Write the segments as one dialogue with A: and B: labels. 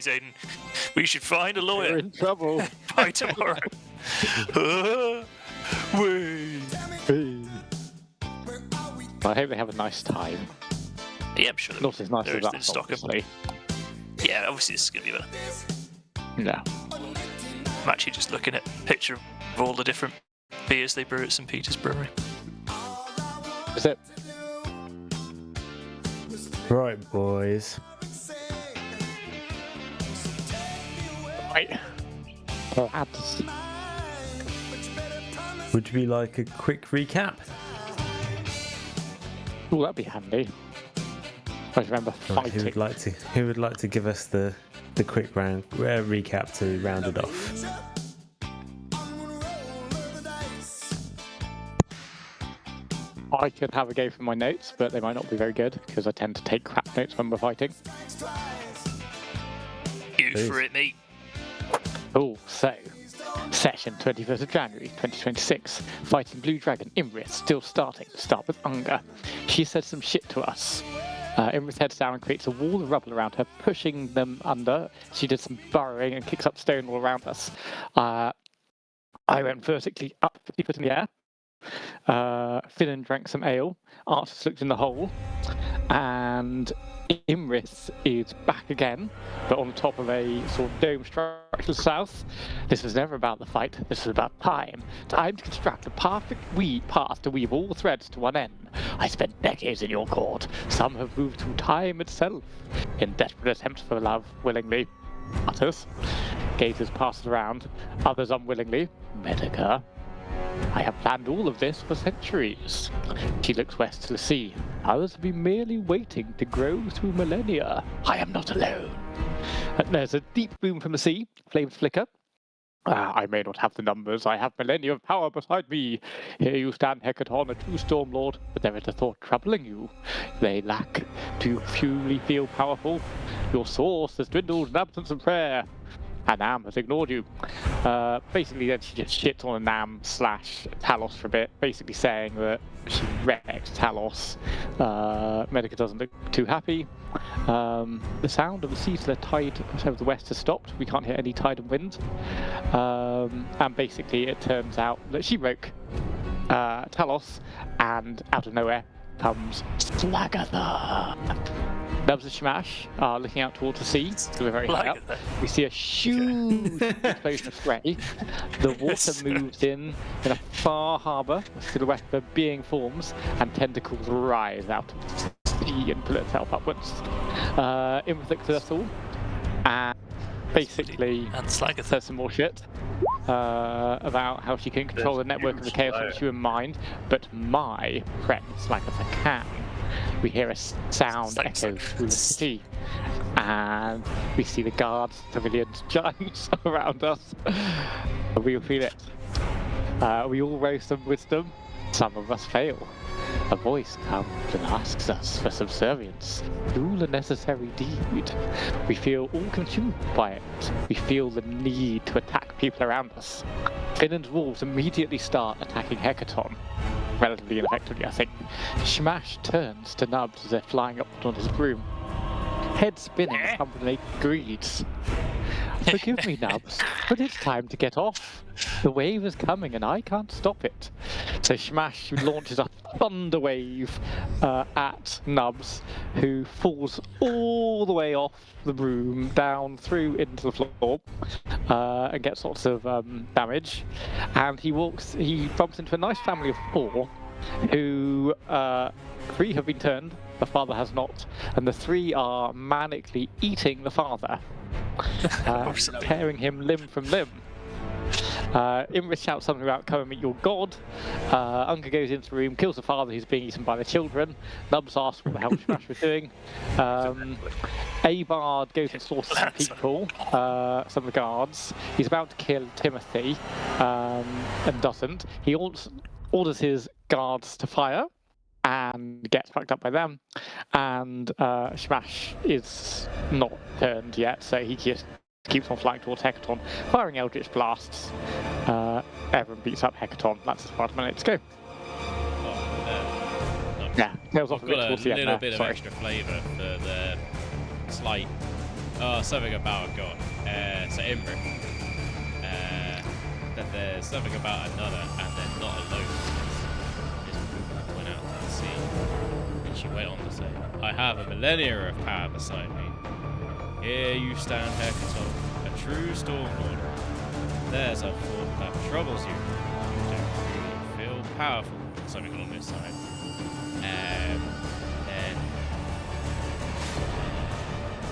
A: Aiden, we should find a lawyer.
B: We're in trouble.
A: By tomorrow. Wait.
B: I hope they have a nice time.
A: Yeah, I'm sure.
B: Not as nice as that,
A: in Stockholm.
B: obviously.
A: Yeah, obviously this is going to be better.
B: No.
A: I'm actually just looking at a picture of all the different beers they brew at St. Peter's Brewery.
B: Is it?
C: Right, boys.
B: Right. Lads.
C: Would you like a quick recap?
B: Oh, that'd be handy. I remember
C: Right,
B: fighting.
C: who would like to give us the quick recap to round it off?
B: I could have a go for my notes, but they might not be very good because I tend to take crap notes when we're fighting.
A: You for it, mate.
B: Oh, so session 21st of January 2026. Fighting Blue Dragon. Imrith still starting. Start with Unger. She said some shit to us. Imrith heads down and creates a wall of rubble around her, pushing them under. She did some burrowing and kicks up stone all around us. I went vertically up 50 foot in the air. Finnan drank some ale. Artus looked in the hole. And Imrith is back again, but on top of a sort of dome structure to the south. This was never about the fight, this was about time. Time to construct a perfect path to weave all threads to one end. I spent decades in your court. Some have moved through time itself in desperate attempts for love, willingly. Others. Gazes passes around, others unwillingly. Medica. I have planned all of this for centuries. She looks west to the sea. Others have been merely waiting to grow through millennia. I am not alone. And there's a deep boom from the sea. Flames flicker. I may not have the numbers. I have millennia of power beside me. Here you stand, Hecaton, a true storm lord, but there is a thought troubling you. They lack. Do you truly feel powerful? Your source has dwindled in absence of prayer. And Nam has ignored you. Basically, then she just shits on Nam / Talos for a bit, basically saying that she wrecked Talos. Medica doesn't look too happy. The sound of the sea to the tide of the west has stopped. We can't hear any tide and wind. And basically, it turns out that she broke Talos, and out of nowhere comes Slagatha. Nubs and Shamash are looking out towards the sea, so we're very high up. We see a huge explosion of spray. The water moves in a far harbour. A silhouette of a being forms, and tentacles rise out of the sea and pull itself upwards. Imrith looks at us all, and basically says some more shit about how she can control the network of the chaos which you in mind, but my friend Slagatha can. We hear a sound echo through the city, and we see the guards, civilians, giants around us. We all feel it. We all raise some wisdom. Some of us fail. A voice comes and asks us for subservience. Do the necessary deed. We feel all consumed by it. We feel the need to attack people around us. Finnan's wolves immediately start attacking Hecaton. Relatively ineffectively, I think. Shamash turns to Nubs as they're flying upward on his broom. Head spinning, company agrees. Forgive me, Nubs, but it's time to get off. The wave is coming and I can't stop it. So Shamash launches a thunder wave at Nubs, who falls all the way off the broom, down through into the floor, and gets lots of damage. And he bumps into a nice family of 4, who 3 have been turned, the father has not, and the 3 are manically eating the father, tearing him limb from limb. Imrith shouts something about come and meet your god. Unger goes into the room, kills the father who's being eaten by the children. Nubs asks what the hell Shamash was doing. Abard goes and slaughters some people, some of the guards. He's about to kill Timothy, and doesn't. He orders his guards to fire, and gets fucked up by them. And Shamash is not turned yet, so he just keeps on flying towards Hecaton, firing Eldritch blasts. Everyone beats up Hecaton. That's as far as my notes go. Yeah, tails off a bit towards the end.
D: A little bit of extra flavour for the slight Oh, something about a god. So Imrit. That there's something about another, and they're not alone. This woman went out to the sea, and she went on to say, "I have a millennia of power beside me. Here you stand, Hecatol, a true Stormlord. There's a thought that troubles you. You don't really feel powerful." Something along this side. Then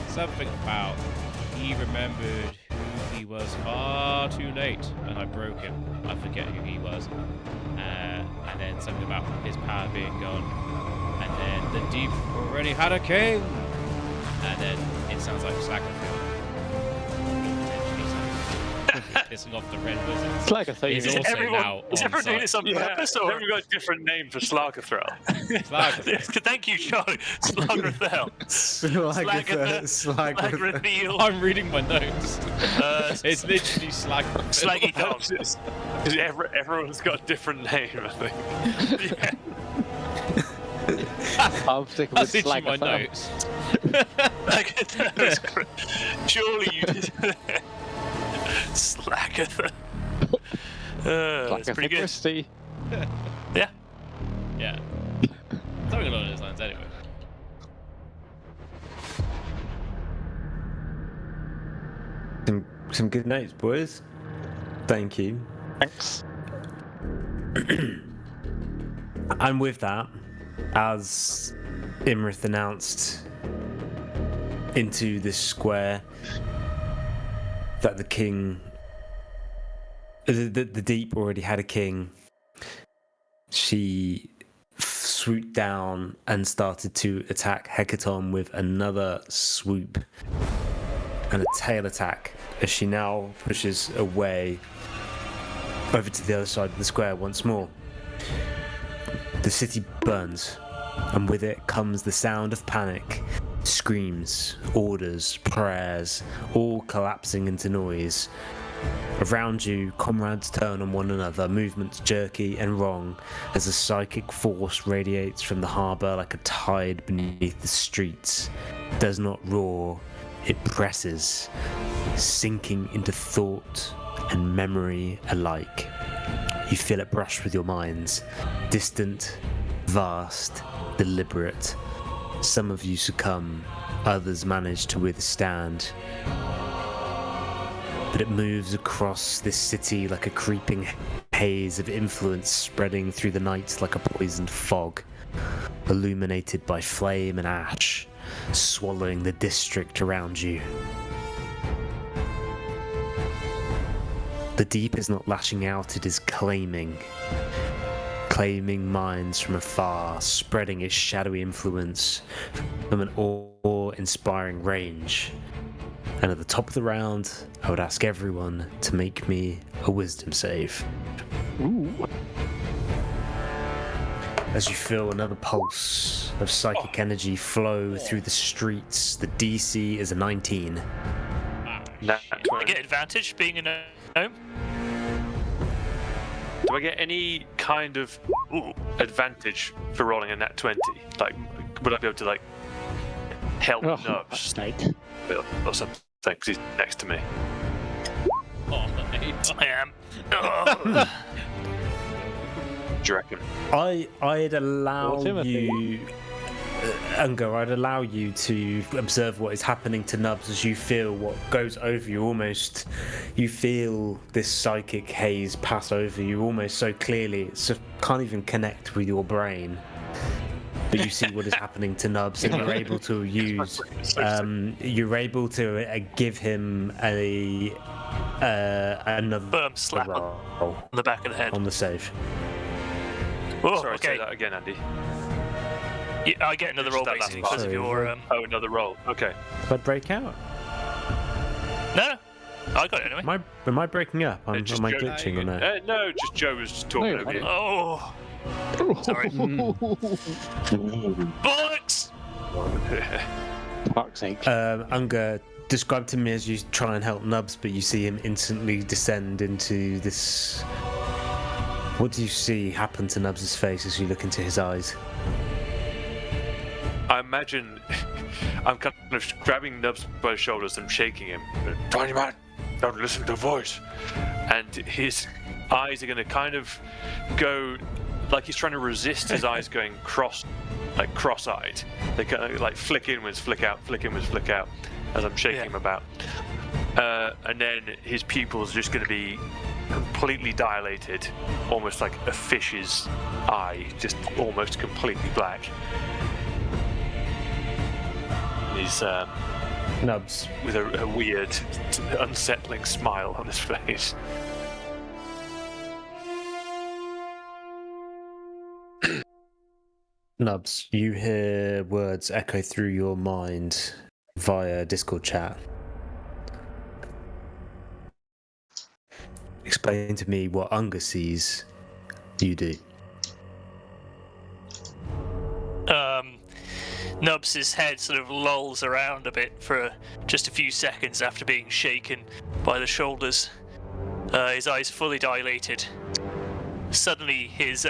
D: something about he remembered who he was far too late, and I broke him. I forget who he was. And then something about his power being gone. And then the deep already had a king. And then it sounds like Slackerfield. Pissing off the Red Wizards.
B: It's like I say,
D: He's
A: Is
D: also
A: everyone,
D: now
A: is
D: on
A: everyone doing
D: site.
A: this on purpose, or
E: Everyone got a different name for Slagerthrow.
D: Slackerfield.
A: Thank you, Joe. Slagerthel. Slagretheal.
D: I'm reading my notes. It's literally Slackerfield.
A: Slaggy Dog.
E: Everyone's got a different name, I think.
A: Yeah.
B: I'm sticking
D: That's
B: with
D: literally my
B: Slaggerfell.
D: notes.
A: Slaggerthel. Surely you did. Slaggerthel. It's pretty good.
B: Christie.
A: Yeah.
D: Yeah. Something along those lines, anyway.
C: Some good notes, boys. Thank you.
B: Thanks.
C: And with that, as Imrith announced into this square that the king, the deep already had a king, she swooped down and started to attack Hecaton with another swoop and a tail attack as she now pushes away over to the other side of the square once more. The city burns, and with it comes the sound of panic. Screams, orders, prayers, all collapsing into noise. Around you, comrades turn on one another, movements jerky and wrong, as a psychic force radiates from the harbour like a tide beneath the streets. It does not roar, it presses, sinking into thought and memory alike. You feel it brush with your minds, distant, vast, deliberate. Some of you succumb, others manage to withstand. But it moves across this city like a creeping haze of influence spreading through the night like a poisoned fog, illuminated by flame and ash, swallowing the district around you. The deep is not lashing out, it is claiming minds from afar, spreading its shadowy influence from an awe-inspiring range. And at the top of the round, I would ask everyone to make me a wisdom save.
B: Ooh.
C: As you feel another pulse of psychic energy flow through the streets, the DC is a 19.
E: Nah,
A: Do I get advantage being in a gnome?
E: Do I get any kind of advantage for rolling a nat 20? Like, would I be able to like help
B: Oh,
E: Nubs
B: snake.
E: or something? Because he's next to me.
D: Oh,
A: I am. Oh.
E: Do you reckon?
C: I'd allow
B: Well, Timothy.
C: you, Unger, I'd allow you to observe what is happening to Nubs as you feel what goes over you almost. You feel this psychic haze pass over you almost so clearly, it can't even connect with your brain. But you see what is happening to Nubs, and you're able to use, you're able to give him another
A: Firm slap on
C: roll
A: the back of the head.
C: on the save.
A: Oh,
E: Sorry, say
A: okay.
E: that again, Andy.
A: Yeah, I get another roll
E: That last
A: basically
E: part.
A: because of your.
E: Oh, another roll. Okay.
C: If I break out,
A: No, I got it anyway.
C: am I breaking up? Am I
E: Just Joe-
C: glitching or no?
E: No, just Joe was talking
B: No,
E: over you.
A: Oh, sorry. Bollocks!
B: Fuck's sake.
C: Unger, describe to me as you try and help Nubs, but you see him instantly descend into this. What do you see happen to Nubs' face as you look into his eyes?
E: I imagine I'm kind of grabbing Nubs by the shoulders and shaking him. Tiny man, don't listen to the voice. And his eyes are going to kind of go like he's trying to resist his eyes going cross-eyed. They kind of like flick inwards, flick out, flick inwards, flick out as I'm shaking him about. And then his pupils are just going to be completely dilated, almost like a fish's eye, just almost completely black. He's
C: Nubs.
E: with a weird, unsettling smile on his face.
C: Nubs, you hear words echo through your mind via Discord chat. Explain to me what Unger sees you do.
A: Nubs' head sort of lolls around a bit for just a few seconds after being shaken by the shoulders. His eyes fully dilated. Suddenly his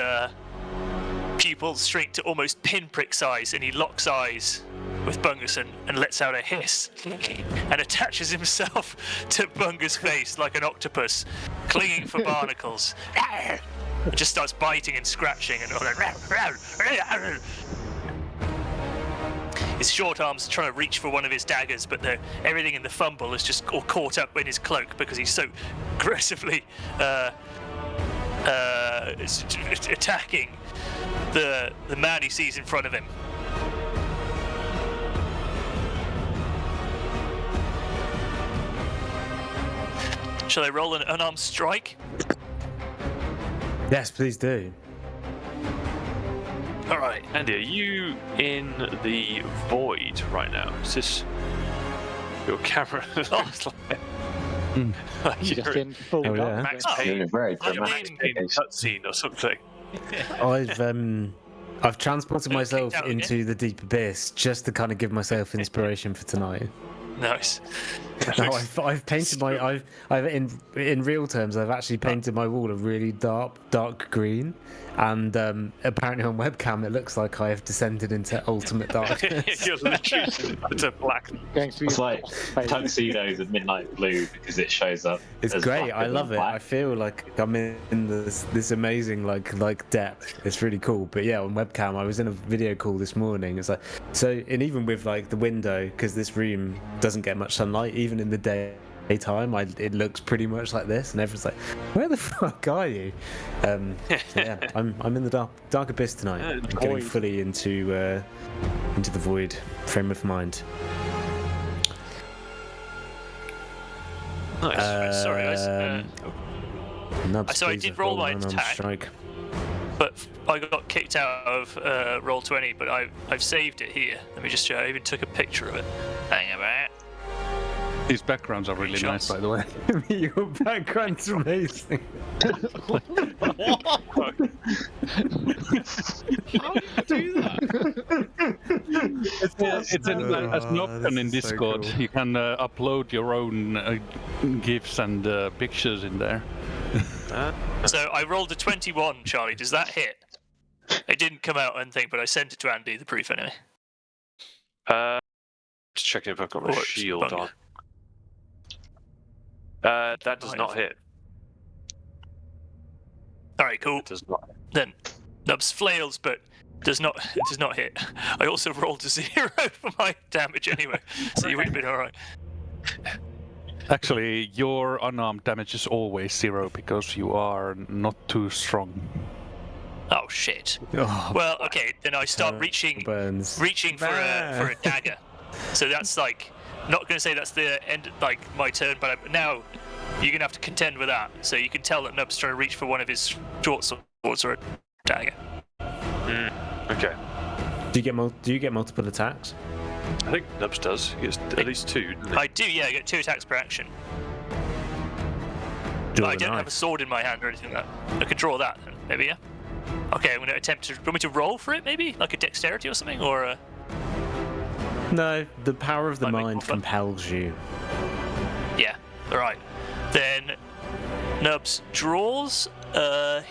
A: pupils shrink to almost pinprick size, and he locks eyes with Bungerson and lets out a hiss and attaches himself to Bunger's face like an octopus, clinging for barnacles. And just starts biting and scratching and all that. His short arms are trying to reach for one of his daggers, but everything in the fumble is just all caught up in his cloak because he's so aggressively attacking the man he sees in front of him. Shall I roll an unarmed strike?
C: Yes, please do.
E: All right, Andy, are you in the void right now? Is this your camera? Looks like
B: Just
E: you're
B: in full
C: Oh, yeah.
B: dark.
E: Max
A: Oh.
E: Payne,
F: You're very
E: Max
F: dramatic.
E: Payne cutscene or something.
C: I've transported myself
A: kicked out
C: into the deep abyss just to kind of give myself inspiration for tonight.
A: Nice.
C: No, I've painted my I've in real terms I've actually painted my wall a really dark green, and apparently on webcam it looks like I have descended into ultimate darkness.
E: You're literally to black.
B: Going through
F: It's like
B: face.
F: tuxedos of midnight blue because it shows up.
C: It's
F: as
C: great.
F: blacker
C: I
F: than
C: love it.
F: black.
C: I feel like I'm in this amazing like depth. It's really cool. But yeah, on webcam, I was in a video call this morning. It's like and even with like the window, because this room doesn't get much sunlight, even in the daytime, it looks pretty much like this, and everyone's like, "Where the fuck are you?" So yeah, I'm in the dark abyss tonight. I'm going fully into the void frame of mind.
A: Nice. Sorry, guys.
C: Nubs,
A: So I
C: please,
A: did
C: I've
A: roll
C: rolled
A: my
C: an unarmed
A: attack.
C: strike.
A: But I got kicked out of Roll20, but I've saved it here. Let me just show. I even took a picture of it. Hang about.
G: These backgrounds are really nice, by the way.
C: Your background's amazing.
D: How do you do that?
G: It's as an option in Discord.
C: So cool.
G: You can upload your own GIFs and pictures in there.
A: So I rolled a 21, Charlie. Does that hit? It didn't come out anything, but I sent it to Andy, the proof anyway.
E: Just checking if I've got my
A: Or it's
E: shield
A: Bunger.
E: on. That does
A: Might
E: not
A: have.
E: hit.
A: All right, cool.
E: It does not.
A: Then Nubs flails, but does not hit. I also rolled a 0 for my damage anyway, so you would have been all right.
G: Actually, your unarmed damage is always 0 because you are not too strong.
A: Oh shit.
C: Oh,
A: Well, okay, then I start reaching
C: burns.
A: for a dagger. So that's like, not going to say that's the end, like my turn, but now you're going to have to contend with that. So you can tell that Nub's trying to reach for one of his short swords or a dagger.
E: Okay.
C: Do you get multiple attacks?
E: I think Nubs does. He gets at least 2. doesn't he?
A: I do, yeah, I get 2 attacks per action.
C: Draw
A: But I
C: the
A: don't have a
C: knife.
A: sword in my hand or anything like that. I could draw that, then, maybe, yeah? Okay, I'm going to attempt to. Want me to roll for it, maybe? Like a dexterity or something? Or
C: No, the power of the
A: Might make
C: mind
A: more fun.
C: compels you.
A: yeah, alright. Then Nubs draws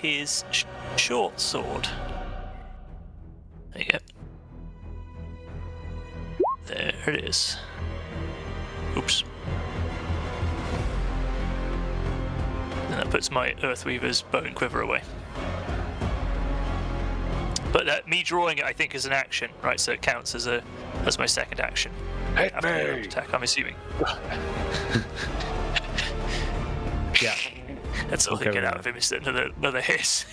A: his short sword. There you go. There it is. Oops. And that puts my Earthweaver's bone quiver away. But me drawing it, I think, is an action, right? So it counts as my second action.
E: Hit
A: After the
E: me!
A: attack, I'm assuming.
C: Yeah.
A: That's all I
C: Okay,
A: get out
C: right.
A: of him is another hiss.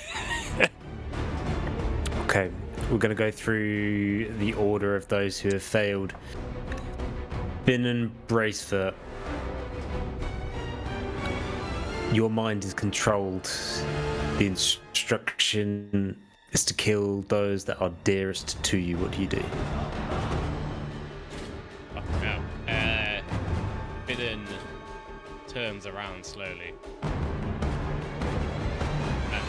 C: Okay, we're going to go through the order of those who have failed. Finn and Bracefoot. Your mind is controlled. The instruction is to kill those that are dearest to you. What do you do?
D: Fucking hell. Bidden turns around slowly. And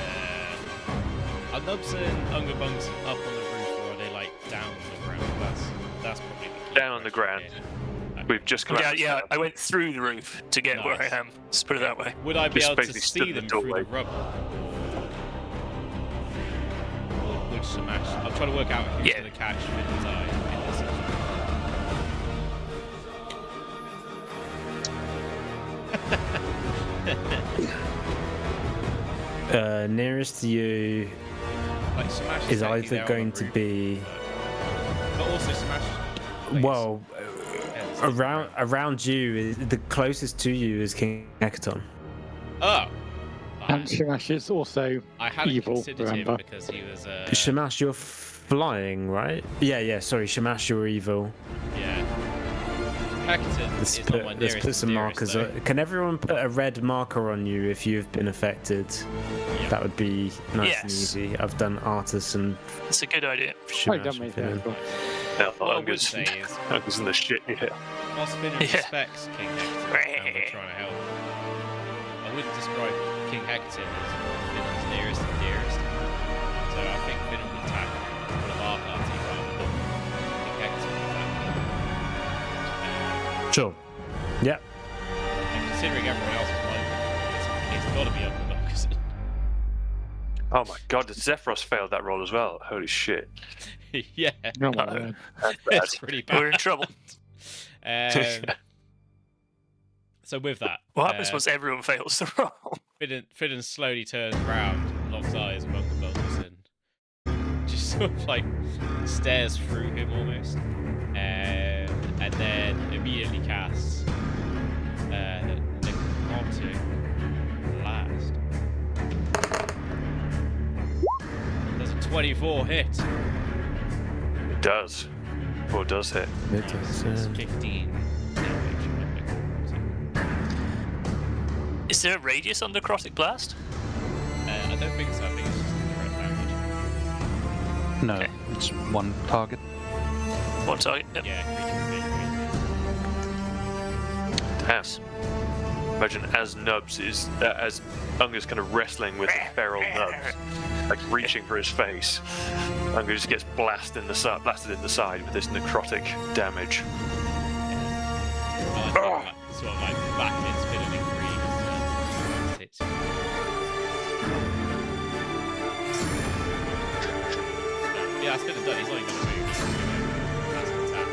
D: are Nubs and Ungabungs up on the roof, or are they like down on the ground? That's probably the key
E: Down on the
D: question
E: ground.
D: here.
E: We've just come out.
A: Yeah, I went through the roof to get where I
D: Nice.
A: am. Let's put it that way.
D: Would I be
E: Just
D: able to
E: basically
D: see
E: stood in the
D: them through the
E: doorway.
D: rubble? Or would Smash? I'm trying to work out who's
A: Yeah.
D: going to catch Finn's eye in this
C: Nearest to you
D: Like Smash
C: is
D: technically
C: either
D: there on
C: going
D: the
C: to
D: roof,
C: be
D: but also Smash. like,
C: well
D: it's
C: around you. The closest to you is King Hekaton.
D: Oh.
B: And Shamash is also
D: I hadn't
B: evil,
D: considered
B: remember?
D: him because he was
C: Shamash, you're flying, right? Yeah. Sorry, Shamash, you're evil.
D: yeah. Hector
C: Let's
D: is on my
C: put
D: nearest
C: some
D: nearest,
C: markers.
D: though.
C: Can everyone put a red marker on you if you've been affected?
D: Yeah.
C: That would be nice and
A: Yes.
C: easy. I've done Artis and
A: It's a good idea.
C: Shamash.
B: done me
C: and Finn.
B: there.
E: No,
D: What I would
E: Unger's
D: say is,
E: Unger's in the shit. Yeah.
D: whilst Finn
A: Yeah.
D: respects King Hector and we're trying to help, I wouldn't describe King Hector as Finn's nearest and dearest. So I think Finn would attack one of our party rather than King Hector.
C: Sure. Yeah.
D: And considering everyone else is minded, it's got to be up the bunkers.
E: Oh my god, did Zephyros failed that roll as well? Holy shit.
D: Yeah,
B: Oh my word.
E: That's bad.
D: it's pretty bad.
A: We're in trouble.
D: So with that,
A: What happens once everyone fails the roll?
D: Fidden slowly turns around, locks eyes with Uncle Bungus, and just sort of like stares through him almost, and then immediately casts Necromantic Blast. Does a 24 hit?
E: It does. Or does hit.
C: It does,
D: It's 15 damage. of necromantic.
A: Is there a radius on necrotic blast?
D: I don't think so. I think it's just direct damage.
G: No,
A: Okay.
G: it's one target.
A: One target? Yep.
D: Yeah, creature
E: Damn. Imagine as Nubs is, as Unger's kind of wrestling with the feral Nubs, like reaching for his face. Unger just gets blasted in the side with this necrotic damage.
D: I like sort of like back in spin of green as hits. Yeah, that's been done. He's not even going to move. He's just gonna, that's an attack.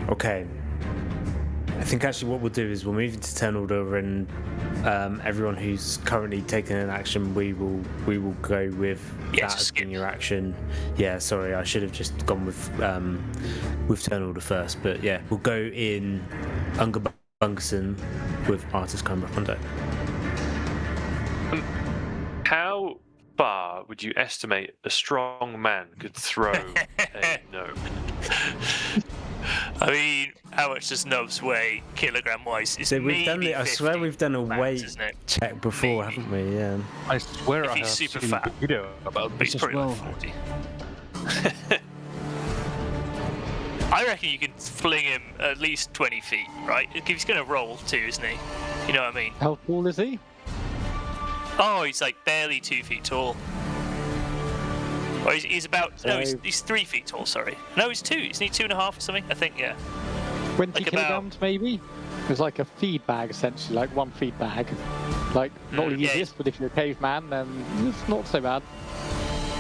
C: Okay. I think actually what we'll do is we'll move into turn order, and everyone who's currently taking an action, we will go with
A: Yeah,
C: that
A: just
C: as being
A: skip.
C: your action. Yeah, sorry, I should have just gone with turn order first, but yeah, we'll go in Unger Bungson with Artis coming back on deck.
E: How far would you estimate a strong man could throw a gnome?
A: I mean, how much does Nubs weigh kilogram-wise? It's
C: So we've done
A: maybe
C: I swear
A: 50
C: we've done a
A: max,
C: weight
A: isn't it?
C: check before,
A: Maybe.
C: haven't we? Yeah.
G: I swear
A: If
G: I
A: he's
G: have
A: super
G: seen
A: fat.
G: a video about
A: But
G: this
A: he's
G: as
A: probably
G: well.
A: like 40. I reckon you can fling him at least 20 feet, right? He's going to roll too, isn't he? You know what I mean?
B: How tall is he?
A: Oh, he's like barely 2 feet tall. Oh, he's about... No,
B: So-
A: he's 3 feet tall, sorry. No, he's 2. Isn't he 2.5 or something? I think, yeah.
B: 20
A: Like about-
B: kilograms, maybe? It's like a feed bag, essentially, like one feed bag. Like, not the
A: yeah.
B: easiest, but if you're a caveman, then it's not so bad.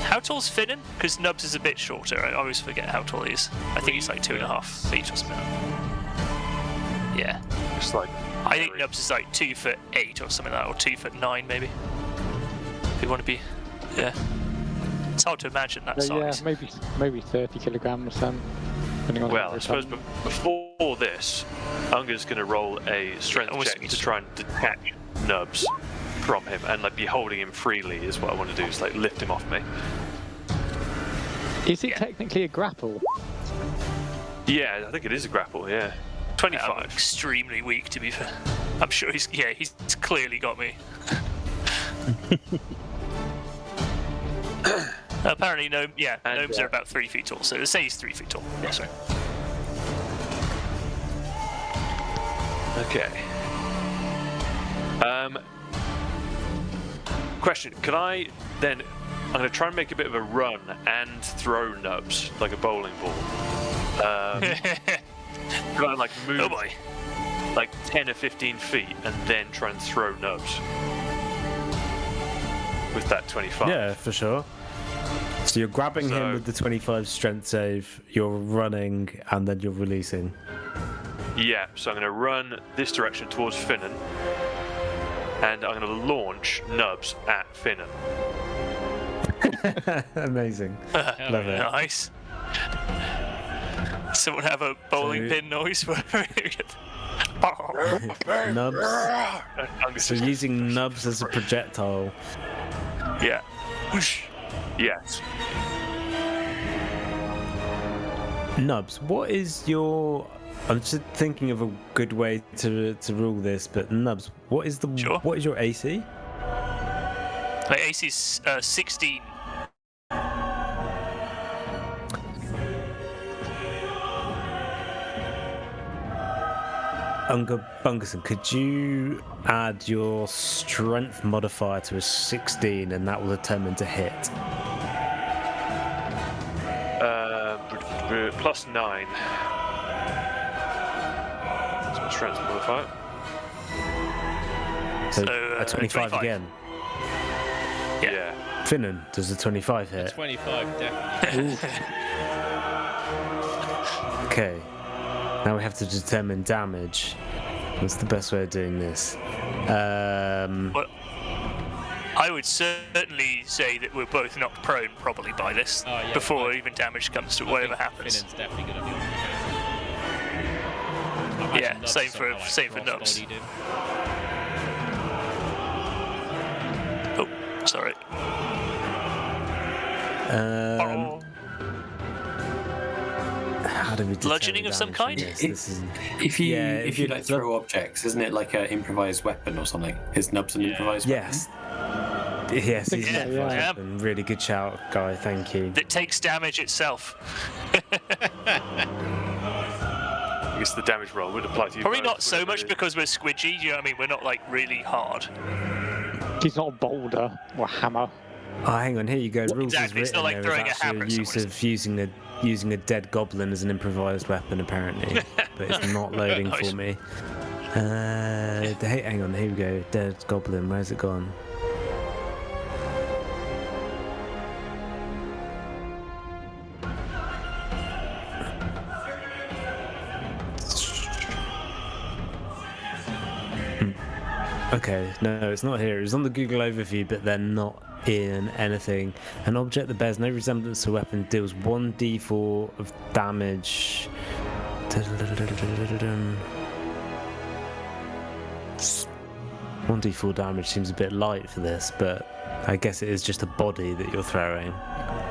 A: How tall's Finnan? Because Nubs is a bit shorter. I always forget how tall he is. I think he's like 2.5 feet or something. Yeah.
E: It's like
A: I think Nubs is like 2'8" or something like that, or 2'9" maybe. If you want to be, yeah. It's hard to imagine that
B: Yeah,
A: size.
B: maybe 30 kilograms then. Depending on
E: Well,
B: how
E: I suppose before this, Unga's going to roll a strength
A: almost
E: check
A: means-
E: to try and detach Nubs from him and like be holding him freely is what I want to do. Is like lift him off me.
B: Is it technically a grapple?
E: Yeah, I think it is a grapple. Yeah,
A: I'm
E: 25.
A: extremely weak, to be fair. I'm sure he's clearly got me. Apparently,
E: And,
A: gnomes are about 3 feet tall, so let's say he's 3 feet tall. Yeah. Sorry.
E: Okay. Question: can I then? I'm going to try and make a bit of a run and throw Nubs like a bowling ball. Can I like move
A: Oh boy.
E: like 10 or 15 feet and then try and throw Nubs with that 25?
C: Yeah, for sure. So you're grabbing him
E: So-
C: with the 25 strength save, you're running, and then you're releasing.
E: Yeah, so I'm going to run this direction towards Finnan, and I'm going to launch Nubs at Finnan.
C: Amazing. Love it.
A: Nice. Someone have a bowling
C: So-
A: pin noise for
C: Nubs.
E: Unga's
C: So
E: just-
C: using Nubs as a projectile.
A: Yeah. Whoosh.
E: Yes.
C: Nubs, what is your? I'm just thinking of a good way to rule this, but Nubs, what is the
A: Sure.
C: what is your AC?
A: My AC's 16.
C: Unga Bungerson, could you add your strength modifier to a 16 and that will determine to hit?
E: Plus 9. That's my strength modifier.
C: So
A: So,
C: a 25
A: 25.
C: again.
E: Yeah.
C: Finnan, does a 25 hit?
D: 25 definitely.
C: Okay. Now we have to determine damage. What's the best way of doing this?
A: Well, I would certainly say that we're both knocked prone probably by this
D: Oh, yeah,
A: before
D: I-
A: even damage comes to
D: I
A: whatever
D: think
A: happens.
D: Finnan's definitely going to be on the
A: Yeah,
D: Nubs
A: same
D: somehow,
A: for-
D: like,
A: same for Nubs.
D: cross-bodied him.
A: Oh, sorry.
C: Um, how do we determine
A: Bludgeoning of some
C: damage from
A: kind?
C: this? This is-
H: If you
C: Yeah,
H: if you like throw objects, isn't it like an improvised weapon or something? Is nubs an improvised
C: Yes. Yes, he's
A: Yeah,
C: an
A: yeah.
C: improvised weapon. Really good shout, guy. Thank you.
A: That takes damage itself.
E: I guess the damage roll would apply to you.
A: Probably
E: both,
A: not so
E: whatever
A: much
E: it is.
A: because we're squidgy, do you know what I mean? We're not like really hard.
B: He's not a boulder or a hammer.
C: Oh, hang on. Here you go. Rules
A: Exactly,
C: is
A: it's not
C: written.
A: like
C: There is
A: throwing a
C: actually
A: hammer at
C: use
A: someone,
C: of using a dead goblin as an improvised weapon, apparently, but it's not loading
A: Nice.
C: for me. Hang on. Here we go. Dead goblin. Where's it gone? Okay, no, it's not here. It's on the Google overview, but they're not in anything. An object that bears no resemblance to a weapon deals 1d4 of damage. 1d4 damage seems a bit light for this, but I guess it is just a body that you're throwing.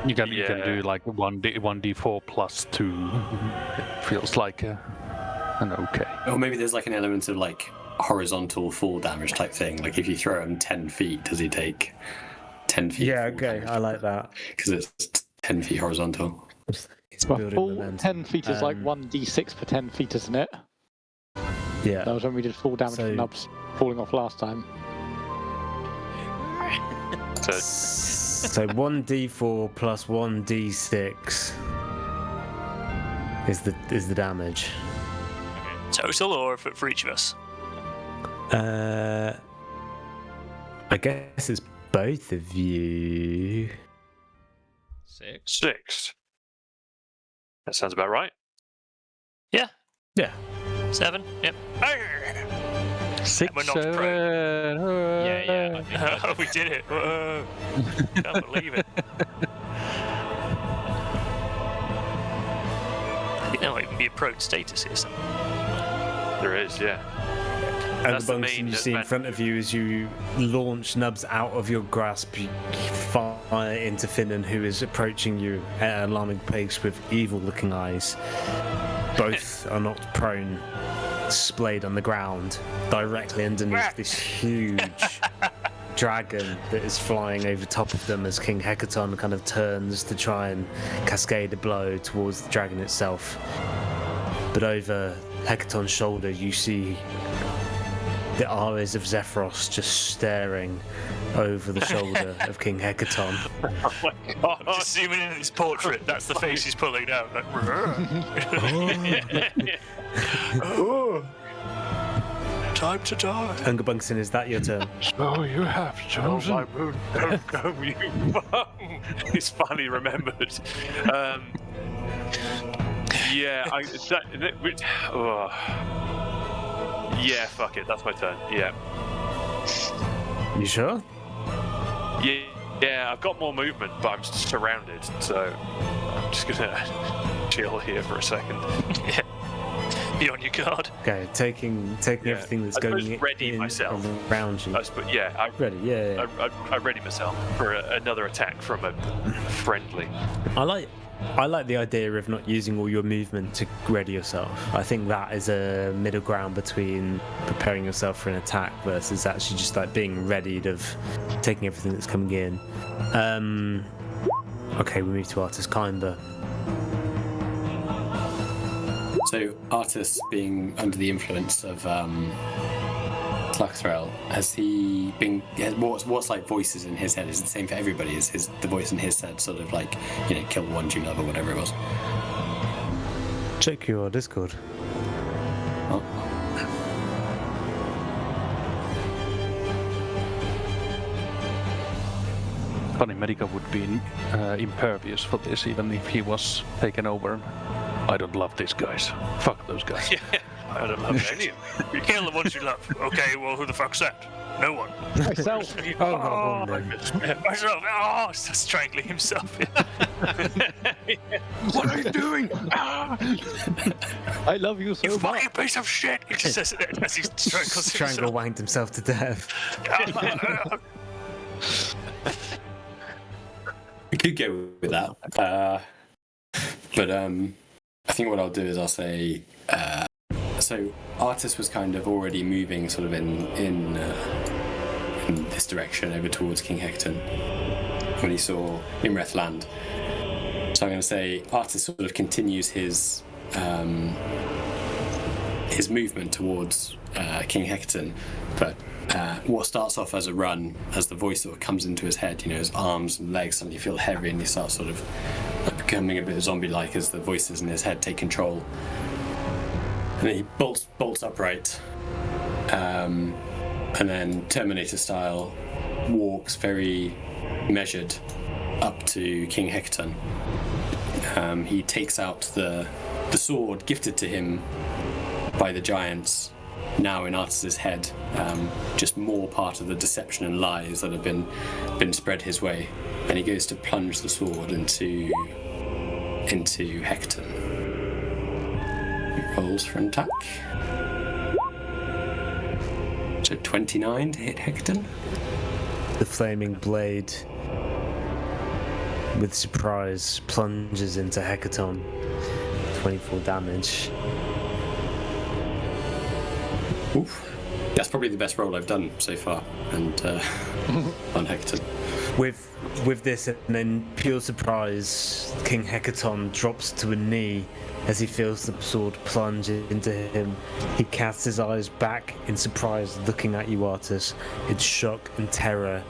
G: You can
E: Yeah.
G: do like 1d4 plus 2. It feels like an okay.
H: Or maybe there's like an element of like horizontal fall damage type thing. Like if you throw him 10 feet, does he take 10 feet?
C: Yeah, okay, I like that.
H: Because it's 10 feet horizontal.
C: It's
B: Well,
C: building
B: full
C: momentum.
B: 10 feet is like
C: Um,
B: 1d6 per 10 feet, isn't it?
C: Yeah.
B: That was when we did full damage
C: So-
B: from nubs falling off last time.
E: So,
C: So 1d4 plus 1d6 is the damage.
A: Total, or for each of us?
C: I guess it's both of you.
D: 6.
E: 6. That sounds about right.
A: Yeah.
C: Yeah.
A: 7. Yep.
G: 6.
A: we're not prone.
D: Yeah. I think
A: Oh, we did it! Whoa. Can't believe it. I think there might even be a prone status here somewhere.
E: There is, yeah.
C: And
E: That's
C: the
E: the
C: bunks
E: main
C: you see in
E: advantage.
C: front of you as you launch Nubs out of your grasp, you fire into Finnan, who is approaching you at an alarming pace with evil-looking eyes. Both are not prone, splayed on the ground, directly underneath this huge dragon that is flying over top of them as King Hecaton kind of turns to try and cascade a blow towards the dragon itself. But over Hecaton's shoulder, you see the eyes of Zephyros just staring over the shoulder of King Hecaton.
E: Oh my god.
A: Just zooming in his portrait, that's the face he's pulling out. Like, time to die.
C: Ungebunkson, is that your turn?
G: So you have
E: Oh,
G: chosen.
E: my moon, don't go, you bum. He's finally remembered. Yeah, fuck it, that's my turn. Yeah.
C: You sure?
E: Yeah, I've got more movement, but I'm surrounded, so I'm just gonna chill here for a second.
A: Yeah. Be on your guard.
C: Okay, taking
E: Yeah.
C: everything that's
E: I suppose
C: going
E: ready
C: in
E: myself.
C: around you.
E: But yeah,
C: Ready, yeah.
E: I ready myself for another attack from a friendly.
C: I like the idea of not using all your movement to ready yourself. I think that is a middle ground between preparing yourself for an attack versus actually just like being readied of taking everything that's coming in. Okay, we move to Artis Kimber.
H: So Artis, being under the influence of Sluckthrell, has he been? What's like voices in his head? Is it the same for everybody? Is the voice in his head sort of like, kill the ones you love or whatever it was?
C: Check your Discord.
H: Oh.
G: Funny, Medica would be impervious for this, even if he was taken over. I don't love these guys. Fuck those guys.
E: I don't love any of them.
A: You kill the ones you love. Okay, well, who the fuck's that? No one.
B: Myself.
A: Myself. Oh, starts strangling himself.
G: What are you doing?
B: I love you so
A: You
B: much.
A: fucking piece of shit! He just says it as he strangles
C: Strangle
A: himself.
C: wanged himself to death.
H: We could go with that, but I think what I'll do is I'll say. So Artis was kind of already moving sort of in this direction over towards King Hecaton when he saw Imreth land. So I'm going to say Artis sort of continues his movement towards King Hecaton, but what starts off as a run, as the voice sort of comes into his head, his arms and legs suddenly feel heavy, and he starts sort of becoming a bit zombie-like as the voices in his head take control. And then he bolts upright, and then Terminator style walks very measured up to King Hecaton. He takes out the sword gifted to him by the giants, now in Artis's head, just more part of the deception and lies that have been spread his way, and he goes to plunge the sword into Hecaton. Rolls for an attack. So 29 to hit Hecaton.
C: The flaming blade, with surprise, plunges into Hecaton. 24 damage.
H: Oof. That's probably the best roll I've done so far, and on Hecaton.
C: With this, and then pure surprise, King Hecaton drops to a knee as he feels the sword plunge into him. He casts his eyes back in surprise, looking at you, Artis. In shock and terror,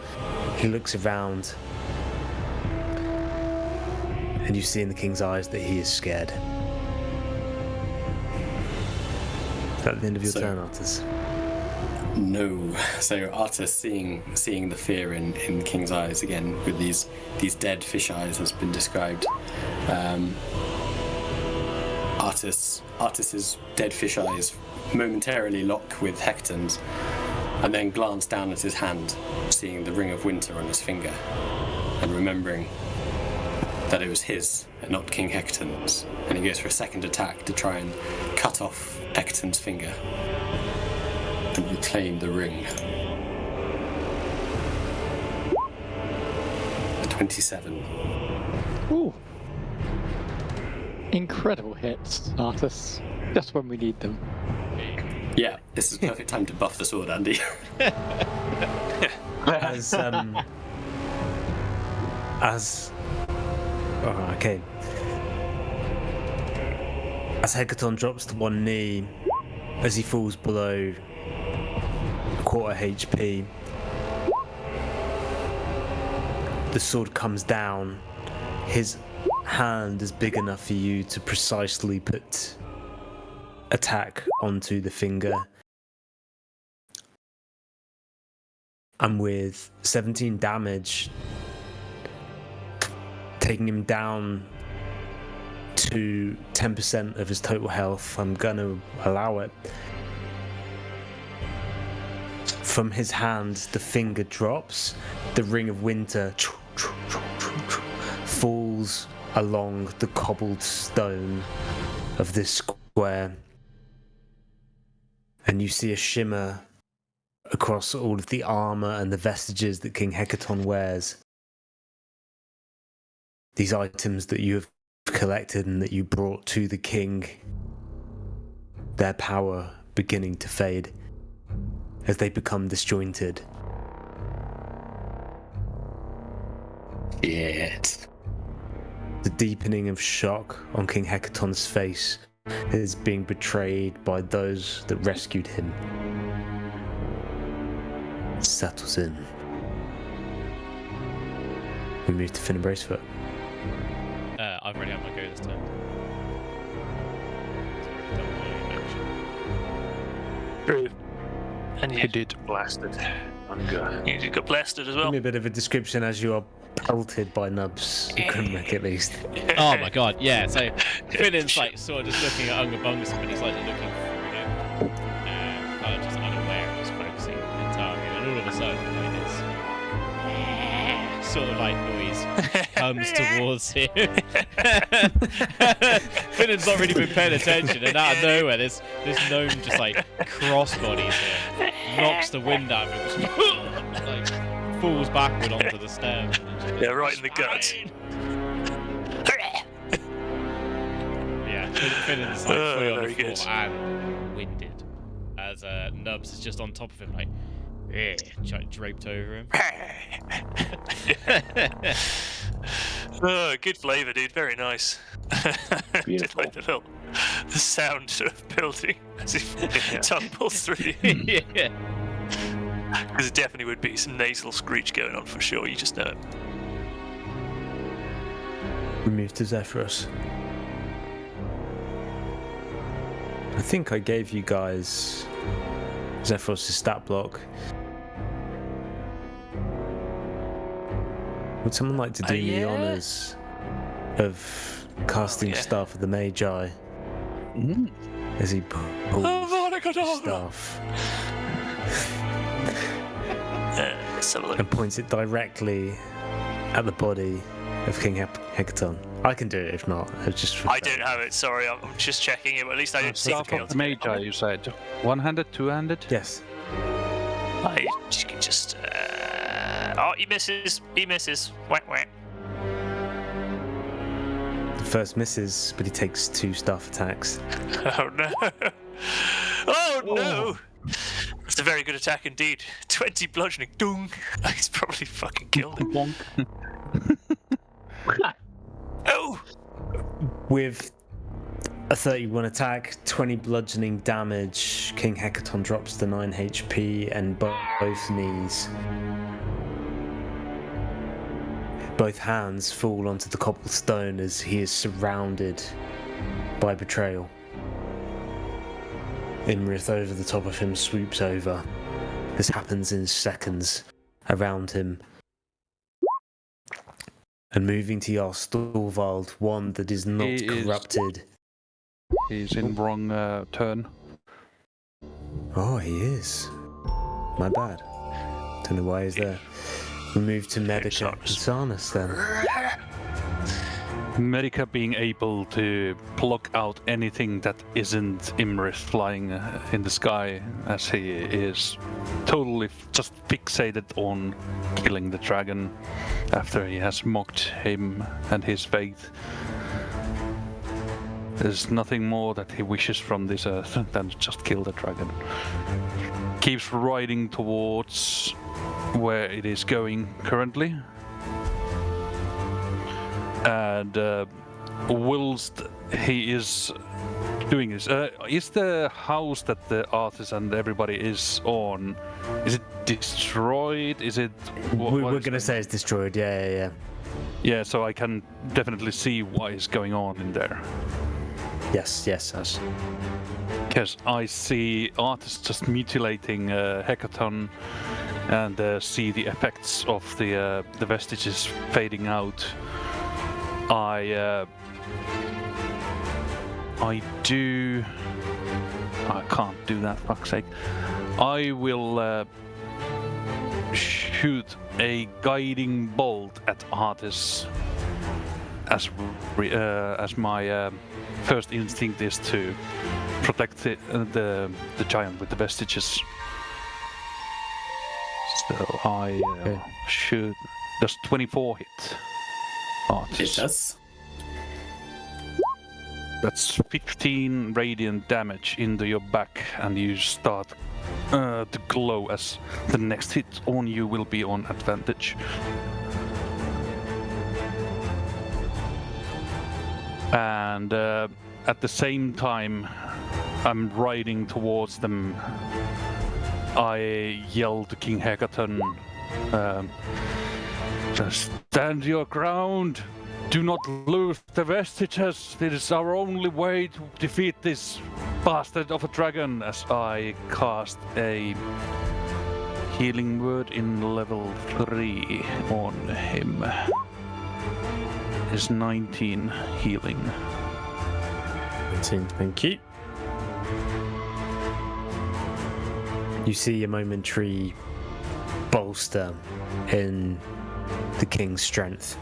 C: he looks around, and you see in the king's eyes that he is scared. that the end of your
H: So-
C: turn, Artus?
H: No. So Artus, seeing the fear in the king's eyes again, with these dead fish eyes, has been described. Artus's dead fish eyes momentarily lock with Hecaton's, and then glance down at his hand, seeing the ring of winter on his finger, and remembering that it was his and not King Hecaton's, and he goes for a second attack to try and cut off Hecaton's finger and reclaim the ring. A 27.
B: Ooh. Incredible hits, Artus. Just when we need them.
H: Yeah, this is the perfect time to buff the sword, Andy.
C: As okay. As Hecaton drops to one knee, as he falls below a quarter HP, the sword comes down. His hand is big enough for you to precisely put attack onto the finger. And with 17 damage, taking him down to 10% of his total health, I'm gonna allow it. From his hand, the finger drops, the ring of winter falls along the cobbled stone of this square, and you see a shimmer across all of the armor and the vestiges that King Hecaton wears. These items that you have collected and that you brought to the king, their power beginning to fade as they become disjointed.
H: Shit.
C: The deepening of shock on King Hecaton's face is being betrayed by those that rescued him. Settles in. We move to Finn and Bracefoot.
D: I've already had my go this turn. So I've already done my action.
A: True. And
G: He
A: you,
G: did.
E: Blasted. Unger.
A: you got blasted as
C: Give
A: well.
C: me a bit of a description as you are pelted by nubs. Grimrick, at least.
D: Oh my god, yeah. So Finnan's like sort of just looking at Unga Bungus, but he's like looking through him, kind of just unaware of just focusing entirely. And all of a sudden, like this sort of like noise comes towards him. Finnan's not really been paying attention, and out of nowhere, this gnome just like crossbodies him, knocks the wind out of him, just, like falls backward onto the stem.
A: Yeah, right in the gut.
D: Yeah, Finnan's like fully on the
A: very
D: floor
A: good.
D: and winded, as Nubs is just on top of him, like draped over him.
A: Oh, good flavour, dude. Very nice.
F: Beautiful.
A: Did like the sound of building as if tongue pulls through you.
D: Yeah.
A: Because it definitely would be some nasal screech going on for sure. You just know it.
C: We move to Zephyrus. I think I gave you guys Zephyrus' stat block. Would someone like to do me the
A: Yeah.
C: honours of casting
A: yeah.
C: Staff of the Magi as he pulls staff
A: Let's have a look.
C: and points it directly at the body of King Hecaton? I can do it if not. It's just for
A: I
C: fun.
A: don't have it. Sorry, I'm just checking it. But at least I didn't see
G: Staff of the Magi, you said. One-handed, two-handed?
C: Yes.
A: I can just. Oh, he misses. He misses. Whack whack.
C: The first misses, but he takes 2 staff attacks.
A: Oh no! Oh no! It's a very good attack indeed. 20 bludgeoning. Dung! He's probably fucking killed him.
G: Bonk.
A: Oh!
C: With a 31 attack, 20 bludgeoning damage, King Hecaton drops to 9 HP and both knees. Both hands fall onto the cobblestone as he is surrounded by betrayal. Imrith over the top of him swoops over. This happens in seconds around him. And moving to Jarl Storvald, one that is not
G: He is-
C: corrupted.
G: He's in wrong turn.
C: Oh, he is. My bad. Don't know why he's there. We move to Medica and Sanus then.
G: Medica being able to block out anything that isn't Imrith flying in the sky, as he is totally just fixated on killing the dragon after he has mocked him and his faith. There's nothing more that he wishes from this earth than to just kill the dragon. Keeps riding towards where it is going currently. And whilst he is doing this, is the house that the artist and everybody is on, is it destroyed? Is it...
C: We're going to say it's destroyed, yeah.
G: Yeah, so I can definitely see what is going on in there.
C: Yes.
G: Because I see artists just mutilating Hecaton and see the effects of the vestiges fading out. I can't do that, fuck's sake. I will shoot a guiding bolt at Artis, as my first instinct is to protect the giant with the vestiges. So I shoot. Does 24 hit? Artis?
H: It does.
G: That's 15 radiant damage into your back, and you start to glow as the next hit on you will be on advantage. And at the same time, I'm riding towards them. I yell to King Hecaton, just stand your ground! Do not lose the vestiges! It is our only way to defeat this bastard of a dragon, as I cast a healing word in level 3 on him. Is 19 healing.
C: 19, thank you. You see a momentary bolster in the king's strength.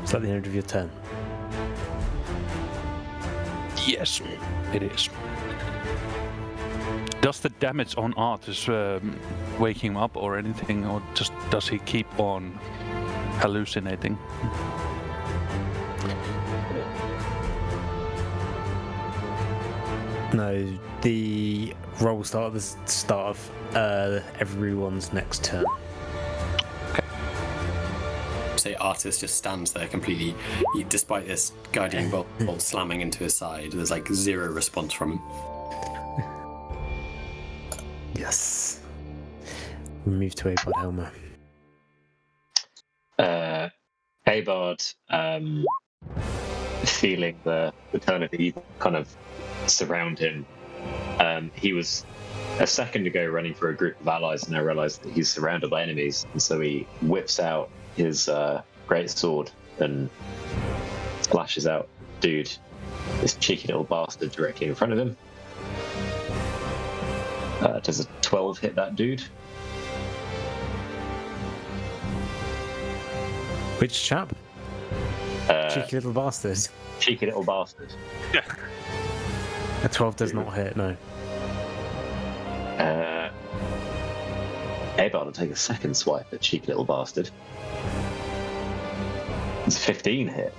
C: Is that the end of your turn?
G: Yes, it is. Does the damage on Artis wake him up or anything, or just does he keep on hallucinating?
C: No, the roll start at the start of everyone's next turn.
H: Say Artis just stands there completely, despite this guiding bolt slamming into his side. There's like zero response from him.
C: Yes. We move to Abard Helmer.
F: Abard, feeling the turn of evil kind of surround him. He was a second ago running for a group of allies and now realized that he's surrounded by enemies, and so he whips out his great sword and lashes out dude, this cheeky little bastard, directly in front of him. Does a 12 hit that dude?
C: Which chap? Cheeky little bastard.
F: Cheeky little bastard.
C: A 12 does not hit, no.
F: Abard will take a second swipe at cheeky little bastard. It's 15 hit.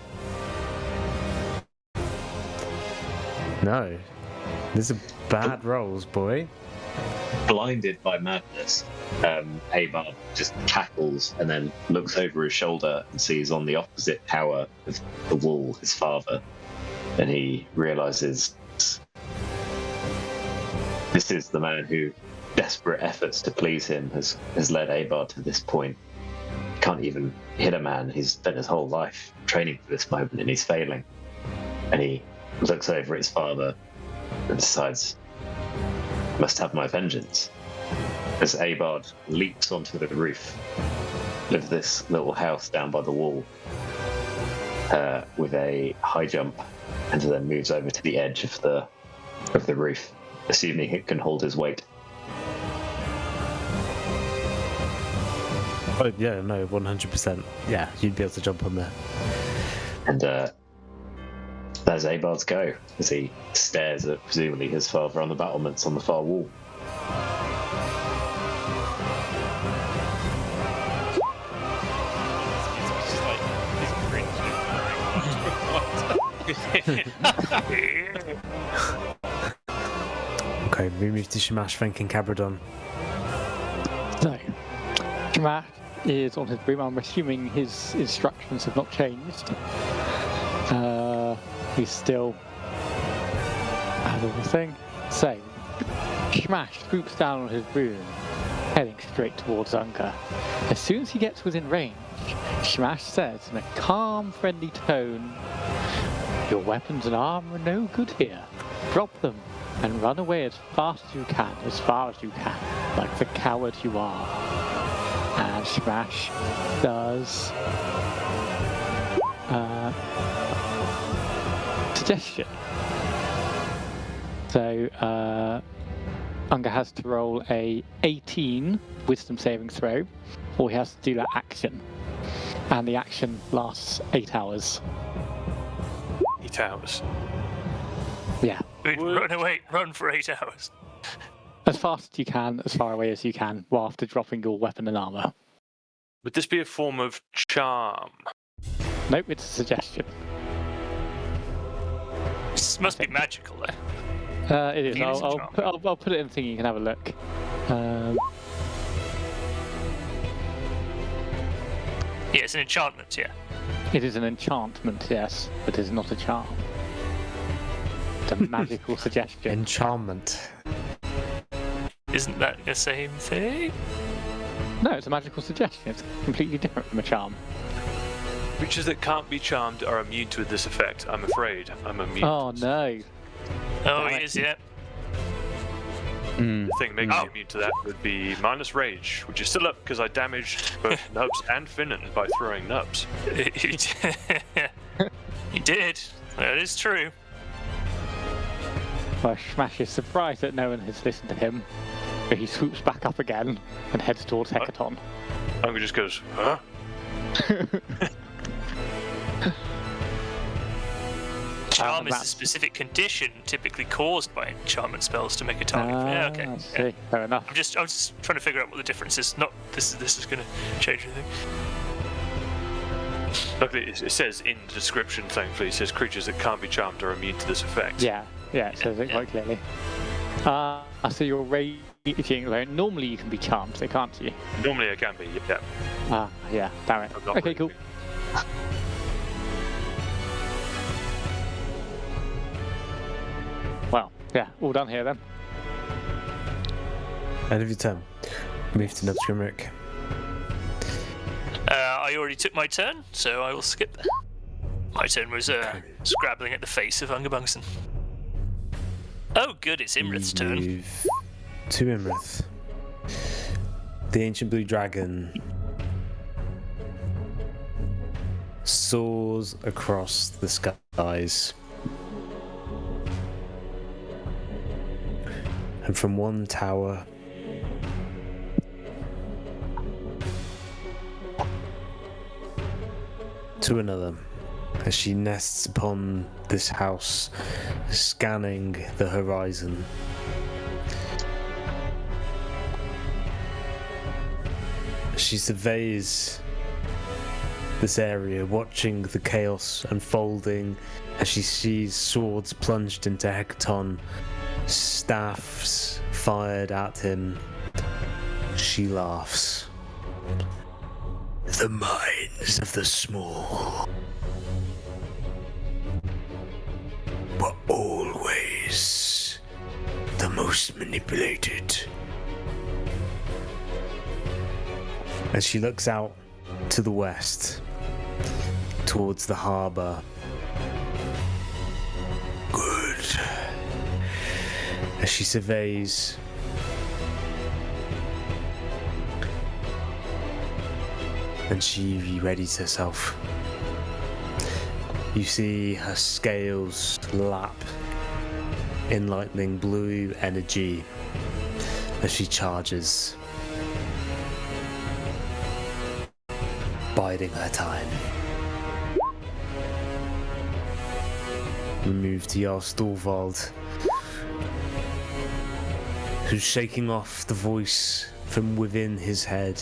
C: No. These are bad rolls, boy.
F: Blinded by madness, Abard just cackles and then looks over his shoulder and sees on the opposite tower of the wall his father, and he realizes this is the man who desperate efforts to please him has led Abard to this point. He can't even hit a man. He's spent his whole life training for this moment and he's failing. And he looks over at his father and decides, must have my vengeance. As Abard leaps onto the roof of this little house down by the wall with a high jump, and then moves over to the edge of the roof, assuming it can hold his weight.
C: Oh yeah, no, 100%. Yeah, you'd be able to jump on there.
F: And there's Abard's go as he stares at presumably his father on the battlements on the far wall.
D: It's just like his cringe.
C: Okay, we move to Shamash thanking Cabradon.
B: So, Shamash is on his broom. I'm assuming his instructions have not changed. He's still out of the thing. So, Shamash swoops down on his broom, heading straight towards Unger. As soon as he gets within range, Shamash says in a calm, friendly tone, "Your weapons and armor are no good here. Drop them and run away as fast as you can, like the coward you are." And Shamash does suggestion. So Unger has to roll a 18 wisdom saving throw, or he has to do that action. And the action lasts 8 hours.
E: 8 hours.
B: Yeah.
A: Run for 8 hours.
B: As fast as you can, as far away as you can, while after dropping your weapon and armor.
E: Would this be a form of charm?
B: Nope, it's a suggestion.
A: This must be magical, though.
B: It is.
A: It is a
B: I'll
A: charm.
B: put it in the thing, you can have a look.
A: Yeah, it's an enchantment, yeah.
B: It is an enchantment, yes, but it is not a charm. It's a magical suggestion.
C: Enchantment.
A: Isn't that the same thing?
B: No, it's a magical suggestion. It's completely different from a charm.
E: Creatures that can't be charmed are immune to this effect. I'm afraid. I'm immune.
B: Oh no.
A: Oh,
B: Damn
A: he
B: it.
A: is, yeah.
E: The thing making me immune to that would be minus rage, which is still up because I damaged both Nubs and Finnan by throwing Nubs.
A: He did. That is true.
B: Well, Shamash is surprised that no one has listened to him, but he swoops back up again and heads towards Hecaton.
E: Unger just goes, huh?
A: Charm is a
B: that's-
A: specific condition typically caused by enchantment spells to make a target. Yeah, okay.
B: I
A: Yeah.
B: see. Fair enough.
A: I was just trying to figure out what the difference is. Not this is going to change anything.
E: Luckily, it says in the description, thankfully, it says creatures that can't be charmed are immune to this effect.
B: Yeah, it says it quite clearly. So you're raging alone. Normally you can be charmed, so can't you?
E: Normally I can be, yeah.
B: Yeah, damn it.
E: I'm not
B: Okay, cool.
E: really.
B: Well, yeah, all done here then.
C: End of your turn. Move to Nubs Grimrick.
A: I already took my turn, so I will skip that. My turn was scrabbling at the face of Ungabungson. Oh, good, it's Imrith's turn.
C: Move to Imrith. The ancient blue dragon soars across the skies. And from one tower to another, as she nests upon this house, scanning the horizon. She surveys this area, watching the chaos unfolding as she sees swords plunged into Hecaton, staffs fired at him. She laughs. The minds of the small were always the most manipulated. As she looks out to the west, towards the harbour. Good. As she surveys and she readies herself. You see her scales lap in lightning blue energy as she charges, biding her time. We move to Jarl Storvald, who's shaking off the voice from within his head.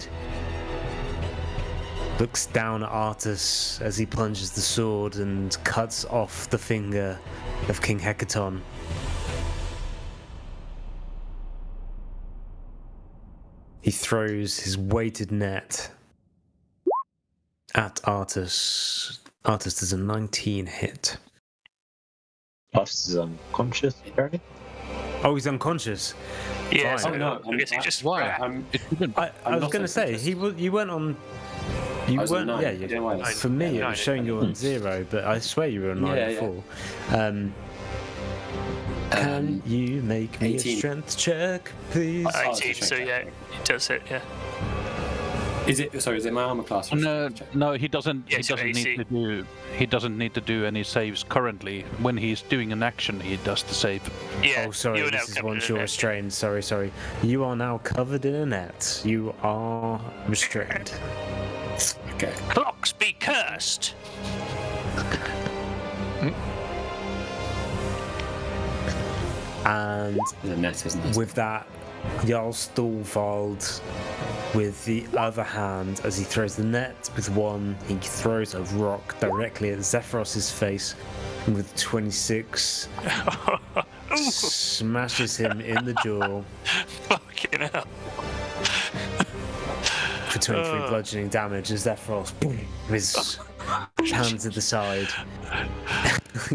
C: Looks down at Artus as he plunges the sword and cuts off the finger of King Hecaton. He throws his weighted net at Artus. Artus does a 19 hit.
F: Artus is unconscious, apparently.
C: Oh, he's unconscious.
A: Yeah,
C: Fine.
A: so
H: no,
A: I guess he just.
B: Why?
C: I was
H: not
C: going to say,
H: unconscious.
C: you went on... You
H: I was on
C: weren't...
H: 9.
C: Yeah,
H: I don't know why that's-
C: for me it
E: Nine.
C: was showing you on 0, but I swear you were on 9
H: Yeah,
C: before. Can you make me
H: 18.
C: a strength check, please?
A: 18,
H: it's a
A: so
H: check.
A: yeah, it does it, yeah.
H: Is it my armor class?
B: No, he doesn't.
A: Yeah,
B: he
A: so
B: doesn't
A: AC.
B: need to do. He doesn't need to do any saves currently. When he's doing an action, he does the save.
A: Yeah,
C: Oh, sorry,
A: you are now
C: this is
A: covered
C: once
A: in
C: you're
A: it.
C: restrained. Sorry. You are now covered in a net. You are restrained.
H: Okay.
A: Clocks be cursed!
C: And
H: The net isn't it?
C: with that, Jarl Storvald, with the other hand, as he throws the net with one, he throws a rock directly at Zephyros's face, and with 26, smashes him in the jaw
A: Fucking hell.
C: for 23 bludgeoning damage as Zephyros, boom, with his hands at the side.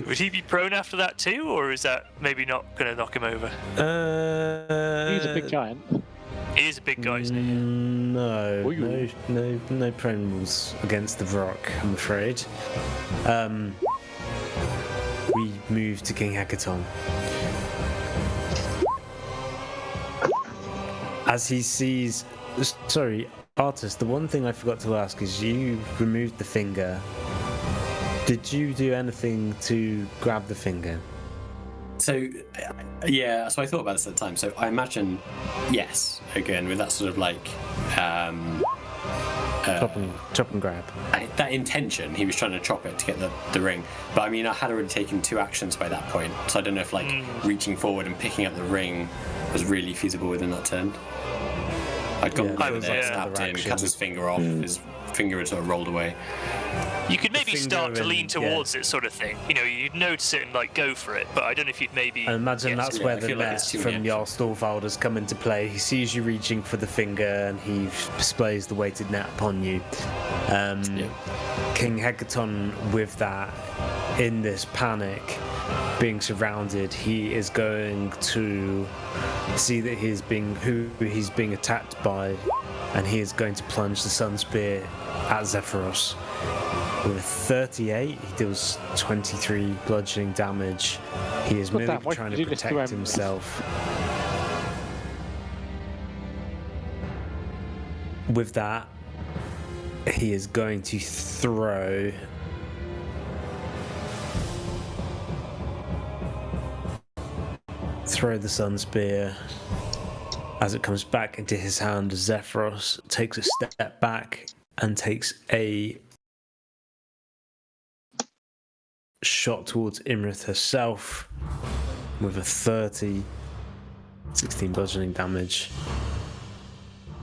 A: Would he be prone after that too, or is that maybe not going to knock him over?
B: He's a big giant.
A: He is a big guy, isn't he?
C: No,
B: Oh, you-
C: no prone rules against the rock, I'm afraid. We move to King Hecaton. As he sees... Sorry, Artus, the one thing I forgot to ask is you removed the finger. Did you do anything to grab the finger?
H: So, yeah, so I thought about this at the time. So I imagine, yes, again, with that sort of like,
C: Chop and grab.
H: that intention, he was trying to chop it to get the ring. But I mean, I had already taken 2 actions by that point. So I don't know if like reaching forward and picking up the ring was really feasible within that turn. I'd gone
C: Yeah,
H: over
A: that
H: there,
A: was
H: snapped
C: another
H: in,
C: action.
H: cut his finger off, his finger had sort of rolled away.
A: You could maybe
C: finger
A: start to
C: and-
A: lean towards it, sort of thing. You know, you'd notice it and like go for it, but I don't know if you'd maybe.
C: I imagine that's
H: yeah,
C: where
H: I
C: the
H: feel like
C: net
H: it's too
C: from
H: many
C: Jarl Storvald has come into play. He sees you reaching for the finger and he displays the weighted net upon you. King Hecaton, with that, in this panic, being surrounded, he is going to see that he's being attacked by, and he is going to plunge the Sun Spear at Zephyros. With a 38, he deals 23 bludgeoning damage. He is merely
B: that? Why
C: trying
B: did
C: to
B: you just do
C: protect
B: everything?
C: himself. With that, he is going to throw the Sun Spear. As it comes back into his hand, Zephyros takes a step back and takes a shot towards Imrith herself with a 30, 16 bludgeoning damage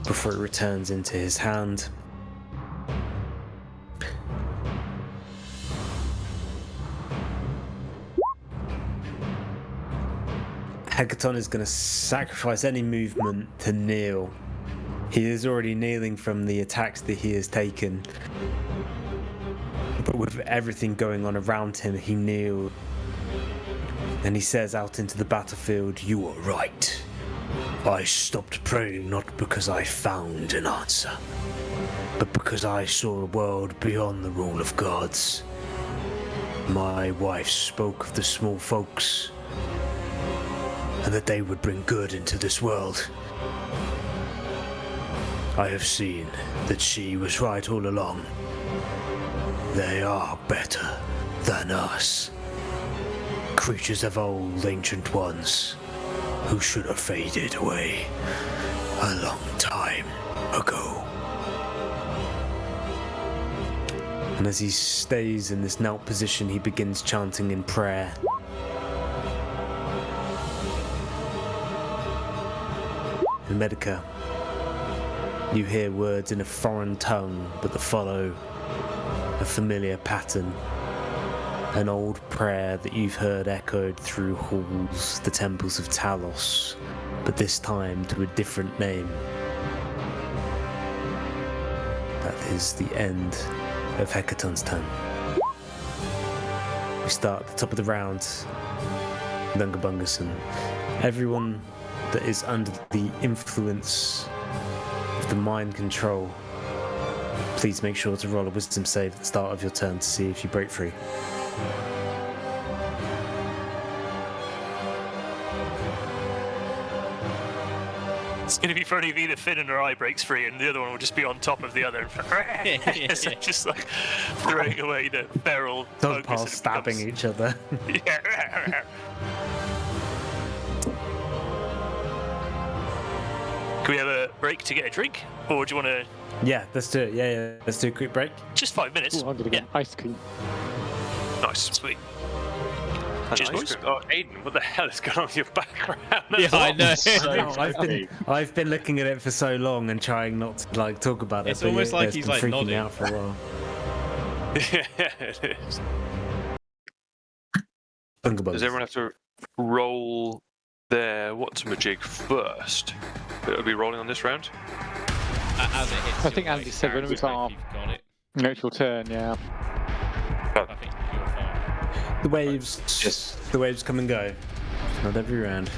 C: before it returns into his hand. Hecaton is going to sacrifice any movement to kneel. He is already kneeling from the attacks that he has taken. But with everything going on around him, he kneels. And he says out into the battlefield, "You are right. I stopped praying not because I found an answer, but because I saw a world beyond the rule of gods. My wife spoke of the small folks, and that they would bring good into this world. I have seen that she was right all along. They are better than us. Creatures of old, ancient ones, who should have faded away a long time ago. And as he stays in this knelt position, he begins chanting in prayer. In Medica, you hear words in a foreign tongue, but that follow a familiar pattern. An old prayer that you've heard echoed through halls, the temples of Talos, but this time to a different name. That is the end of Hecaton's turn. We start at the top of the round. Dungabungus and everyone that is under the influence of the mind control, please make sure to roll a wisdom save at the start of your turn to see if you break free.
A: It's going to be funny if either Finn and her eye breaks free and the other one will just be on top of the other. It's just like throwing away the feral
C: Dog
A: focus
C: piles
A: and it
C: stabbing
A: becomes-
C: each other.
A: Yeah. Can we have a break to get a drink? Or do you want to...
C: Yeah, let's do it. Yeah, let's do a quick break.
A: Just 5 minutes.
B: Ooh, I'm gonna get ice cream.
E: Nice.
A: Sweet.
E: An
A: Cheers,
E: ice
A: boys.
E: cream. Oh, Aiden, what the hell is going on with your background?
D: Yeah, I know.
C: I've been looking at it for so long and trying not to like talk about it.
D: It's
C: but
D: almost
C: yeah,
D: like
C: it's
D: he's,
C: been
D: like,
C: freaking
D: nodding.
C: out for a while.
E: Yeah, it is.
C: Bungabugs.
E: Does everyone have to roll their what's-a-majig first? It'll be rolling on this round?
D: As it hits
B: I think
D: your
B: Andy
D: dice,
B: said when it was
D: Harry,
B: our-
D: you've got it.
B: No, it's your turn, yeah.
D: I think you're fine.
C: The waves,
F: Just-
C: the waves come and go. Not every round.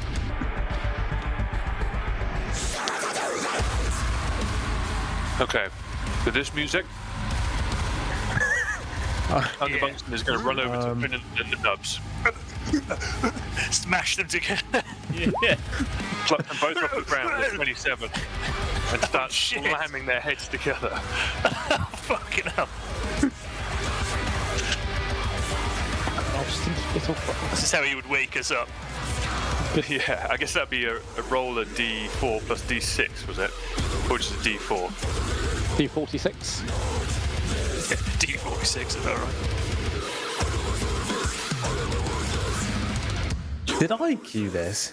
E: Okay. With this music, Uncle Bungston is going to run over to Finn and the Nubs,
A: Smash them together.
D: Yeah.
E: pluck them both off the ground at 27, and start
A: shit.
E: slamming their heads together.
A: Fucking hell. This is how he would wake us up.
E: Yeah, I guess that'd be a roll of D4 plus D6, was it? Or just a D4?
B: D46.
A: Yeah, D46, is that right?
C: Did I cue this?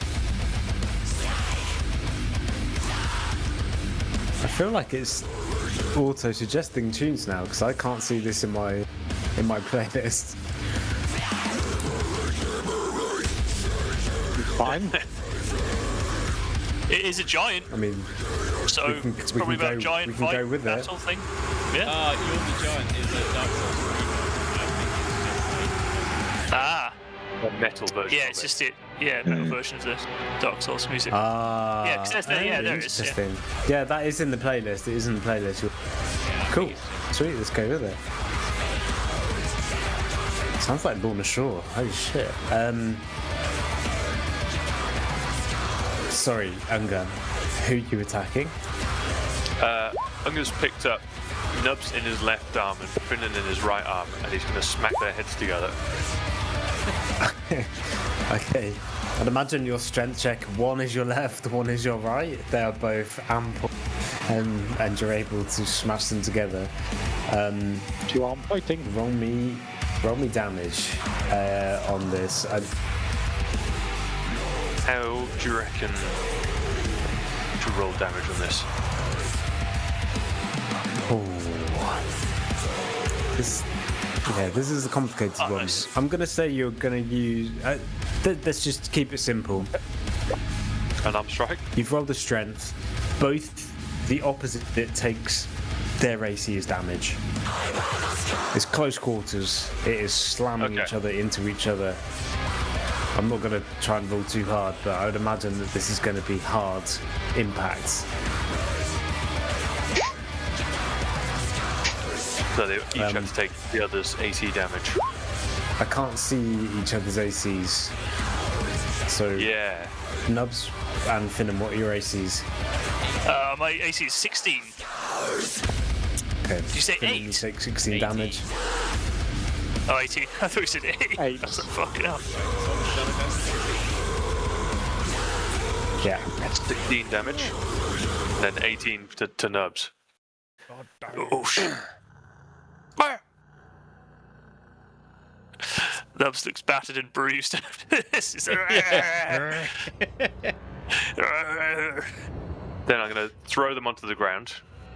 C: I feel like it's auto-suggesting tunes now because I can't see this in my playlist.
B: Fine.
A: It is a giant,
C: I mean,
A: so
C: we can
A: probably about
C: go-
A: giant
C: we can
A: fight
C: go with it.
A: battle thing. Yeah.
D: You're the Giant is a Dark Souls 3.
A: Ah.
E: A metal version.
A: Yeah,
E: of
A: it's
E: it.
A: just it. Yeah, metal version of the Dark Souls music.
C: Ah,
A: Yeah, 'cause there's the- yeah, there it is, yeah.
C: interesting. Yeah, that is in the playlist. It is in the playlist. Cool, sweet. Let's go with it. Sounds like Lorna Shore. Holy shit. Sorry, Unga. Who are you attacking?
E: Unga's picked up Nubs in his left arm and Finnan in his right arm, and he's going to smack their heads together.
C: Okay. I'd imagine your strength check, one is your left, one is your right. They are both ample, and you're able to smash them together.
B: Two arm fighting.
C: Roll me damage on this.
E: How do you reckon to roll damage on this?
C: This is a complicated one.
A: nice.
C: I'm gonna say you're gonna use. Let's just keep it simple.
E: An arm strike?
C: You've rolled a strength. Both the opposite that takes their AC is damage. It's close quarters. It is slamming
E: Okay.
C: each other into each other. I'm not gonna try and roll too hard, but I would imagine that this is gonna be hard impacts.
E: So they each have to take the other's AC damage.
C: I can't see each other's ACs. So
E: Yeah.
C: Nubs and Finnan, what are your ACs?
A: My AC is 16.
C: Okay.
A: Did you say
C: then
A: 8?
C: You take 16
D: 18.
C: damage.
A: Oh, 18. I thought you said 8.
B: 8.
A: That's fucking hell.
C: Yeah.
E: That's 16 damage. Then 18 to Nubs.
A: Oh, shit. Nubs looks battered and bruised after this. He's like,
E: Then I'm going to throw them onto the ground,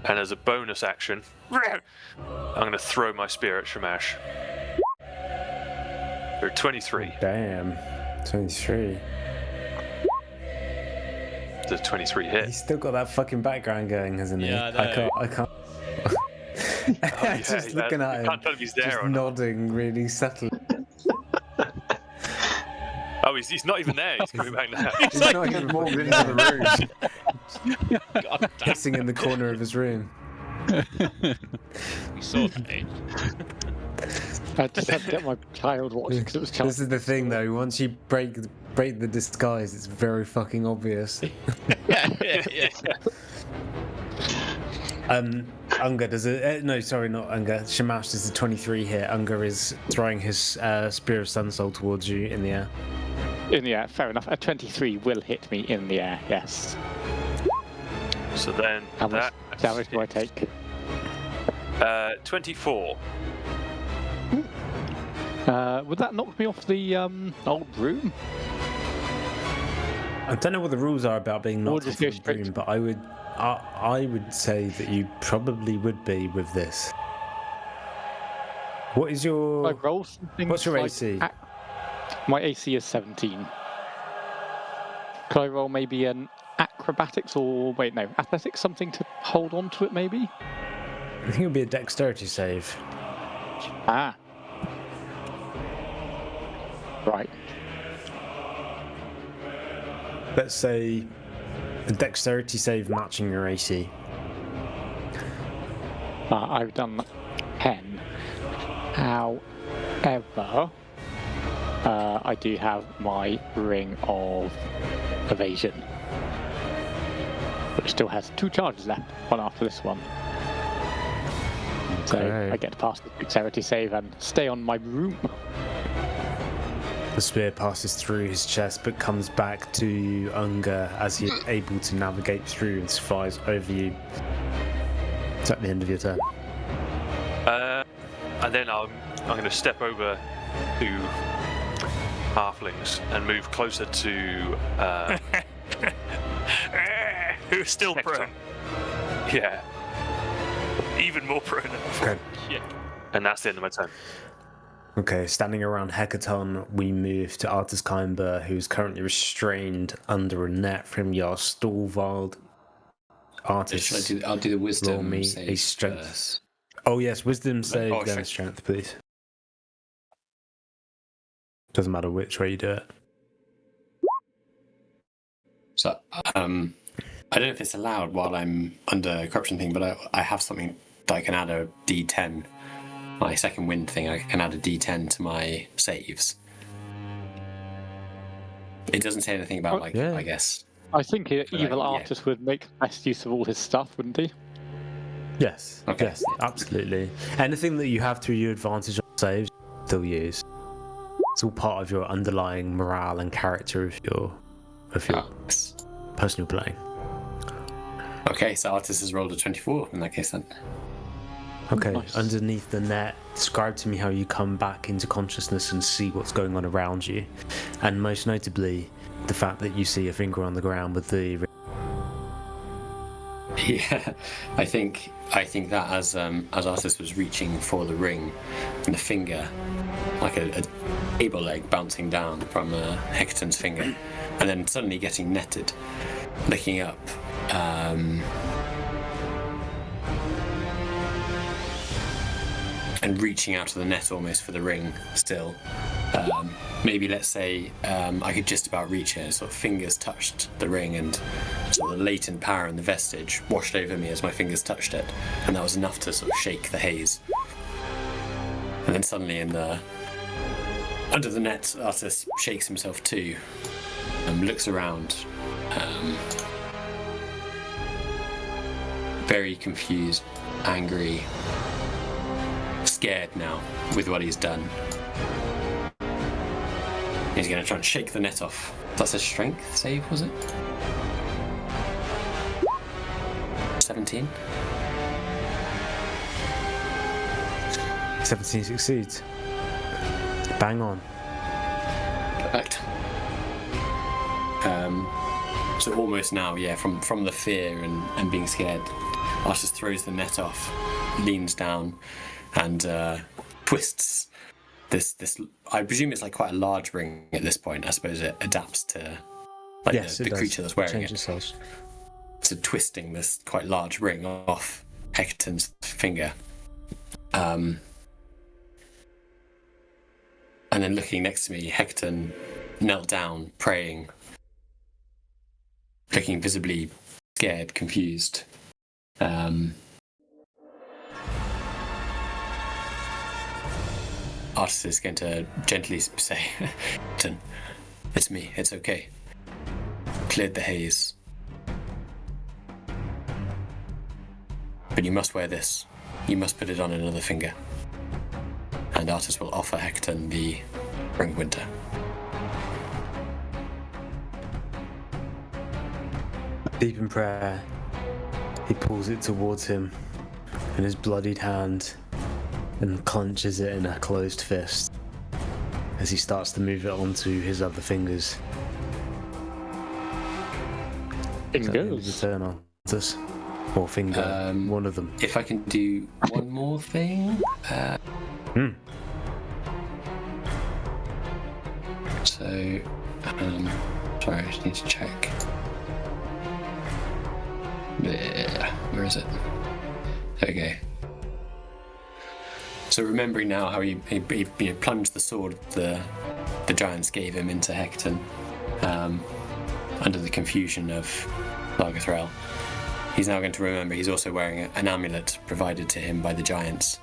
E: and as a bonus action, I'm going to throw my spear at Shamash. They're 23.
C: Damn. 23.
E: The 23 hit.
C: He's still got that fucking background going, hasn't he?
D: Yeah, I know.
C: I can't. Just looking at him,
E: can't tell if he's there
C: just
E: or not.
C: nodding really subtly.
E: Oh, he's not even there. He's coming back now.
C: He's not even walked into the room,
D: God damn.
C: pissing in the corner of his room.
D: We saw that, eh?
B: I just had to get my child watching because it was child.
C: This is the thing, though. Once you break the disguise, it's very fucking obvious.
D: yeah.
C: Unger does it. No, sorry, not Unger. Shamash does a 23 hit. Unger is throwing his Spear of Sun Soul towards you in the air.
B: In the air, fair enough. A 23 will hit me in the air, yes.
E: So then
B: How much
E: that
B: damage do I take?
E: 24.
B: Would that knock me off the old room?
C: I don't know what the rules are about being knocked
B: just
C: off
B: go
C: the
B: straight
C: room,
B: to-
C: but I would say that you probably would be with this. What is
B: I
C: your?
B: roll something.
C: What's your
B: like
C: AC?
B: My AC is 17. Could I roll maybe an acrobatics or wait, no, athletics, something to hold on to it maybe?
C: I think it would be a dexterity save.
B: Ah. Right.
C: Let's say a dexterity save matching your AC.
B: I've done 10. However, I do have my ring of evasion, which still has 2 charges left, one after this one. So
C: Okay.
B: I get to pass the dexterity save and stay on my room.
C: The spear passes through his chest but comes back to Unger as he is able to navigate through and flies over you. It's at the end of your turn.
E: And then I'm going to step over to halflings and move closer to
A: Who's still
E: Hector.
A: prone?
E: Yeah,
A: Even more prone.
C: Okay.
E: and that's the end of my turn.
C: Okay, standing around Hecaton, we move to Artus Kaimber, who's currently restrained under a net from Jarl Storvald. Artus,
H: I'll do the
C: roll
H: wisdom
C: me
H: save
C: a strength.
H: first.
C: Oh yes, wisdom save,
H: Oh,
C: then strength, please. Doesn't matter which way you do it.
H: So, I don't know if it's allowed while I'm under corruption thing, but I have something that I can add a D10. My second wind thing, I can add a D10 to my saves. It doesn't say anything about, like,
C: yeah.
H: I guess.
B: I think an
H: But
B: evil
H: yeah.
B: artist would make best use of all his stuff, wouldn't he?
C: Yes,
H: Okay.
C: yes, absolutely. Anything that you have to your advantage on saves, still use. It's all part of your underlying morale and character of your
H: Yes.
C: personal playing.
H: Okay, so Artis has rolled a 24 in that case then.
C: Okay,
B: Nice.
C: underneath the net, describe to me how you come back into consciousness and see what's going on around you, and most notably, the fact that you see a finger on the ground with the.
H: Yeah, I think that as Artis was reaching for the ring, and the finger, like a able leg bouncing down from Hecaton's finger, and then suddenly getting netted, looking up, and reaching out of the net almost for the ring still. Maybe let's say I could just about reach it, sort of fingers touched the ring, and sort of the latent power and the vestige washed over me as my fingers touched it, and that was enough to sort of shake the haze. And then suddenly under the net, Artis shakes himself too, and looks around, very confused, angry, scared now with what he's done. He's going to try and shake the net off. That's a strength save, was it? 17.
C: 17 succeeds. Bang on.
H: Perfect. So almost now, yeah, from the fear and being scared, Artus throws the net off, leans down, and twists this. I presume it's like quite a large ring at this point. I suppose it adapts to like
C: Yes,
H: the
C: it does.
H: creature that's wearing
C: Changes
H: it.
C: size.
H: So twisting this quite large ring off Hecaton's finger. And then looking next to me, Hecaton knelt down, praying, looking visibly scared, confused. Artus is going to gently say, Hecaton, it's me, it's okay. Cleared the haze. But you must wear this. You must put it on another finger. And Artus will offer Hecaton the Neverwinter.
C: Deep in prayer, he pulls it towards him in his bloodied hand and clenches it in a closed fist as he starts to move it onto his other fingers.
B: Fingers.
C: The turn on this. Or finger, one of them.
H: If I can do one more thing. So, sorry, I just need to check. Where is it? Okay. So remembering now how he plunged the sword the giants gave him into Hecaton, under the confusion of Largathrel. He's now going to remember he's also wearing an amulet provided to him by the giants,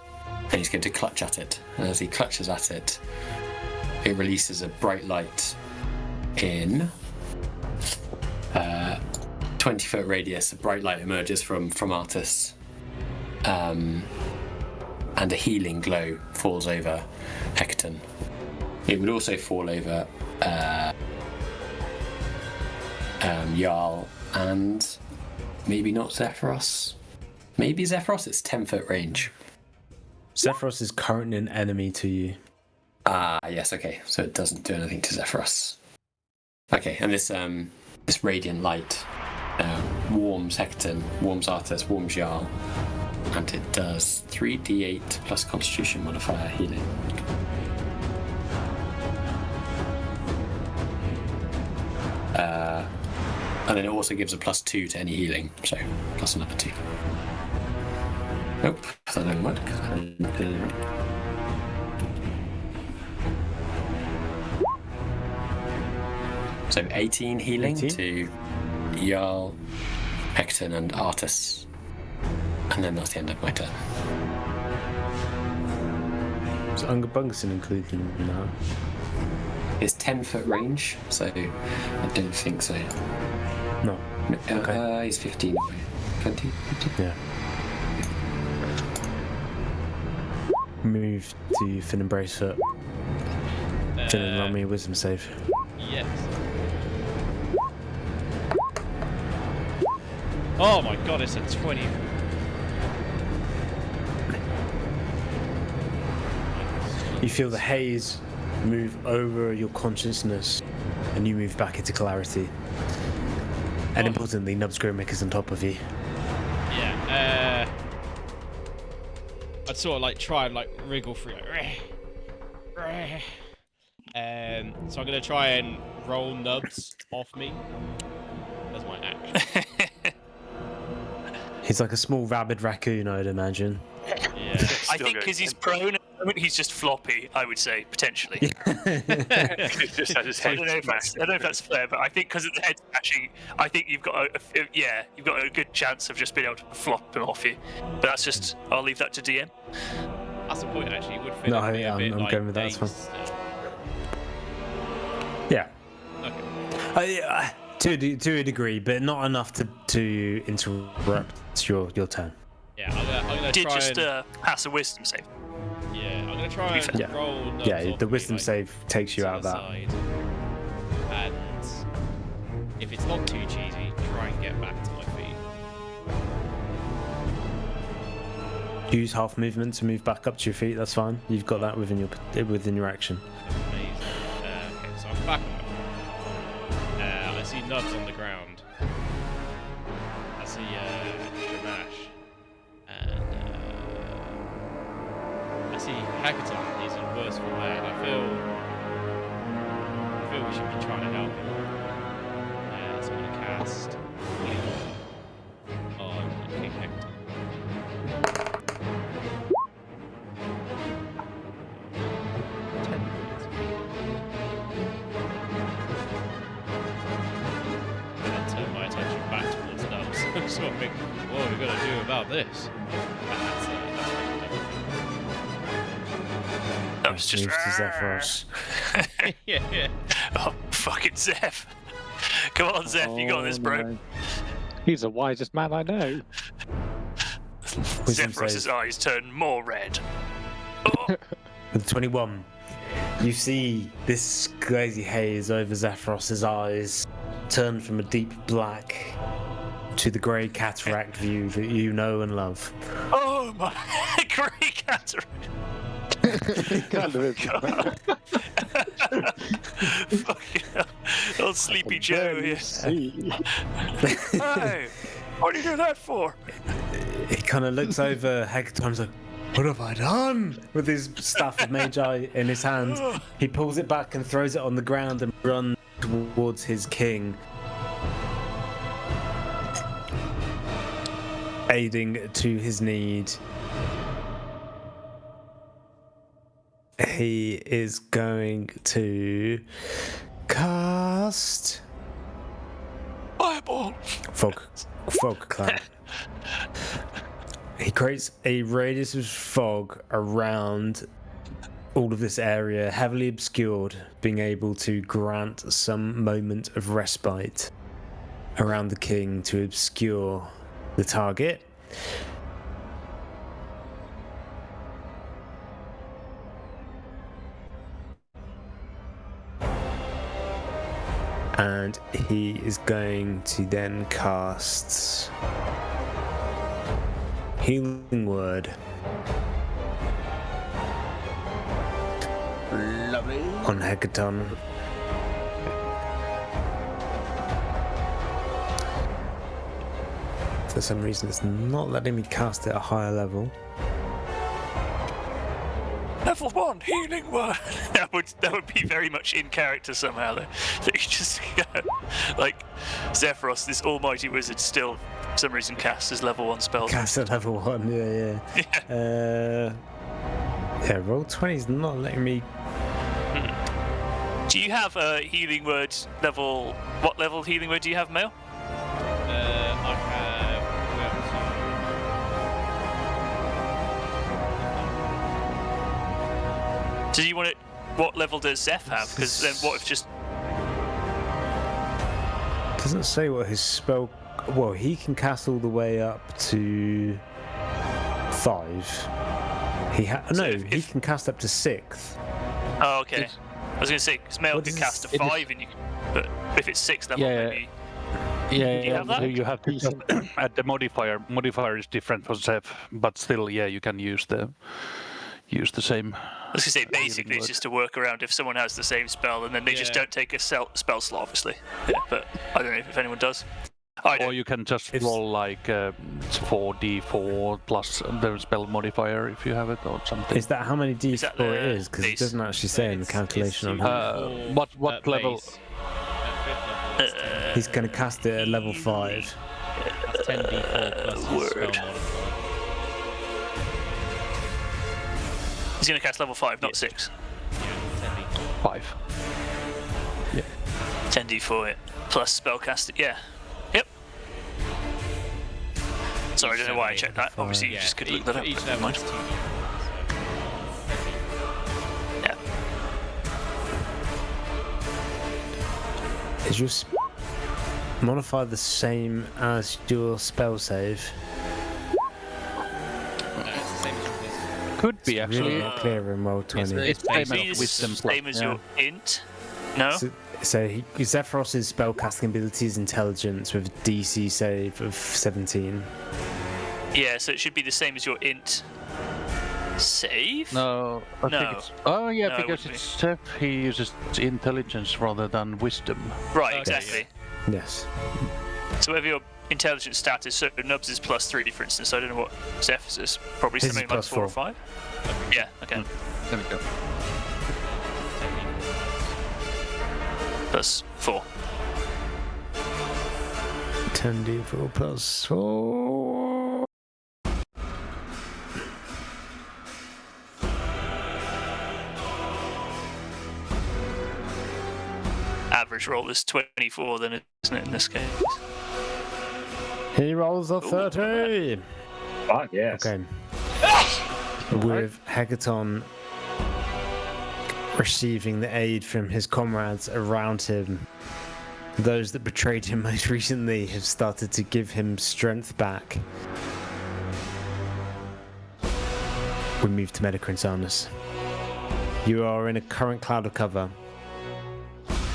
H: and he's going to clutch at it. And as he clutches at it, it releases a bright light in 20-foot radius. A bright light emerges from Artus, and a healing glow falls over Hecaton. It would also fall over Jarl and maybe not Zephyros. Maybe Zephyros. It's 10-foot range.
C: Zephyros is currently an enemy to you.
H: Yes, okay. So it doesn't do anything to Zephyros. Okay, and this radiant light warms Hecaton, warms Artus, warms Jarl, and it does 3d8 plus Constitution modifier healing. And then it also gives a +2 to any healing, so plus another 2. Nope, that didn't work. So 18 healing
C: 18?
H: to Jarl, Hecaton, and Artus. And then that's the end of my turn.
C: Is Ungabungason included in that?
H: It's 10-foot range, so I don't think so.
C: No. Okay.
H: He's 15 away. 20?
C: Yeah. Move to Finn and Bracefoot. Finn and roll me a wisdom save.
D: Yes. Oh my god, it's a 20.
C: You feel the haze move over your consciousness and you move back into clarity. And importantly, Nubs Grimmick is on top of you.
D: Yeah, I'd sort of like try and like wriggle through it. So I'm gonna try and roll Nubs off me as my action.
C: He's like a small rabid raccoon, I'd imagine.
D: Yeah.
A: I think because he's prone at the moment, he's just floppy, I would say, potentially.
E: He just has his
A: I
E: head
A: don't know if that's fair, but I think because of the head smashing, I think you've got a good chance of just being able to flop him off you. But that's just, I'll leave that to DM.
D: That's the point, actually. It would fit
C: No,
D: me a bit
C: I'm
D: like
C: going with that, that's
D: dazed.
C: Yeah.
D: Okay.
C: To a degree, but not enough to interrupt your turn.
D: Yeah, I'm gonna
A: Did
D: try
A: just
D: and...
A: pass a wisdom save.
D: Yeah, I'm gonna try and
C: Yeah.
D: roll nubs
C: Yeah,
D: off
C: the
D: me,
C: wisdom
D: like,
C: save takes you
D: to
C: out of
D: the
C: that.
D: side. And if it's not too cheesy, try and get back to my feet.
C: Use half movement to move back up to your feet. That's fine. You've got that within your action.
D: Amazing. Okay, so I'm back on my feet. I see nubs on the ground. I see Shamash. And I see Hackathon. He's in worse for wear. I feel we should be trying to help him. So I'm going to cast on King Hector. And turn my attention back towards Nubs. So I think, what are we going to do about this?
A: That was just.
C: Moves to Zephyros.
D: yeah.
A: Oh, fucking Zeph. Come on, Zeph, you got this, bro.
B: No. He's the wisest man I know.
C: Wisdom
A: Zephyros's
C: save.
A: eyes turn more red. Oh,
C: With 21, you see this glazy haze over Zephyros's eyes turn from a deep black to the grey cataract view that you know and love.
A: oh my great cataract.
B: Kind of is.
A: Fucking hell. Old Sleepy Joe here.
B: See.
A: Hey, what do you do that for?
C: He kind of looks over Hecatom's like, what have I done? With his staff of Magi in his hand, he pulls it back and throws it on the ground and runs towards his king, aiding to his need. He is going to cast
A: Fireball.
C: Fog Cloud. He creates a radius of fog around all of this area, heavily obscured, being able to grant some moment of respite around the king to obscure the target. And he is going to then cast Healing Word
I: Lovely.
C: on Hecaton. For some reason, it's not letting me cast it at a higher level.
A: Level 1 healing word. That would be very much in character somehow though. That you just like Zephyros, this almighty wizard, still for some reason casts as level 1 spells.
C: Cast at level 1, yeah. Yeah, roll 20 is not letting me.
A: Do you have a healing word level? What level healing word do you have, Mel?
D: I have...
A: Do you want it? What level does Zeph have? Because then what if just
C: Doesn't say what his spell. Well, he can cast all the way up to 5.
A: So
C: No,
A: if-
C: he can cast up to 6th.
A: Oh, okay. I was going to say, because Mel
C: What
A: could
C: does
A: cast a
B: it-
A: 5, and you, but if it's 6th level,
G: Yeah.
A: maybe.
B: Yeah,
A: you have that?
G: You have to just add the modifier. Modifier is different for Zeph, but still, yeah, you can use the same.
A: I was going to say, basically, it's
G: word.
A: just a workaround if someone has the same spell, and then they just
D: Yeah.
A: don't take a spell slot, obviously. Yeah, but I don't know if anyone does. I
G: Or
A: don't.
G: you can just
C: If-
G: roll like 4d4 plus the spell modifier if you have it or something.
C: Is that how many D4
A: Is that
C: it
A: the
C: is? Because it
A: base?
C: doesn't actually say in the calculation on how.
G: What level?
D: At 5th level, it's
C: He's going to cast it at level 5.
D: that's 10d4 plus his spell
A: Word.
D: modifier.
A: He's going to cast level 5, not 6.
D: Yeah, 10d4.
G: 5.
A: 10d4 yeah. Plus spellcasting. Yeah. Yep. Sorry, I don't know why I checked that. Obviously, you
D: Yeah,
A: just could
D: each,
A: look that up.
D: each
A: Never
D: level
A: mind.
D: is 2d4.
A: Yeah.
C: Is your Modify the same as your spell save.
D: It's the same as wisdom.
G: Could be
C: Really
G: actually.
C: not clear in roll 20.
G: It's same
A: Maybe
G: as
A: it's
G: wisdom.
A: the same as
G: yeah.
A: your int. No.
C: So Zephyros's spellcasting ability is intelligence with a DC save of 17.
A: Yeah, so it should be the same as your int save.
G: No, I
A: No.
G: think it's. Oh yeah,
A: No, it
G: because
A: wouldn't
G: it's Seth. He uses intelligence rather than wisdom.
A: Right,
D: Okay,
A: exactly.
C: Yes.
A: So whatever your intelligence stat is, so Nubs is +3, for instance. So I don't know what Zeph's is. Probably
C: His is
A: something like
C: +4.
A: 4 or 5. Yeah. Okay.
G: There we go.
A: +4.
C: 10d4 plus 4.
A: Average roll is 24, then, isn't it, in this case?
C: He rolls a 30.
F: Fuck yes.
C: Okay. With Hecaton receiving the aid from his comrades around him, those that betrayed him most recently have started to give him strength back. We move to Medicrinsanus. You are in a current cloud of cover,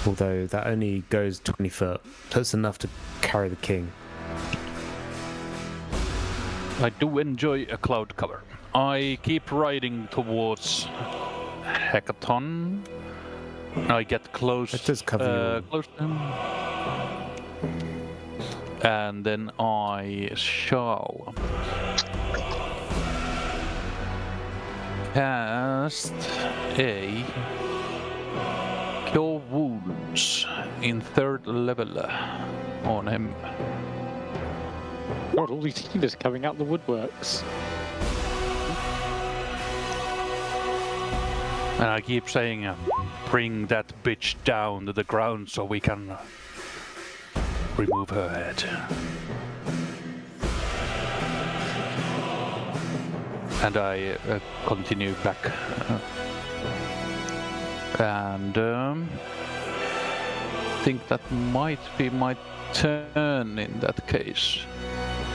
C: although that only goes 20 foot. That's enough to carry the king.
G: I do enjoy a cloud cover. I keep riding towards Hecaton. I get close.
C: It does cover you.
G: Close to him. And then I shall cast a Cure Wounds in 3rd level on him.
B: God, all these healers coming out the woodworks.
G: And I keep saying, bring that bitch down to the ground so we can remove her head. And I continue back. And think that might be my turn in that case.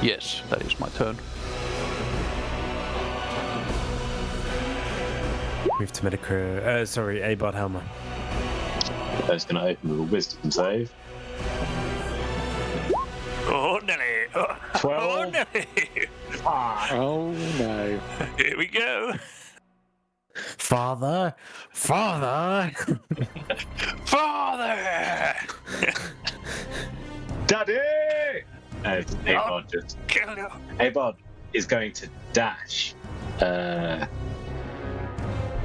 G: Yes, that is my turn.
C: Move to Abad Helmer.
F: That's going to open with a wisdom save.
A: Oh, Nelly! Oh,
F: 12.
A: oh Nelly!
B: Oh no.
A: Here we go!
C: Father!
A: Father!
F: Daddy! And Abad just.
A: Kill you!
F: Abad is going to dash to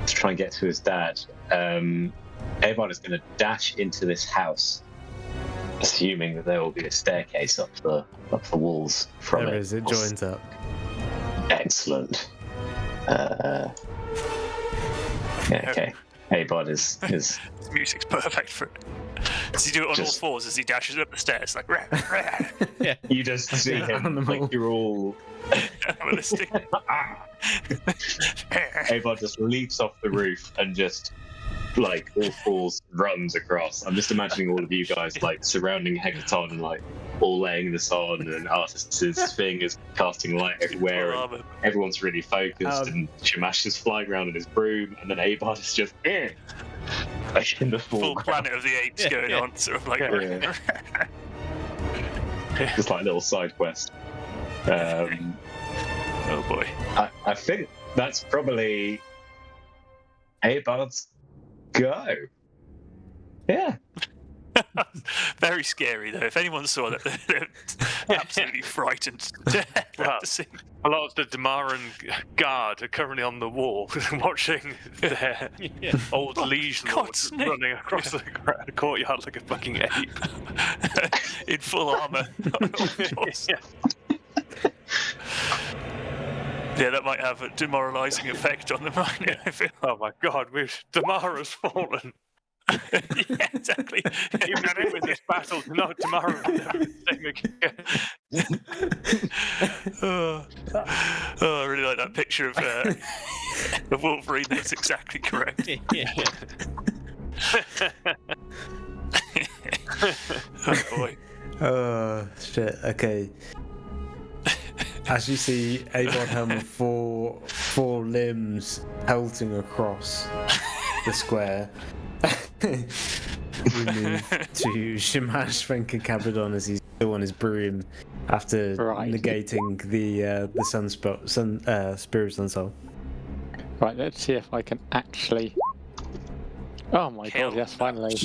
F: try and get to his dad. Abad is going to dash into this house, assuming that there will be a staircase up the walls from
C: There
F: it.
C: is, it joins up.
F: Excellent. Okay. Abad is
A: This music's perfect for it. Does he do it on
F: Just-
A: all fours as he dashes up the stairs? Like, rah, rah,
F: you just see him
C: Animal.
F: like you're all.
A: animalistic.
F: Abad just leaps off the roof and just like all fours runs across. I'm just imagining all of you guys like surrounding Hecaton, like all laying this on, and Artis's thing is casting light everywhere, and
A: Armor.
F: everyone's really focused, and Shamash is flying around in his broom, and then Abad is just like in the
A: Full
F: foreground,
A: Planet of the Apes going on, sort of like.
F: Yeah. just like a little side quest.
A: Oh boy.
F: I think that's probably Abad's go. Yeah.
A: Very scary though. If anyone saw that, they're absolutely frightened.
E: Well,
A: To see.
E: A lot of the Damaran guard are currently on the wall watching their old liege lord
A: God's name.
E: running across the courtyard like a fucking ape.
A: In full armor. Yeah, that might have a demoralizing effect on the mind, I feel.
E: Oh my god, Damara's fallen.
A: Yeah, exactly.
E: Even if we win this battle, no, Damara will never be the same again.
A: Oh, I really like that picture of Wolverine. That's exactly correct.
D: Yeah.
A: Oh boy.
C: Oh shit. Okay. As you see, Avon with four limbs pelting across the square. We move to Shamash Venkakabadon as he's still on his broom after negating the Spirit Sun Soul.
B: Right, let's see if I can actually. Oh my god! Yes, finally.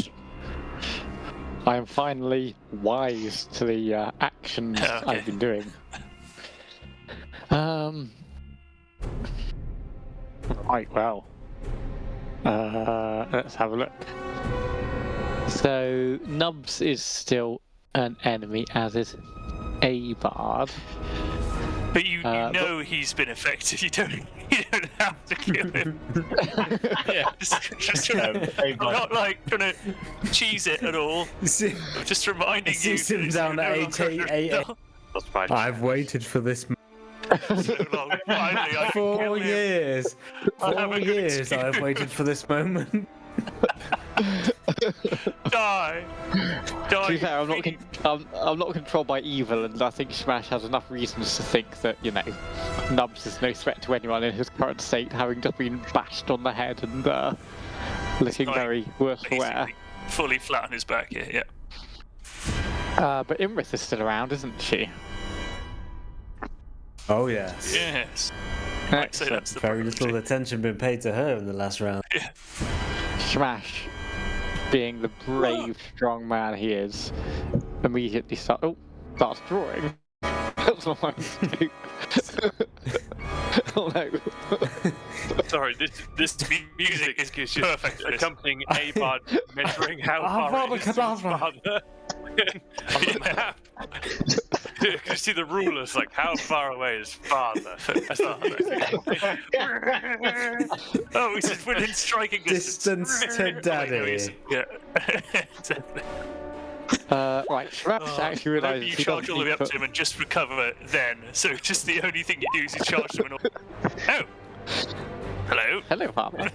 B: I am finally wise to the actions I've been doing. Right, well. Let's have a look. So, Nubs is still an enemy, as is Abard.
A: But you know he's been affected. You don't have to kill him.
D: Yeah.
A: Just I'm not like trying to cheese it at all. I'm just reminding you.
C: Him down at 8. I've waited for this.
A: So long. Finally, I can kill
C: 4
A: him.
C: years. 4 years I've waited for this moment.
A: Die!
B: To be fair, I'm not controlled by evil, and I think Smash has enough reasons to think that, you know, Nubs is no threat to anyone in his current state, having just been bashed on the head and looking very worse for wear.
A: Fully flat on his back here, yeah.
B: But Imrith is still around, isn't she?
C: Oh yes.
A: Yes. I'd say that's the
C: Very
A: priority.
C: little attention been paid to her in the last round.
A: Yeah.
B: Smash, being the brave, strong man he is, immediately starts drawing. That's not what I do. Oh no.
E: Sorry, this music is just
A: perfect.
E: accompanying Abard measuring how far it is to his father. On the map. You can see the rulers, like, how far away is father?
A: Oh, he says within striking
C: Distance to daddy.
A: Yeah.
B: Right, Smash actually realizes
A: you
B: he
A: charge
B: doesn't
A: all the way
B: need
A: up to him and just recover then. So just the only thing you do is you charge him and all. Oh! Hello?
B: Hello, Father.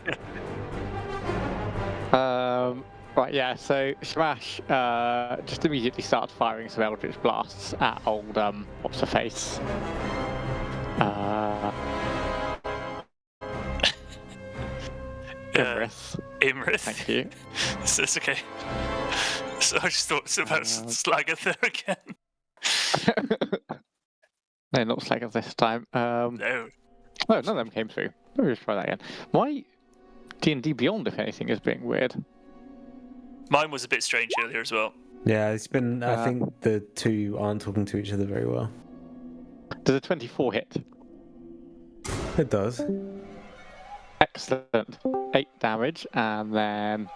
B: Right, yeah, so Smash just immediately starts firing some Eldritch Blasts at old, what's her face? Imrith.
A: Imrith.
B: Thank you.
A: That's okay. So I just thought about Slagather again.
B: No, not Slagger this time.
A: No.
B: Oh, none of them came through. Let me just try that again. My D&D Beyond, if anything, is being weird.
A: Mine was a bit strange earlier as well.
C: Yeah, it's been. I think the two aren't talking to each other very well.
B: Does a 24 hit?
C: It does.
B: Excellent. 8 damage, and then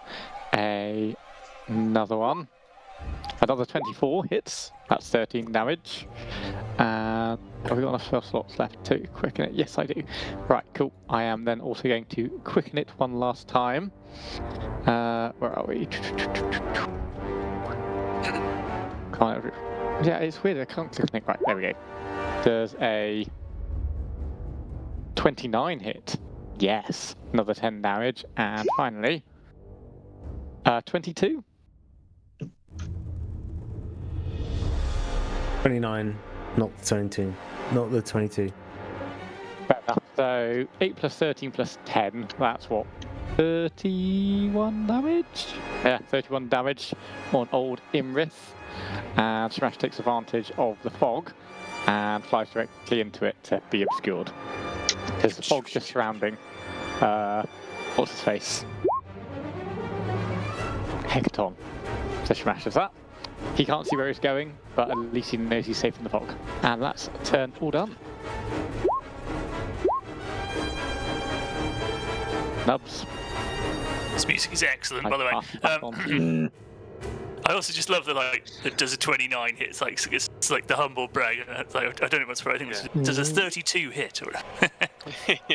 B: another one. Another 24 hits. That's 13 damage. And have we got enough spell slots left to quicken it? Yes, I do. Right, cool. I am then also going to quicken it one last time. Where are we? Yeah, it's weird. I can't click anything. Right, there we go. There's a 29 hit. Yes. Another 10 damage. And finally, 22.
C: 29, not the 22. Not the 22.
B: Fair enough. So 8 plus 13 plus 10. That's what? 31 damage? Yeah, 31 damage on old Imrith. And Smash takes advantage of the fog and flies directly into it to be obscured. Because the fog's just surrounding what's his face? Hecaton. So Smash does that. He can't see where he's going, but at least he knows he's safe in the fog. And that's turn all done. Nubs.
A: This music is excellent, by the way. I also just love that it does a 29 hit. It's like the humble brag. It's like, I don't know what's right. I think it does a 32 hit. Or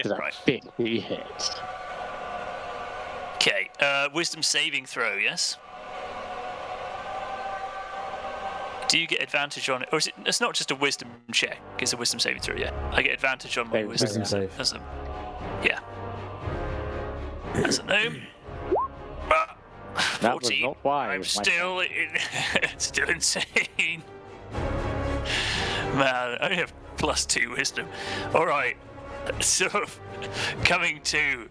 B: Right. 50 hits.
A: Okay, wisdom saving throw, yes? Do you get advantage on it? Or is it? It's not just a wisdom check, it's a wisdom saving throw, yeah. I get advantage on my wisdom
C: save.
A: Yeah. As a gnome.
B: That was
A: 14.
B: not wise.
A: I'm
B: my
A: still still insane. Man, I only have +2 wisdom. All right, sort of coming to.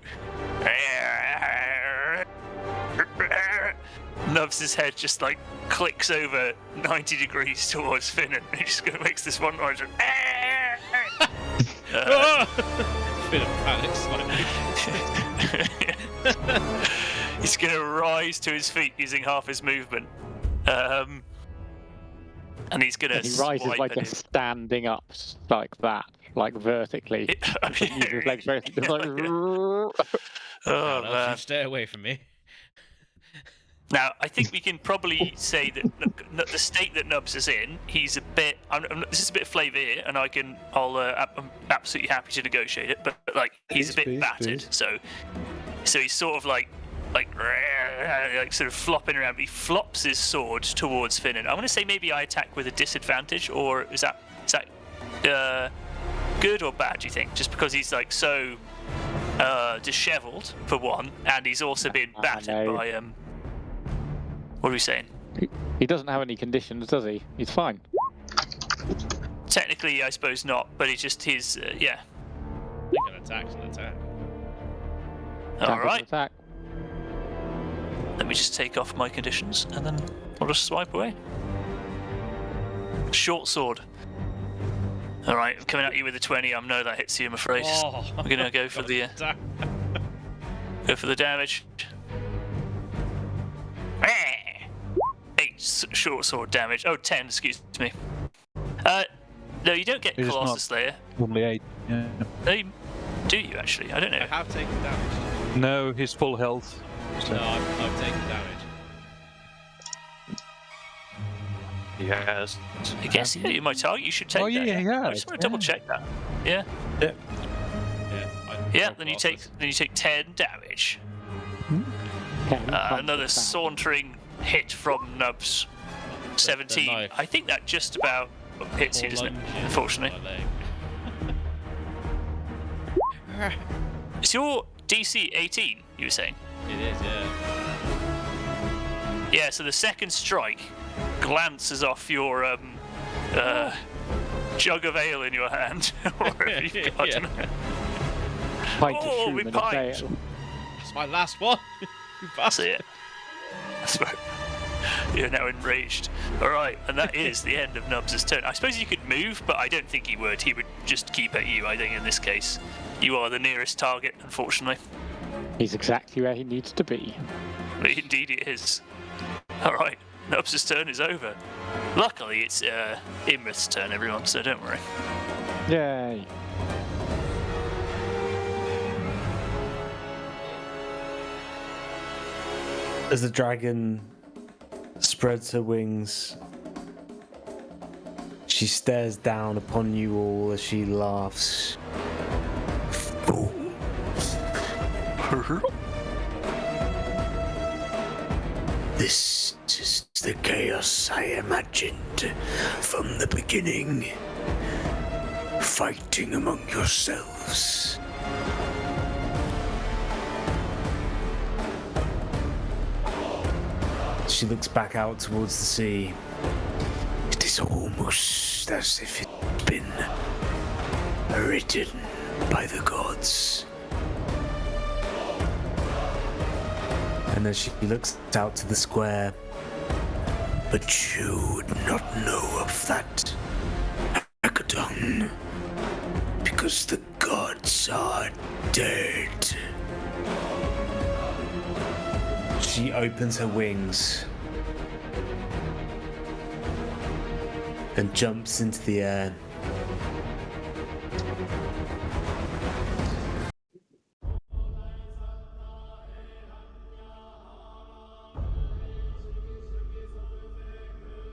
A: Nubs' head just like clicks over 90 degrees towards Finn, and he just makes this one noise.
D: Bit of panic slightly.
A: He's going to rise to his feet using half his movement. And he's going to
B: And he rises
A: swipe
B: like
A: at
B: a
A: him.
B: standing up, like that, like vertically. Uses his legs vertically, just like.
A: Oh,
D: No,
A: man.
D: you stay away from me.
A: Now, I think we can probably say that the state that Nubs is in, he's a bit. This is a bit of flavour here, and I'm absolutely happy to negotiate it. But like, he's a bit
C: Please,
A: battered,
C: please.
A: so he's sort of like sort of flopping around. He flops his sword towards Finn, and I'm going to say maybe I attack with a disadvantage, or is that good or bad? Do you think? Just because he's like so dishevelled for one, and he's also been battered
B: no.
A: by What are we saying?
B: He doesn't have any conditions, does he? He's fine.
A: Technically, I suppose not, but it's just his, yeah.
D: I think an attack's an attack.
A: All right,
B: Attack.
A: let me just take off my conditions, and then I'll just swipe away. Short sword. All right, I'm coming at you with a 20. I know that hits you, I'm afraid.
D: Oh,
A: I'm gonna go for the damage. 8 short sword damage. Oh, 10, excuse me. No, you don't get
G: It is
A: Colossus
G: not.
A: Slayer.
G: Only 8. Yeah.
A: No, do you actually? I don't
D: I
A: know.
D: have taken damage.
G: No, he's full health. So.
D: No, I've taken damage.
E: Yes.
A: I guess yeah, you're my target. You should take
G: Oh,
A: that.
G: yeah, yeah,
A: I just want to double check that. Yeah.
D: Yeah.
A: Yeah. Then you take 10 damage.
B: Okay,
A: Another sauntering hit from Nubs. 17.
D: knife.
A: I think that just about hits you, doesn't it? Unfortunately. Is your DC 18? You were saying?
D: It is, yeah.
A: Yeah. So the second strike glances off your jug of ale in your hand. Whatever you've got.
D: Yeah.
B: Pint of
A: Oh,
B: shoe
A: we
B: and a
A: pint.
B: tail.
D: That's my last one. You
A: That's
D: bastard.
A: it. That's right. You're now enraged. Alright, and that is the end of Nubs' turn. I suppose you could move, but I don't think he would. He would just keep at you, I think, in this case. You are the nearest target, unfortunately.
B: He's exactly where he needs to be.
A: Indeed he is. Alright, Nubs' turn is over. Luckily, it's Imrith's turn, everyone, so don't worry.
B: Yay.
C: As the dragon spreads her wings, she stares down upon you all as she laughs. This is the chaos I imagined from the beginning. Fighting among yourselves. She looks back out towards the sea. It is almost as if it's been written by the gods. And as she looks out to the square, but you would not know of that, Hackathon, because the gods are dead. She opens her wings and jumps into the air.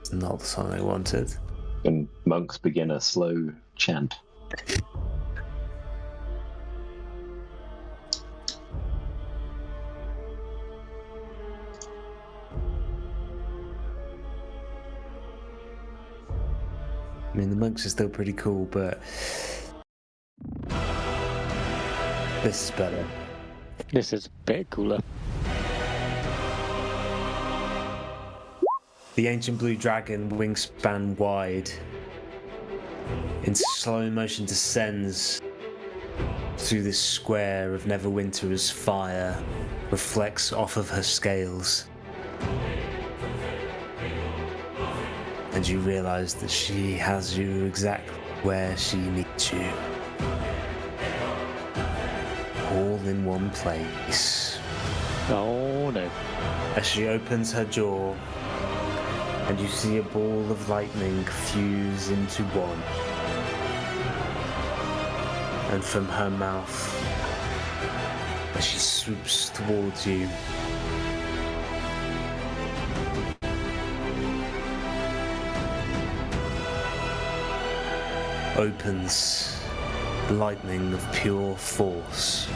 C: It's not the song I wanted.
F: And monks begin a slow chant.
C: I mean, the monks are still pretty cool, but this is better.
B: This is a bit cooler.
C: the ancient blue dragon, wingspan wide, in slow motion descends through this square of Neverwinter as fire reflects off of her scales. And you realize that she has you exactly where she needs you. All in one place.
B: Oh no.
C: As she opens her jaw, and you see a ball of lightning fuse into one. And from her mouth, as she swoops towards you, opens lightning of pure force.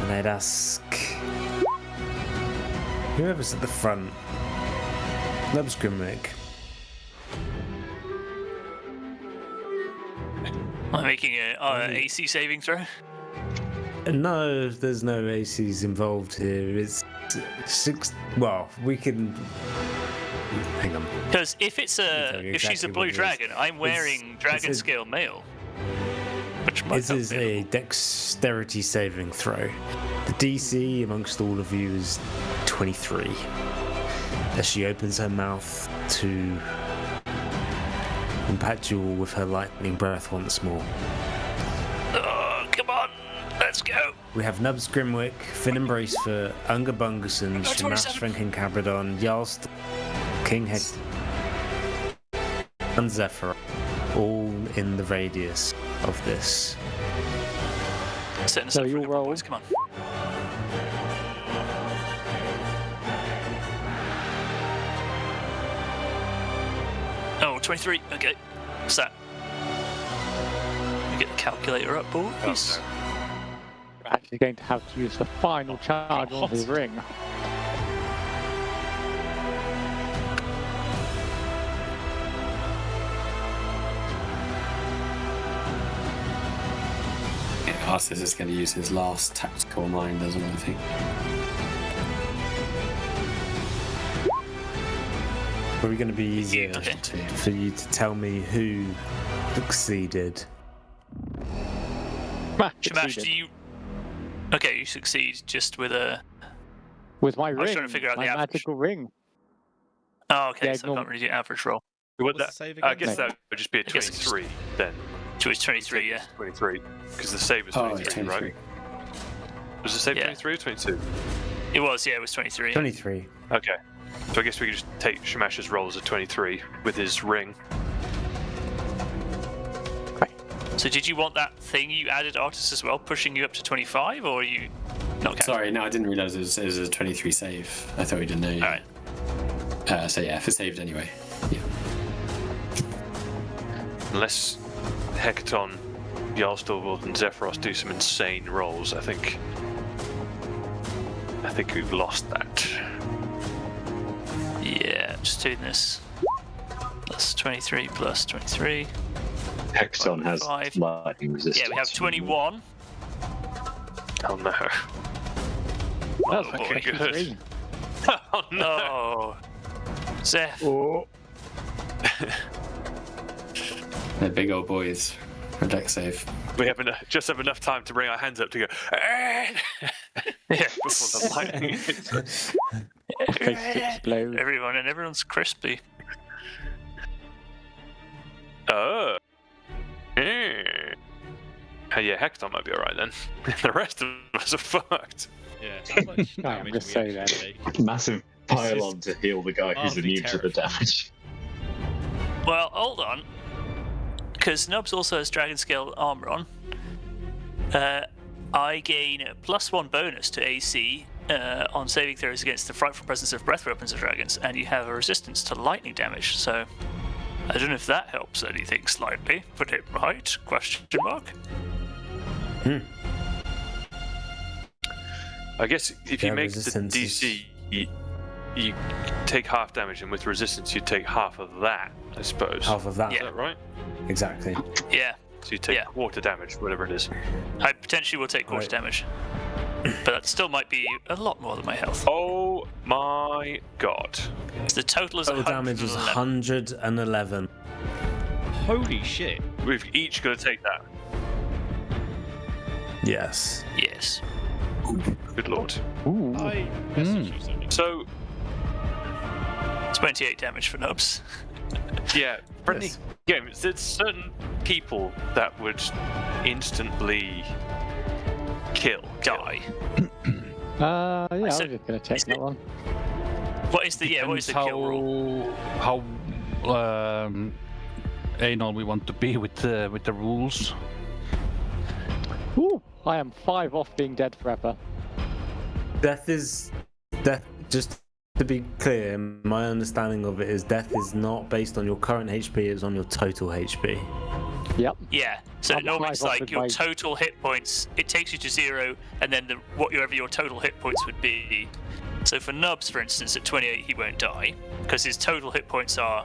C: And I'd ask whoever's at the front, Nubs Grimrick,
A: I'm making a AC saving throw.
C: no, there's no ACs involved here. It's six. Well, we can. Hang on.
A: Because if it's
C: tell you
A: if she's a
C: exactly
A: blue
C: what it is.
A: dragon, I'm wearing dragon
C: it's a-
A: scale mail. Which might
C: This
A: not
C: is
A: be
C: a dexterity saving throw. The DC amongst all of you is 23. As she opens her mouth to impact you all with her lightning breath once more.
A: Oh, come on, let's go.
C: We have Nubs Grimwick, Finn Embracefoot, Unga Bungerson,
A: got
C: Shamash
A: 27.
C: Franken Cabradon, Jarlst, King Head, and Zephyr, all in the radius of this.
A: Setting us
B: So
A: up for
B: you'll
A: a good
B: roll.
A: one, boys. Come on. Oh, 23. Okay. What's that? We get the calculator up, boys.
B: We're actually going to have to use the final charge on his ring.
H: Arthur's is going to use his last tactical mind as well, I think.
C: Probably going to be easier
A: Okay.
C: for you to tell me who succeeded.
A: Shamash, do you... Okay, you succeed just with a...
B: With my
A: was
B: ring,
A: trying to figure out
B: my
A: the average.
B: magical ring.
A: Oh, okay,
B: Yeah,
A: so I
B: ignore-
A: can't really do average roll.
E: Would
D: What's
E: that,
D: the save
E: I
D: again?
E: guess that would just be a
A: I guess it's just-
E: 23 then.
A: So it's 23, yeah.
E: 23. Because the save was
H: Oh,
E: 23,
H: yeah, 23.
E: right? Was the save
A: Yeah.
E: 23 or 22?
A: It was, yeah, it was 23.
C: 23.
E: Okay. So I guess we could just take Shamash's roll as a 23 with his ring.
A: So did you want that thing you added, Artis, as well, pushing you up to 25, or are you not counting?
H: Sorry, no, I didn't realise it was a 23 save. I thought we didn't know. Yeah.
A: Alright.
H: So yeah, if it's saved anyway. Yeah.
E: Unless Hecaton, Jarlstorvald, and Zephyros do some insane rolls, I think we've lost that.
A: Yeah, I'm just doing this. Plus 23 plus 23.
F: Hexon has
A: 5.
F: lightning resistance.
A: Yeah, we have 21.
E: Oh no.
B: That's
E: Oh,
B: okay.
E: good.
B: Three.
E: Oh no.
A: Oh. Zeph.
B: Oh.
H: They're big old boys for deck save.
E: We have just have enough time to bring our hands up to go. Before the lightning hits.
B: Face explode.
A: Everyone's crispy.
E: Oh. Yeah, Hecaton might be alright then. The rest of us are fucked.
D: Yeah. How much
B: I'm
D: damage
B: just
D: we
B: saying
D: actually
B: that.
D: take?
F: Massive pylon to heal the guy who's
D: hardly
F: immune to the damage.
A: Well, hold on. Because Nubs also has dragon scale armor on. I gain a +1 bonus to AC on saving throws against the frightful presence of breath weapons of dragons, and you have a resistance to lightning damage. So I don't know if that helps anything slightly. Put it right? Question mark.
E: I guess if you
C: Yeah,
E: make the
C: resistance
E: DC, you take half damage, and with resistance, you take half of that, I suppose.
C: Half of that.
E: Is that right?
C: Exactly.
A: Yeah.
E: So you take
A: Yeah.
E: quarter damage, whatever it is.
A: I potentially will take quarter
C: Right.
A: damage, but that still might be a lot more than my health.
E: Oh my god.
A: The total is
C: Total damage is
A: 111.
C: 111.
D: Holy shit.
E: We've each got to take that.
C: Yes.
A: Yes.
E: Good lord.
B: Ooh.
D: I messaged you something.
E: So,
A: 28 damage for Nubs.
E: yeah, friendly
C: Yes.
E: games. There's certain people that would instantly kill.
A: Die.
B: Yeah, I was
A: So-
B: just gonna check that one.
A: What is the kill rule?
G: How anal we want to be with the rules?
B: Ooh, I am 5 off being dead forever.
C: Death. Just to be clear, my understanding of it is death is not based on your current HP; it's on your total HP.
B: Yep.
A: Yeah. So
B: I'm
A: normally
B: 5
A: it's
B: off
A: like
B: with
A: your
B: my-
A: total hit points. It takes you to 0, and then whatever your total hit points would be. So for Nubs, for instance, at 28 he won't die because his total hit points are,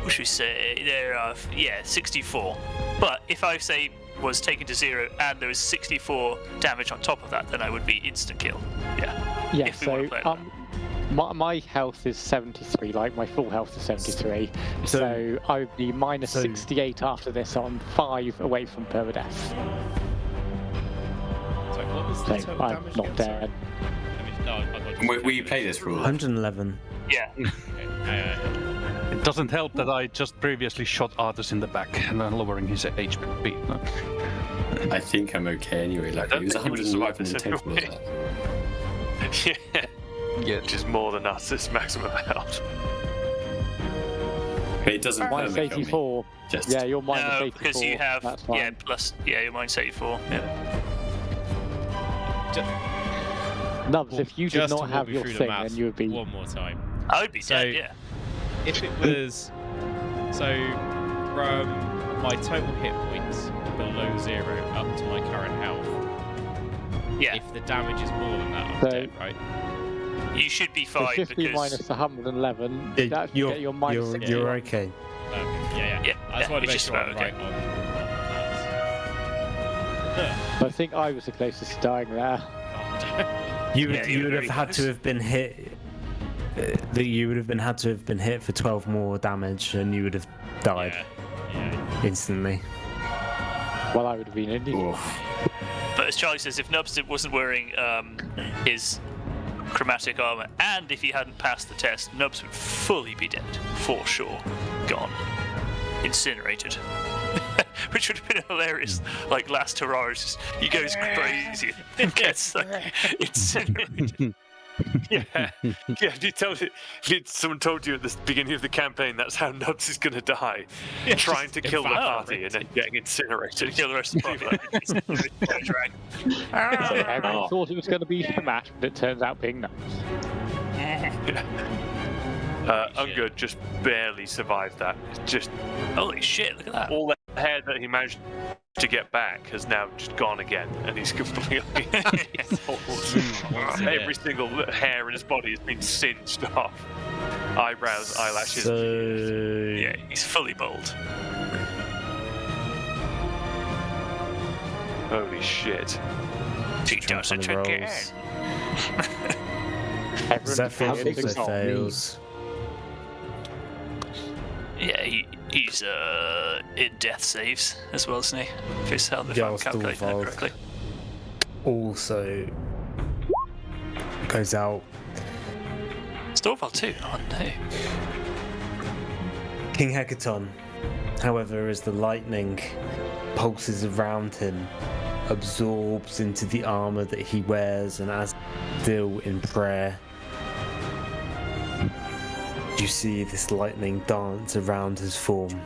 A: what should we say? There are 64. But if I say was taken to 0 and there was 64 damage on top of that, then I would be instant kill. Yeah.
B: Yeah.
A: If we wanna
B: So
A: play it
B: my health is 73. Like my full health is 73. So I would be minus
C: so-
B: 68 after this. So I'm 5 away from permadeath.
D: So what was the
B: So
D: total
B: I'm
D: damage
B: not
D: again?
B: dead.
H: Will you play this rule?
C: 111.
A: Yeah.
G: It doesn't help that I just previously shot Arthas in the back and lowering his HP. No?
H: I think I'm okay anyway. Like
E: don't
H: it was
E: think you would've survived
H: 111 in
E: this
H: total. Was
E: anyway.
H: that?
E: Yeah. Which is more than us. It's maximum health.
H: But it doesn't
B: Minus
H: perma kill me.
B: 84.
H: Just
B: Yeah, you're minus
A: No,
B: 84.
A: because you have
B: That's fine.
A: you're minus 84. Yeah.
B: Nubs, if you did
D: Just to
B: not
D: walk
B: have
D: me
B: your
D: through the
B: thing,
D: maths
B: then you would be.
D: one more time.
A: I would be
D: So-
A: dead. Yeah.
D: If it was from my total hit points below 0 up to my current health,
A: Yeah.
D: if the damage is more than that, I'm
B: So-
D: dead, right?
A: You should be
B: So
A: fine
B: 50
A: because
B: minus 111.
C: Yeah,
B: That's get your minus
C: you're
B: 61.
C: okay.
D: Okay. Yeah.
A: Yeah,
D: I just
A: yeah,
D: want to
A: it's
D: make
A: just
D: sure I'm
A: about
D: right on.
B: But I think I was the closest to dying there.
C: You would,
A: Yeah,
C: you
A: you
C: would
A: were
C: have
A: very
C: had to
A: close.
C: have been hit. That you would have had to have been hit for 12 more damage, and you would have died
D: Yeah.
C: instantly.
B: Well, I would have been in.
H: oof.
A: But as Charlie says, if Nubs wasn't wearing his chromatic armor, and if he hadn't passed the test, Nubs would fully be dead, for sure. Gone. Incinerated. Which would have been hilarious. Like last hurrah, it's just, he goes crazy and gets like, incinerated.
E: Yeah. Yeah. Someone told you at the beginning of the campaign that's how Nubs is going to die. Trying to kill the party and then getting incinerated.
A: Kill the rest of the party. Like, drag.
B: Everyone thought it was going to be Smash, but it turns out being nice.
E: Unger just barely survived that. Just
A: Holy shit, look at that.
E: all the hair that he managed to get back has now just gone again, and he's completely bald. Every single hair in his body has been singed off. Eyebrows, eyelashes.
C: So
A: Yeah, he's fully bald.
E: Holy shit.
A: He does it
C: on the
A: again.
C: rolls.
B: Everyone
C: Zephyr
B: feels
C: also
B: it's not me.
C: fails.
A: Yeah, he's in death saves as well, isn't he? If it's how the
C: Yeah,
A: I'm
C: I'll still
A: calculating that
C: evolve.
A: correctly.
C: Also goes out.
A: Storval too. Oh no.
C: King Hecaton, however, as the lightning pulses around him, absorbs into the armor that he wears, and as still in prayer, you see this lightning dance around his form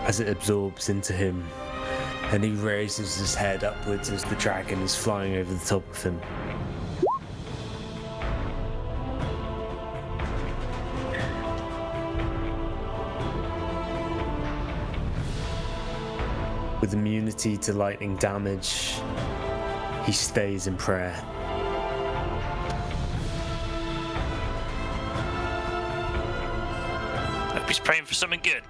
C: as it absorbs into him, and he raises his head upwards as the dragon is flying over the top of him. With immunity to lightning damage, he stays in prayer.
A: Hope he's praying for something good.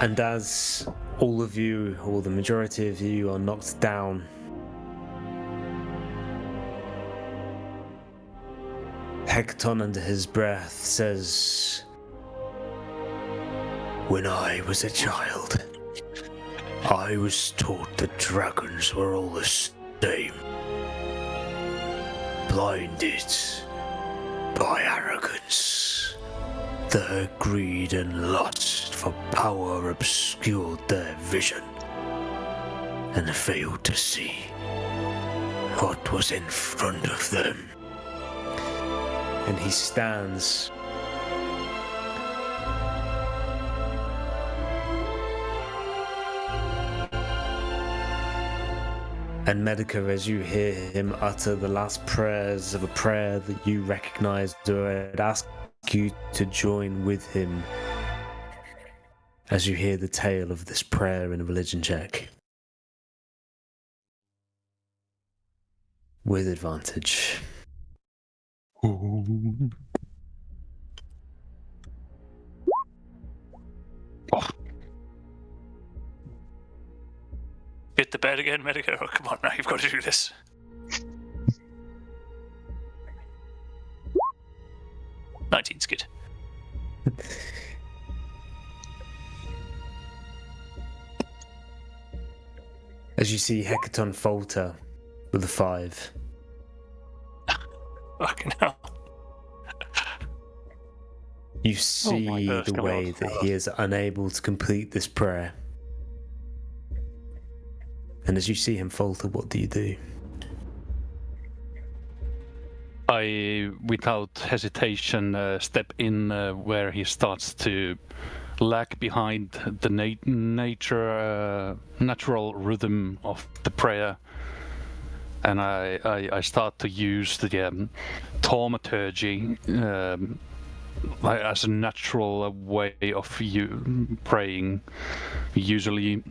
C: And as all of you, or the majority of you, are knocked down, Hecaton, under his breath, says, "When I was a child, I was taught that dragons were all the same. Blinded by arrogance, their greed and lust for power obscured their vision, and they failed to see what was in front of them." And he stands. And Medica, as you hear him utter the last prayers of a prayer that you recognize, I'd ask you to join with him as you hear the tale of this prayer in a religion check. With advantage.
A: Hit the bed again, Medica. Oh, come on now, you've got to do this. Nineteen's good.
C: As you see Hecaton falter with a 5.
A: Fucking hell.
C: You see
B: God.
C: the way that he is unable to complete this prayer. And as you see him falter, what do you do?
G: I, without hesitation, step in where he starts to lag behind the natural rhythm of the prayer, and I start to use the thaumaturgy as a natural way of praying. Usually,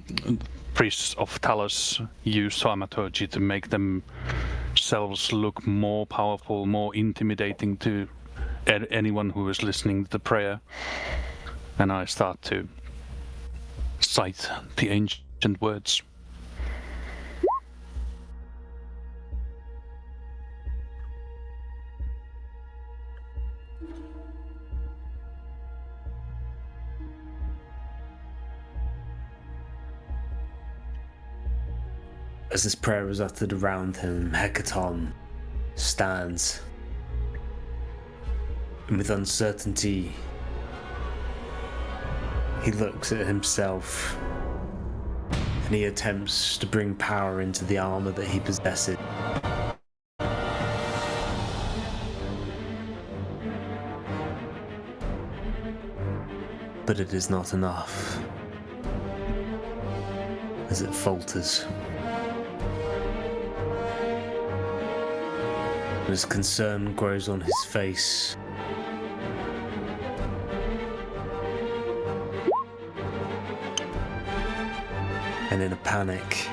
G: priests of Talos use thaumaturgy to make themselves look more powerful, more intimidating to anyone who is listening to the prayer. And I start to cite the ancient words.
C: As this prayer is uttered around him, Hecaton stands, and with uncertainty, he looks at himself, and he attempts to bring power into the armor that he possesses. But it is not enough, as it falters. As concern grows on his face, and in a panic,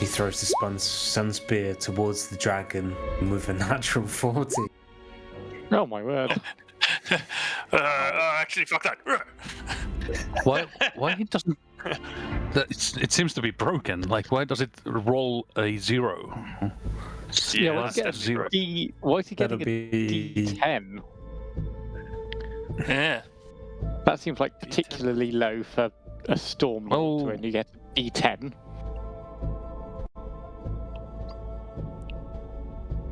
C: he throws the sun spear towards the dragon with a natural 40.
B: Oh my word.
A: Actually, fuck that.
G: Why it doesn't? It seems to be broken. Like, why does it roll a 0?
B: Yeah, why
A: that's
B: is
A: definitely
B: he getting a D10?
A: Yeah.
B: That seems like particularly low for a storm lord when you get a D10.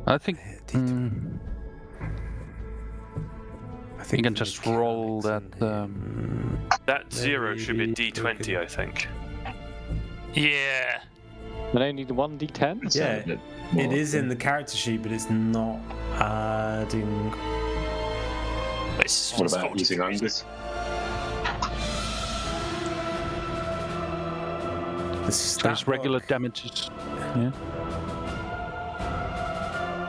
G: I think
C: I
G: you can just roll that.
E: That 0 should be a D20, I think.
A: Yeah.
B: But only the one D10?
C: Yeah, it is in the character sheet, but it's not adding.
F: What about using Angus?
C: The
G: So
C: stat
G: it's regular
C: block,
G: damages. Yeah.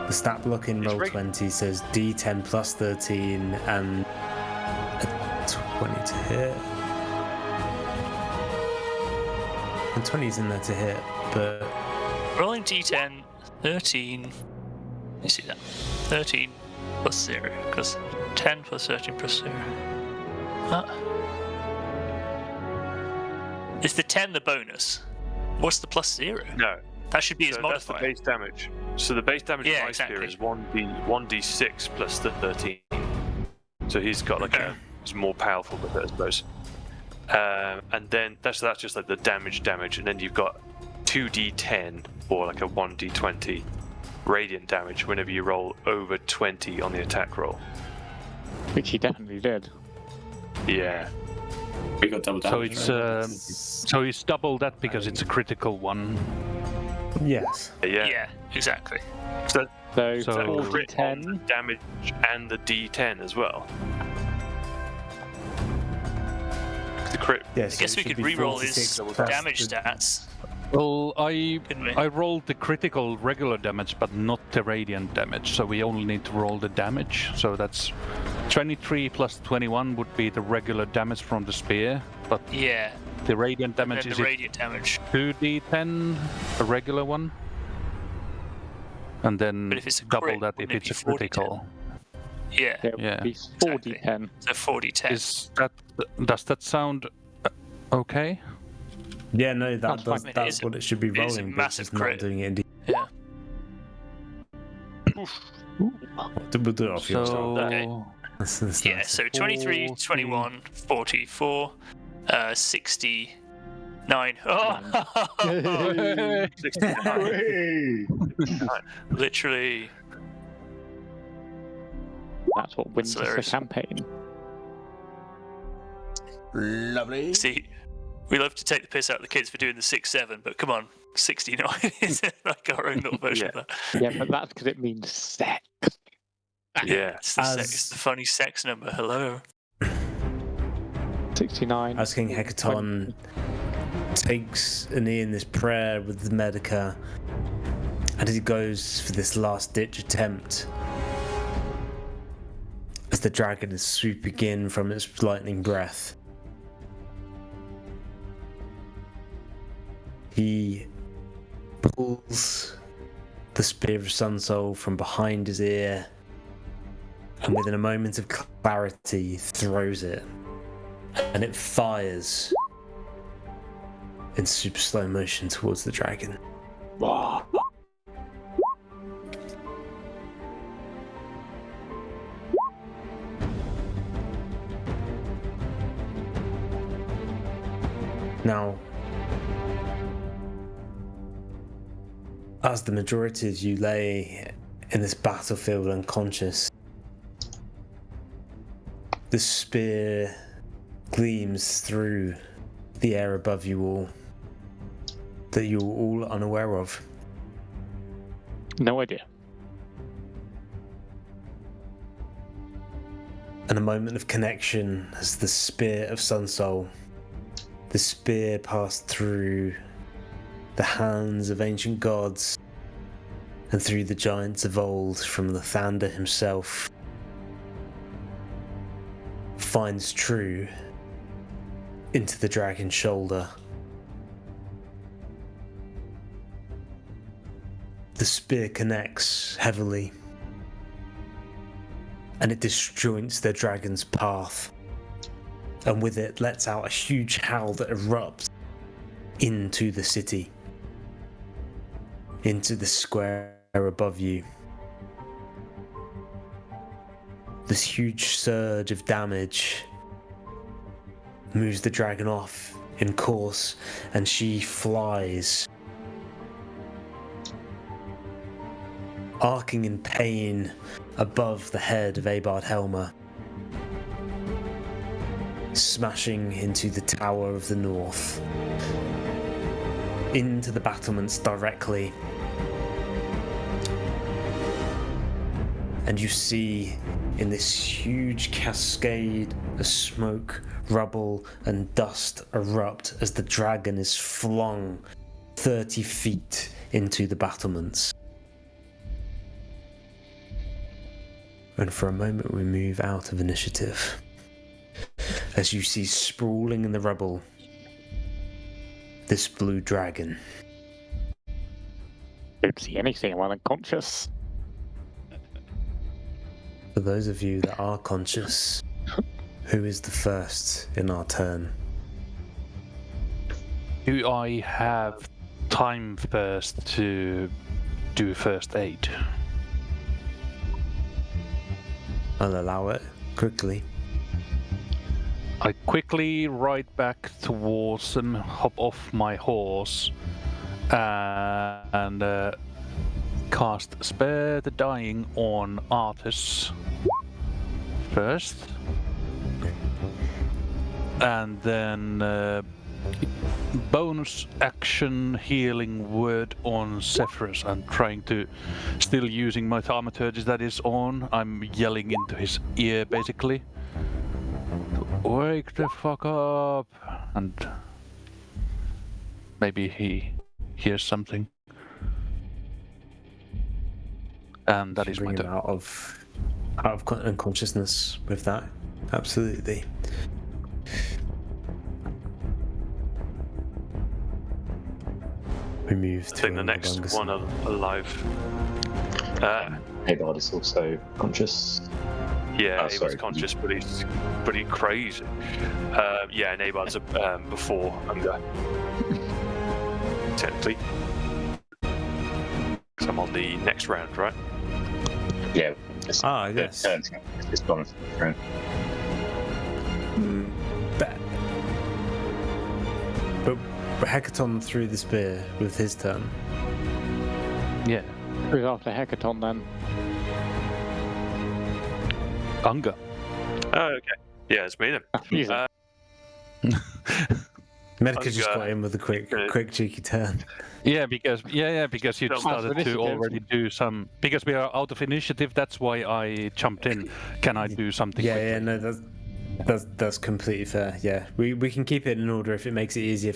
C: the stat block in
E: It's
C: Roll20 says D10 plus 13 and a 20 to hit. And 20 is in there to hit, but
A: Rolling D10, 13. Let me see that. 13 plus 0, because 10 plus 13 plus 0. Is the 10 the bonus? What's the plus 0?
E: No.
A: That should be his
E: So that's the
A: modifier.
E: base damage. So the base damage
A: Yeah,
E: of Ice Spear
A: exactly.
E: is 1d6 plus the 13. So he's got like he's more powerful with it, I suppose. And then that's just like the damage, and then you've got 2d10 or like a 1d20 radiant damage whenever you roll over 20 on the attack roll.
B: Which he definitely did.
E: Yeah.
H: We got double
G: So
H: damage.
G: it's so it's double that because it's a critical one.
C: Yes.
E: Yeah.
A: Exactly.
B: So
G: So-
B: 4d10.
E: Damage and the d10 as well. The crit.
C: Yes.
A: I guess we could re-roll his damage stats,
G: Well, I
A: couldn't we?
G: rolled the critical regular damage, but not the radiant damage. So we only need to roll the damage. So that's 23 plus 21 would be the regular damage from the spear, but
A: Yeah.
G: the radiant
A: And
G: damage
A: then
G: is
A: the
G: it
A: radiant damage.
G: 2d10, a regular one, and then
A: But if it's a
G: double
A: crit,
G: that if
A: wouldn't it
G: it's a
A: be 40-10?
G: critical.
A: Yeah.
B: There would
G: Yeah.
B: be 4d10.
A: So 40-10.
G: Does that sound okay?
C: Yeah, no,
B: That's
C: that's
B: fine.
C: that's what it should be
A: it is a
C: rolling, but it's
A: massive
C: just not
A: crit.
C: doing it in
A: Yeah.
C: We'll do it off your
G: So
A: Okay.
C: That's
A: Yeah, so 23,
G: 40.
A: 21, 44, 69. Oh! Literally.
B: That's what wins us the
A: hilarious.
B: campaign.
I: Lovely.
A: See, we love to take the piss out of the kids for doing the 6-7, but come on, 69 is like our own little version of that.
B: Yeah, but that's because it means sex.
E: Yeah.
A: It's the funny sex number. Hello.
B: 69.
C: As King Hecaton takes a knee in this prayer with the Medica, and as he goes for this last ditch attempt, as the dragon is swooping in from its lightning breath, he pulls the spear of Sunsoul from behind his ear, and within a moment of clarity throws it, and it fires in super slow motion towards the dragon. Now, as the majority of you lay in this battlefield unconscious, the spear gleams through the air above you all that you're all unaware of.
B: No idea.
C: And a moment of connection as the spear of Sunsoul, the spear passed through the hands of ancient gods and through the giants of old from the Thander himself, finds true into the dragon's shoulder. The spear connects heavily, and it disjoints the dragon's path, and with it lets out a huge howl that erupts into the city, into the square above you. This huge surge of damage moves the dragon off in course, and she flies, arcing in pain above the head of Abard Helmer, smashing into the Tower of the North, into the battlements directly. And you see in this huge cascade of smoke, rubble, and dust erupt as the dragon is flung 30 feet into the battlements. And for a moment we move out of initiative as you see sprawling in the rubble this blue dragon.
B: Don't see anything while unconscious.
C: For those of you that are conscious, who is the first in our turn?
G: Do I have time first to do first aid?
C: I'll allow it quickly.
G: I quickly ride back towards and hop off my horse and cast Spare the Dying on Artis first. And then bonus action healing word on Zephyrus. I'm trying to, still using my thaumaturgy that is on. I'm yelling into his ear basically. Wake the fuck up! And maybe he hears something. And that is my
C: Bring him
G: turn.
C: out of unconsciousness with that. Absolutely. We move
E: I
C: to
E: think the next
C: Bungus.
E: one alive.
F: Haybard is also conscious.
E: Yeah,
F: Oh,
E: he
F: sorry.
E: was conscious, but he's pretty crazy. Yeah, Nabard's before Unger. Technically. 'Cause I'm on the next round, right?
F: Yeah.
C: Yes.
F: It's gone through.
C: But Hecaton threw the spear with his turn.
G: Yeah.
B: Who's after Hecaton then?
G: Unger.
E: Oh, okay. Yeah, it's me then.
B: He's
C: Medica just
E: Unger.
C: got in with a quick cheeky turn.
G: Yeah, because you
E: Don't
G: started to
B: initiative.
G: already do some. Because we are out of initiative, that's why I jumped in. Can I do something?
C: Yeah,
G: quickly?
C: yeah, no, that's completely fair. Yeah, we can keep it in order if it makes it easier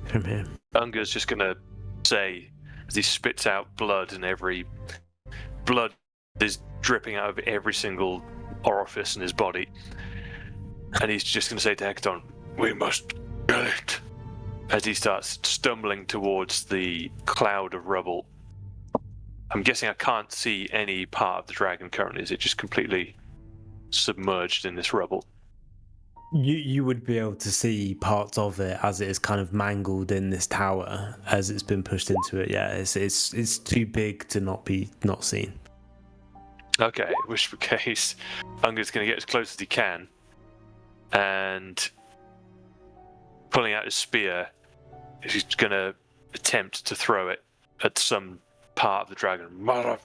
C: from here.
E: Unger's just gonna say, as he spits out blood, and every blood is dripping out of every single orifice in his body, and he's just gonna say to Hecaton, "We must kill it." As he starts stumbling towards the cloud of rubble. I'm guessing I can't see any part of the dragon currently. Is it just completely submerged in this rubble?
C: You would be able to see parts of it as it is kind of mangled in this tower as it's been pushed into it. Yeah, it's too big to not seen.
E: Okay, in which case, Unger's going to get as close as he can, and pulling out his spear, he's going to attempt to throw it at some part of the dragon. Mother,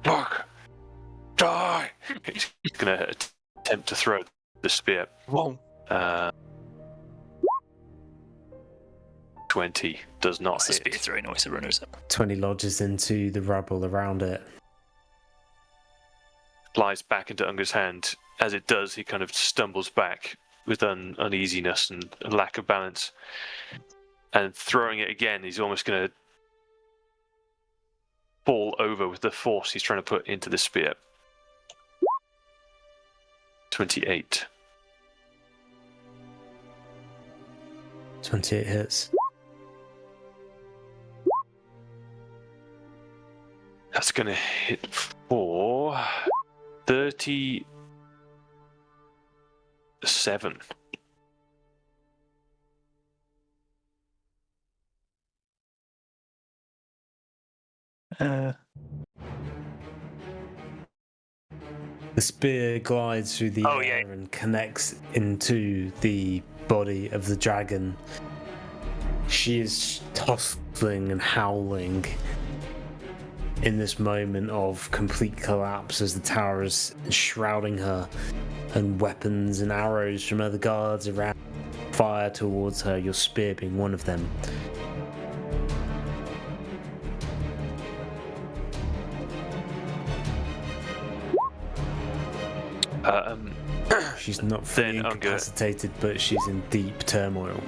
E: fuck, die! He's going to attempt to throw the spear.
A: Whoa.
E: 20 does not
A: That's the
E: hit.
A: spear throwing noise of runners up.
C: 20 lodges into the rubble around it.
E: Flies back into Unger's hand. As it does, he kind of stumbles back with uneasiness and a lack of balance. And throwing it again, he's almost going to fall over with the force he's trying to put into the spear. 28.
C: 28 hits.
E: That's going to hit for 37.
C: The spear glides through the
A: Oh,
C: air
A: yeah.
C: and connects into the body of the dragon. She is tossing and howling in this moment of complete collapse as the tower is shrouding her, and weapons and arrows from other guards around fire towards her, your spear being one of them. She's not fully
E: Then Unger-
C: incapacitated, but she's in deep turmoil.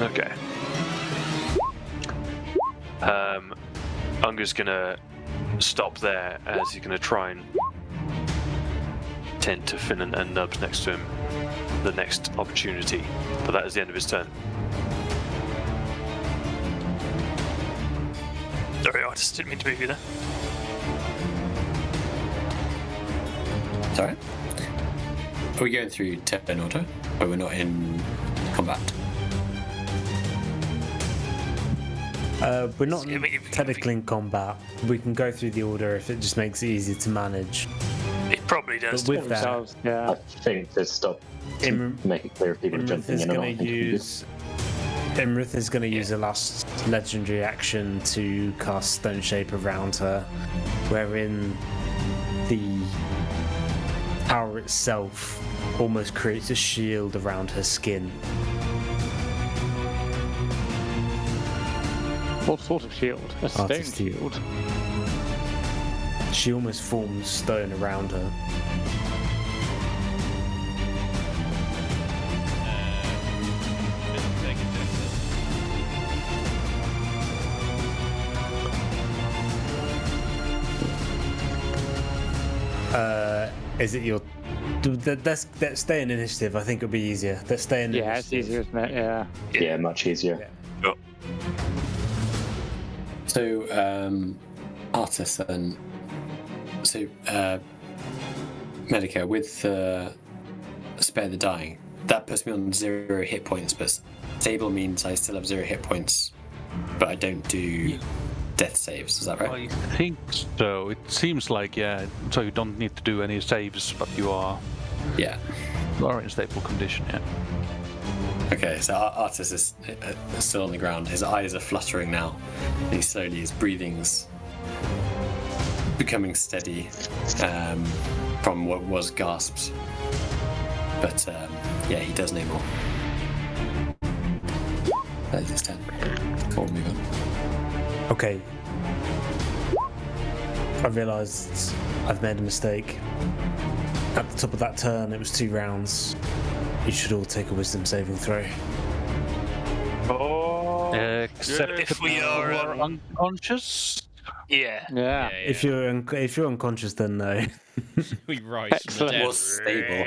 E: Okay. Unger's gonna stop there as he's gonna try and tend to Finn and Nubs next to him the next opportunity, but that is the end of his turn.
A: Sorry, I just didn't mean to move you there.
H: Sorry? Are we going through turn order? Or we're not in combat?
C: We're not
A: I mean, if-
C: technically in combat. We can go through the order if it just makes it easier to manage.
A: It probably does.
C: But with that,
B: Themselves, yeah.
F: I think to stop to
C: Im-
F: make it clear if people are
C: Imrith
F: jumping
C: is
F: in or not.
C: going
F: I
C: to
F: think it'd be good.
C: use a last legendary action to cast Stone Shape around her, wherein the power itself almost creates a shield around her skin.
B: What sort of shield? A stone
C: Artisty.
B: shield.
C: She almost forms stone around her.
D: Take it,
C: Is it your? Let's stay in initiative. I think it'll be easier. Let's stay in
B: Yeah, it's
C: initiative.
B: easier, isn't it? Yeah.
F: Yeah, much easier.
E: Oh,
H: So, Artis then. So, Medica, with Spare the Dying, that puts me on 0 hit points, but stable means I still have 0 hit points, but I don't do death saves. Is that right?
G: I think so. It seems like, yeah. So you don't need to do any saves, but you are
H: Yeah.
G: in stable condition, yeah.
H: Okay, so Artis is still on the ground. His eyes are fluttering now. And he slowly, his breathing's becoming steady from what was gasps. But yeah, he does no more. That is his turn. Cool, move on.
C: Okay. I realised I've made a mistake. At the top of that turn, it was 2 rounds. You should all take a wisdom saving throw.
E: oh.
G: Except
A: If we are,
G: you are unconscious.
A: Yeah.
B: Yeah.
C: If you're unconscious, then no.
D: We rise from the
B: Excellent.
D: dead.
H: Was stable.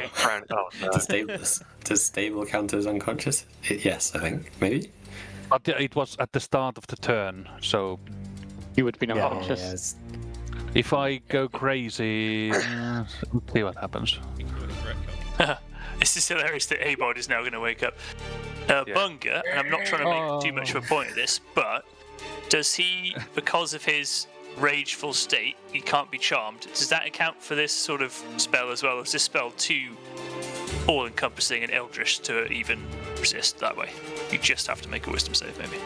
E: Oh, no.
H: Does stable count as unconscious? Yes, I think. Maybe?
G: But it was at the start of the turn, so
B: You would be
C: Yeah,
B: unconscious.
C: it's-
G: if I go crazy, let's see what happens.
A: This is hilarious that Abod is now going to wake up. Bunga, and I'm not trying to make too much of a point of this, but does he, because of his rageful state, he can't be charmed? Does that account for this sort of spell as well? Or is this spell too all-encompassing and eldritch to even resist that way? You just have to make a wisdom save, maybe.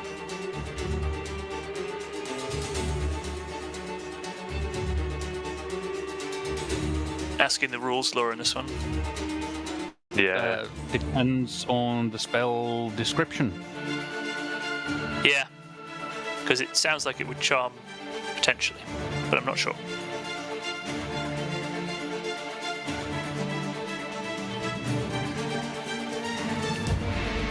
A: Asking the rules, Laura, in this one.
E: Yeah.
G: Depends on the spell description.
A: Yeah, because it sounds like it would charm potentially, but I'm not sure.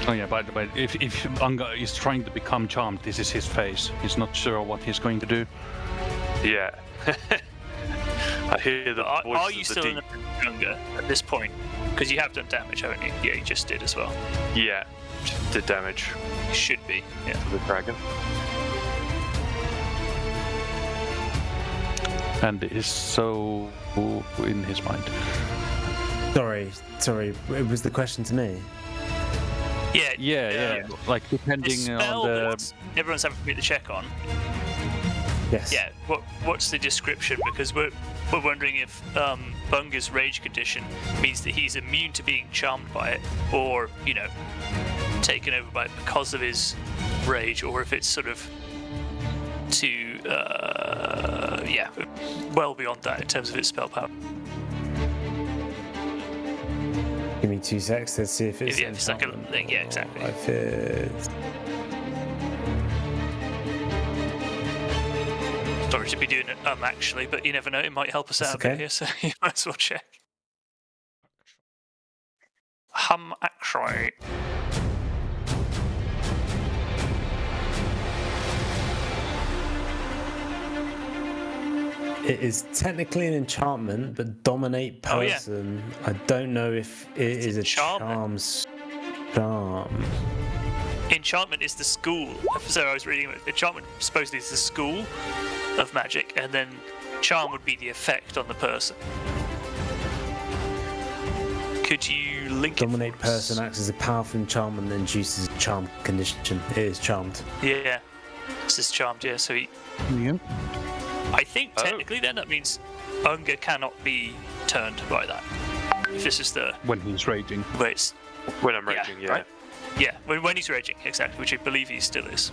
G: Oh yeah, by the way, if Anga is trying to become charmed, this is his face. He's not sure what he's going to do.
E: Yeah. I hear the
A: Are
E: voices
A: you
E: of
A: still
E: the
A: in
E: deep.
A: the younger at this point? Because you have done damage, haven't you? Yeah, you just did as well.
E: Yeah. Did damage
A: You should be. Yeah.
E: to the dragon.
G: And it is so in his mind.
C: Sorry. It was the question to me.
A: Yeah.
G: Yeah. Like
A: The
G: depending
A: spell
G: on the.
A: that everyone's having to make the check on.
C: Yes.
A: Yeah. What's the description? Because we're wondering if Bunga's rage condition means that he's immune to being charmed by it, or taken over by it because of his rage, or if it's sort of too well beyond that in terms of its spell power.
C: Give me 2 secs. Let's see if it's.
A: Yeah, if it's like a
C: enchantment
A: thing, yeah,
C: or
A: exactly.
C: if it's-
A: Sorry to be doing it actually, but you never know, it might help us
C: It's
A: out a bit
C: okay.
A: here, so you might as well check. Actually.
C: It is technically an enchantment, but dominate
A: Oh, yeah.
C: person. I don't know if it is a
A: enchantment.
C: charm.
A: Enchantment is the school. So I was reading it. Enchantment supposedly is the school of magic, and then charm would be the effect on the person. Could you link
C: Dominate
A: it for us?
C: person acts as a powerful charm and then induces a charm condition. It is charmed.
A: Yeah. This is charmed, yeah, so I think technically then that means Unger cannot be turned by that. If this is the...
G: When he's raging.
A: Where it's...
E: When I'm raging, yeah.
A: Right? Yeah, when he's raging, exactly, which I believe he still is.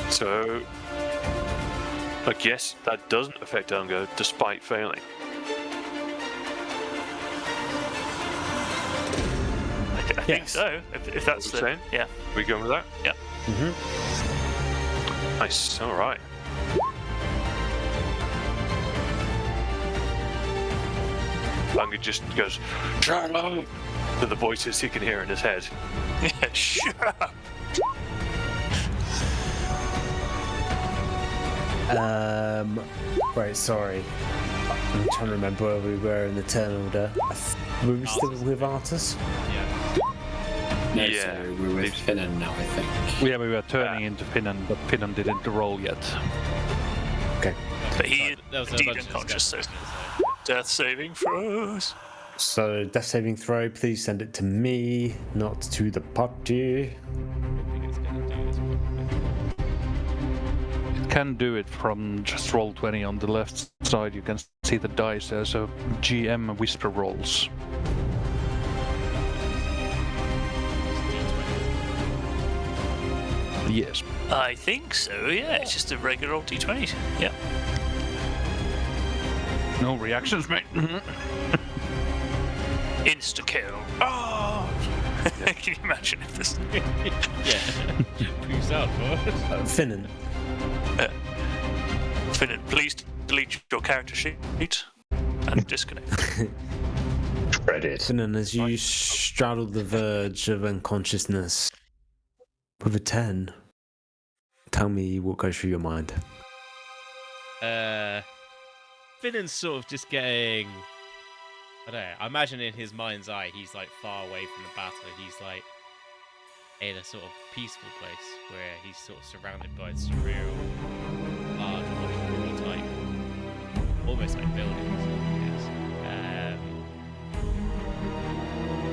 E: So, I guess that doesn't affect Unger despite failing.
A: I think so, if that's the...
E: Saying?
A: Yeah.
E: We going with that?
A: Yeah.
E: Nice, alright. Unger just goes, "Shut up!" to the voices he can hear in his head.
A: Yeah, shut up!
C: Right, sorry. I'm trying to remember where we were in the turn order. Were we still with Artus?
D: Yeah.
H: No,
E: Yeah.
H: so we're with Finnan now, I think.
G: Yeah, we were turning into Finnan, but Finnan didn't roll yet.
C: Okay.
A: But he
D: There was a
A: indeed
D: bunch of
A: unconscious, so
D: discussion, so-
A: death saving throws.
C: So, death saving throw, please send it to me, not to the party.
D: I think it's gonna do this one.
G: It can do it from just roll 20 on the left side. You can see the dice. There's a GM whisper rolls. Yes.
A: I think so, yeah. It's just a regular old D20. Yeah.
G: No reactions, mate.
A: Insta kill. Oh! Can you imagine if this?
D: Yeah. Peace out, boys.
C: Finnan.
A: Finnan, please delete your character sheet and disconnect.
F: Dreaded.
C: Finnan, as you straddle the verge of unconsciousness with a 10, tell me what goes through your mind.
D: Finnan's sort of just getting... I don't know. I imagine in his mind's eye, he's like far away from the battle. He's like in a sort of peaceful place where he's sort of surrounded by surreal, large, wall type, almost like buildings. I guess.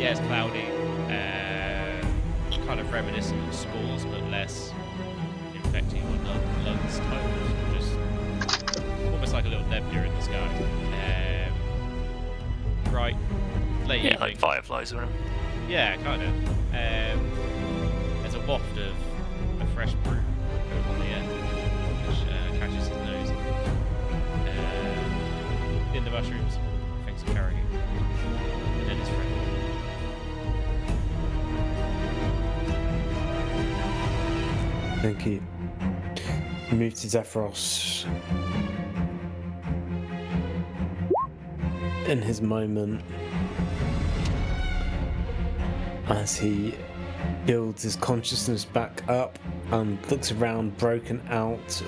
D: Yeah, it's cloudy. Kind of reminiscent of spores, but less infecting your lungs type. Just almost like a little nebula in the sky. Right, late
A: Yeah,
D: evening.
A: like fireflies or whatever.
D: Yeah, kind of. There's a waft of a fresh brew on the air, which catches his nose. In the mushrooms, things are carrying it. And then his friend.
C: Thank you. Move to Zephyros. In his moment, as he builds his consciousness back up and looks around, broken out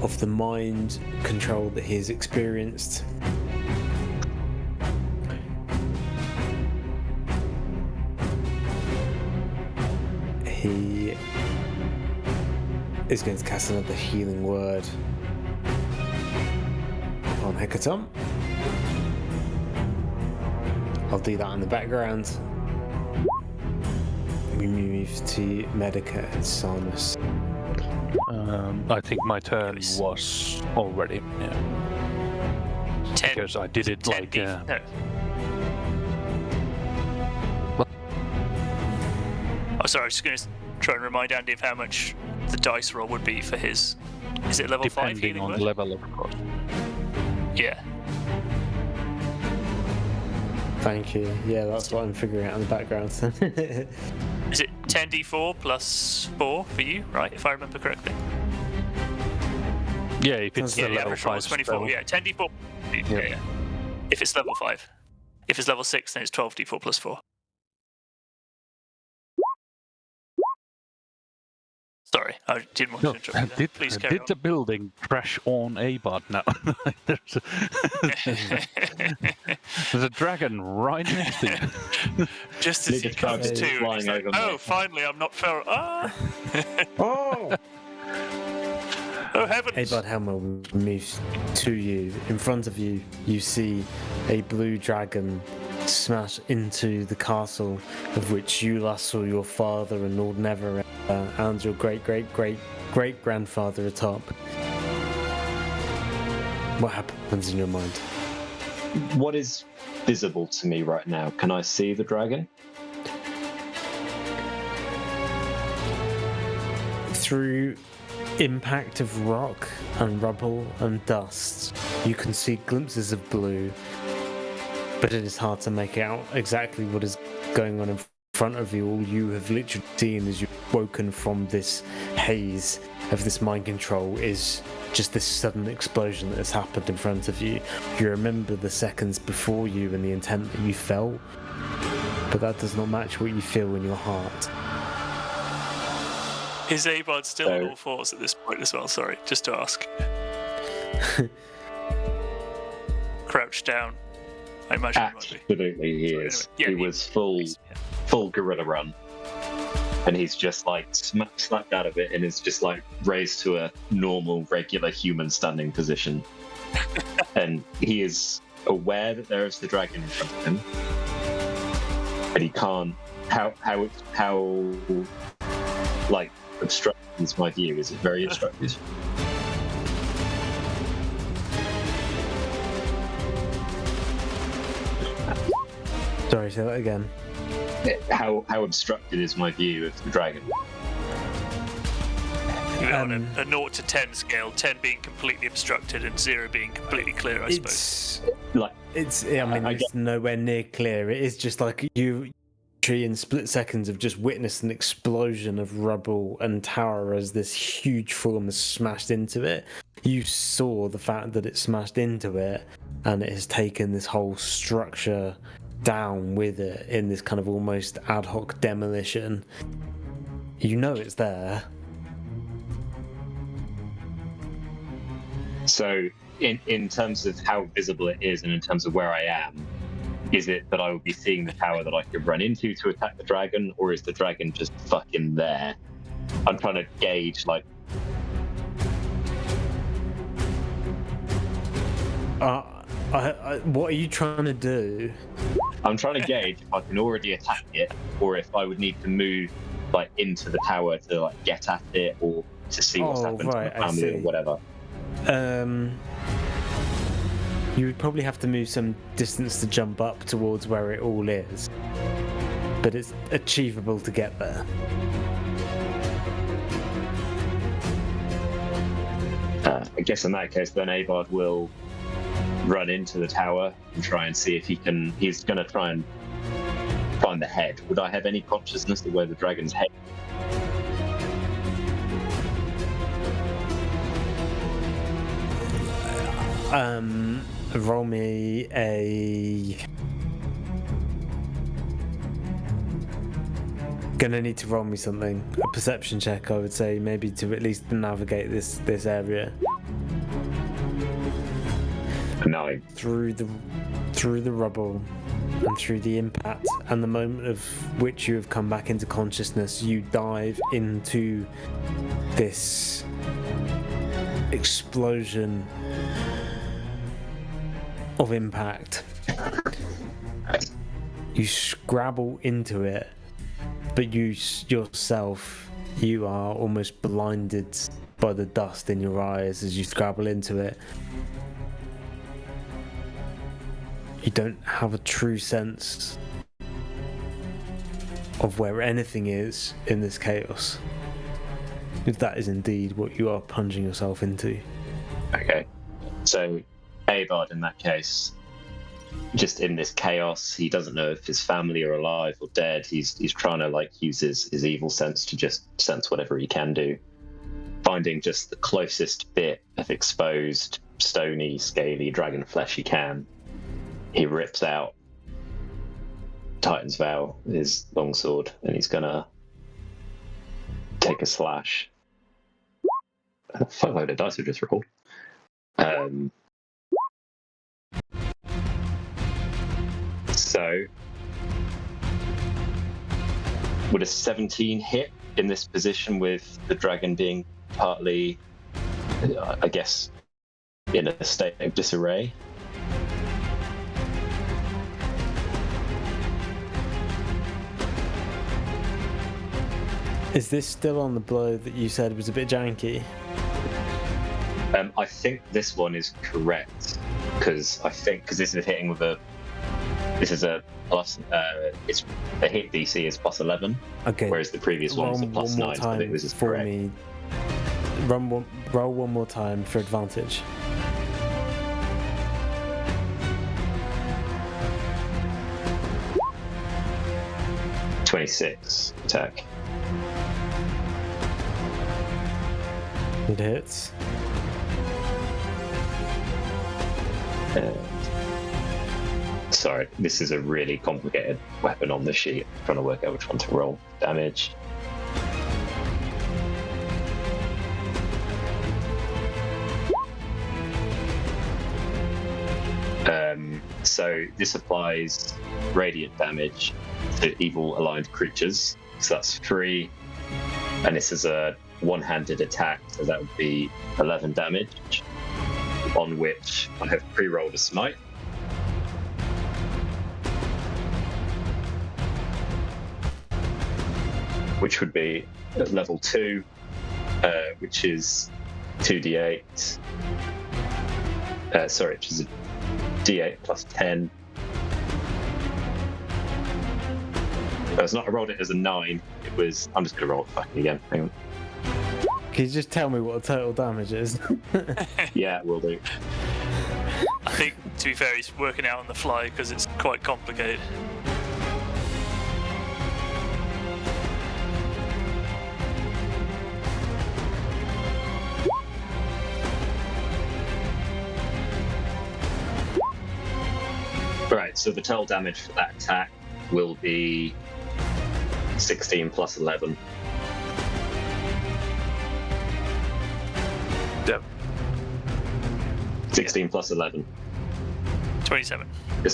C: of the mind control that he has experienced. He is going to cast another healing word on Hecaton. I'll do that in the background. We move to Medica and Salmus.
G: I think my turn was already. Yeah.
A: 10.
G: Because I did it
A: 10
G: like.
A: No. Oh, sorry, I was just going to try and remind Andy of how much the dice roll would be for his. Is it level 5
G: depending
A: healing
G: on
A: word?
G: the level, of course.
A: Yeah.
C: Thank you. Yeah, that's what I'm figuring out in the background.
A: Is it 10d4 plus 4 for you, right? If I remember correctly.
G: Yeah, if it's
C: Yeah,
G: the
A: The
G: level
A: average roll
G: 5
A: is 24.
G: spell.
A: Yeah, 10d4. Yeah. If it's level 5. If it's level 6, then it's 12d4 plus 4. Sorry, I didn't want to
G: No,
A: interrupt you there. Please carry
G: did the building crash on Abad now? there's, there's a dragon right next to you.
A: Just as
F: Leader
A: he comes
F: Cloud is
A: to, and
F: flying
A: he's like,
F: over
A: oh,
F: my-
A: finally, I'm not feral. Ah!
C: Oh!
A: Oh heavens!
C: Abad Helmer moves to you. In front of you, you see a blue dragon smash into the castle of which you last saw your father and Lord Neverwinter and your great-great-great-great-grandfather atop. What happens in your mind?
F: What is visible to me right now? Can I see the dragon?
C: Through impact of rock and rubble and dust, you can see glimpses of blue, but it is hard to make out exactly what is going on in front of you. All you have literally seen as you've woken from this haze of this mind control is just this sudden explosion that has happened in front of you. You remember the seconds before you and the intent that you felt, but that does not match what you feel in your heart.
A: Is Abad still on all fours at this point as well? Sorry, just to ask. Crouched down. I imagine he might be.
F: Absolutely, he is.
A: Anyway,
F: he was full gorilla run, and he's just like snapped out of it, and is just like raised to a normal, regular human standing position. And he is aware that there is the dragon in front of him, but he can't. How like obstructed is my view? Is it very obstructed?
C: Sorry, say that again.
F: How obstructed is my view of the dragon?
A: On a 0 to 10 scale, 10 being completely obstructed and 0 being completely clear, I suppose.
C: It's nowhere near clear. It is just like you in split seconds have just witnessed an explosion of rubble and tower as this huge form has smashed into it. You saw the fact that it smashed into it, and it has taken this whole structure down with it in this kind of almost ad hoc demolition. You know it's there.
F: So in terms of how visible it is and in terms of where I am, is it that I would be seeing the tower that I could run into to attack the dragon, or is the dragon just fucking there? I'm trying to gauge, like...
C: what are you trying to do?
F: I'm trying to gauge if I can already attack it, or if I would need to move like into the tower to like get at it, or to see what's happened to my family or whatever.
C: You would probably have to move some distance to jump up towards where it all is, but it's achievable to get there.
F: I guess in that case, then Abad will run into the tower and try and see if he can. He's going to try and find the head. Would I have any consciousness of where the dragon's head?
C: Roll me a. Gonna need to roll me something. A perception check, I would say, maybe to at least navigate this area.
F: 9.
C: Through the rubble and through the impact and the moment of which you have come back into consciousness, you dive into this explosion of impact. You scrabble into it, but you are almost blinded by the dust in your eyes as you scrabble into it. You don't have a true sense of where anything is in this chaos, if that is indeed what you are plunging yourself into.
F: Okay, so Abad in that case, just in this chaos, he doesn't know if his family are alive or dead. He's trying to like use his evil sense to just sense whatever he can do, finding just the closest bit of exposed, stony, scaly dragon flesh he can. He rips out Titan's Vow, his longsword, and he's gonna take a slash. A fuck load of dice I just rolled. So, would a 17 hit in this position with the dragon being partly I guess, in a state of disarray.
C: Is this still on the blow that you said was a bit janky?
F: I think this one is correct because this is hitting with this is a plus. It's the hit DC is plus 11.
C: Okay.
F: Whereas the previous one was a plus 9. So I think this is
C: for
F: correct.
C: me. Roll one more time for advantage.
F: .26 attack.
C: It hits.
F: Sorry, this is a really complicated weapon on the sheet. I'm trying to work out which one to roll. Damage. So this applies radiant damage to evil aligned creatures. So that's 3. And this is a one-handed attack, so that would be 11 damage. On which I have pre-rolled a smite. Which would be at level 2, which is 2d8. Which is a d8 plus 10. I rolled it as a 9. It was. I'm just going to roll it fucking again. Hang on.
C: Can you just tell me what the total damage is?
F: Yeah, will do.
A: I think, to be fair, he's working out on the fly because it's quite complicated.
F: Right, so the total damage for that attack will be 16 plus 11.
E: Yep.
F: 16 plus 11.
A: 27.
F: A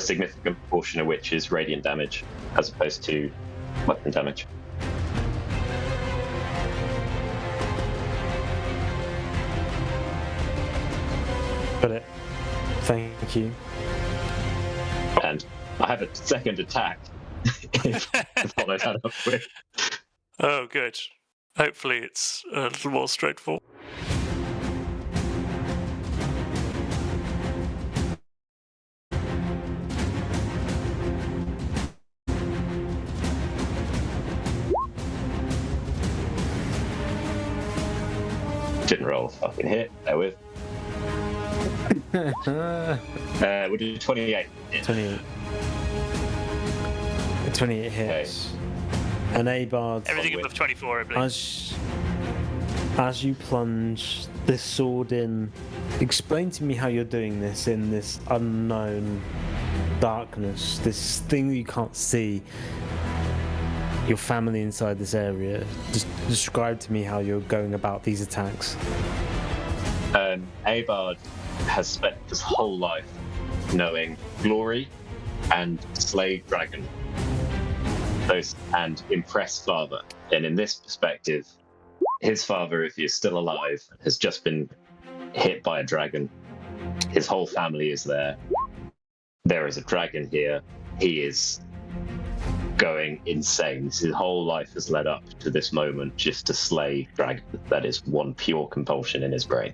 F: significant portion of which is radiant damage, as opposed to weapon damage.
C: Got it. Thank you.
F: And I have a second attack. if what I've had up with.
A: Oh, good. Hopefully it's a little more straightforward.
F: Didn't roll a fucking hit. There with. We'll do 28.
C: 28. 28 hits. An A-Bard.
A: Everything above 24, I believe.
C: As you plunge this sword in, explain to me how you're doing this in this unknown darkness, this thing that you can't see. Your family inside this area. Just describe to me how you're going about these attacks.
F: Abard has spent his whole life knowing glory and slay dragon. And impress father. And in this perspective, his father, if he is still alive, has just been hit by a dragon. His whole family is there. There is a dragon here. He is going insane. His whole life has led up to this moment just to slay dragon. That is one pure compulsion in his brain.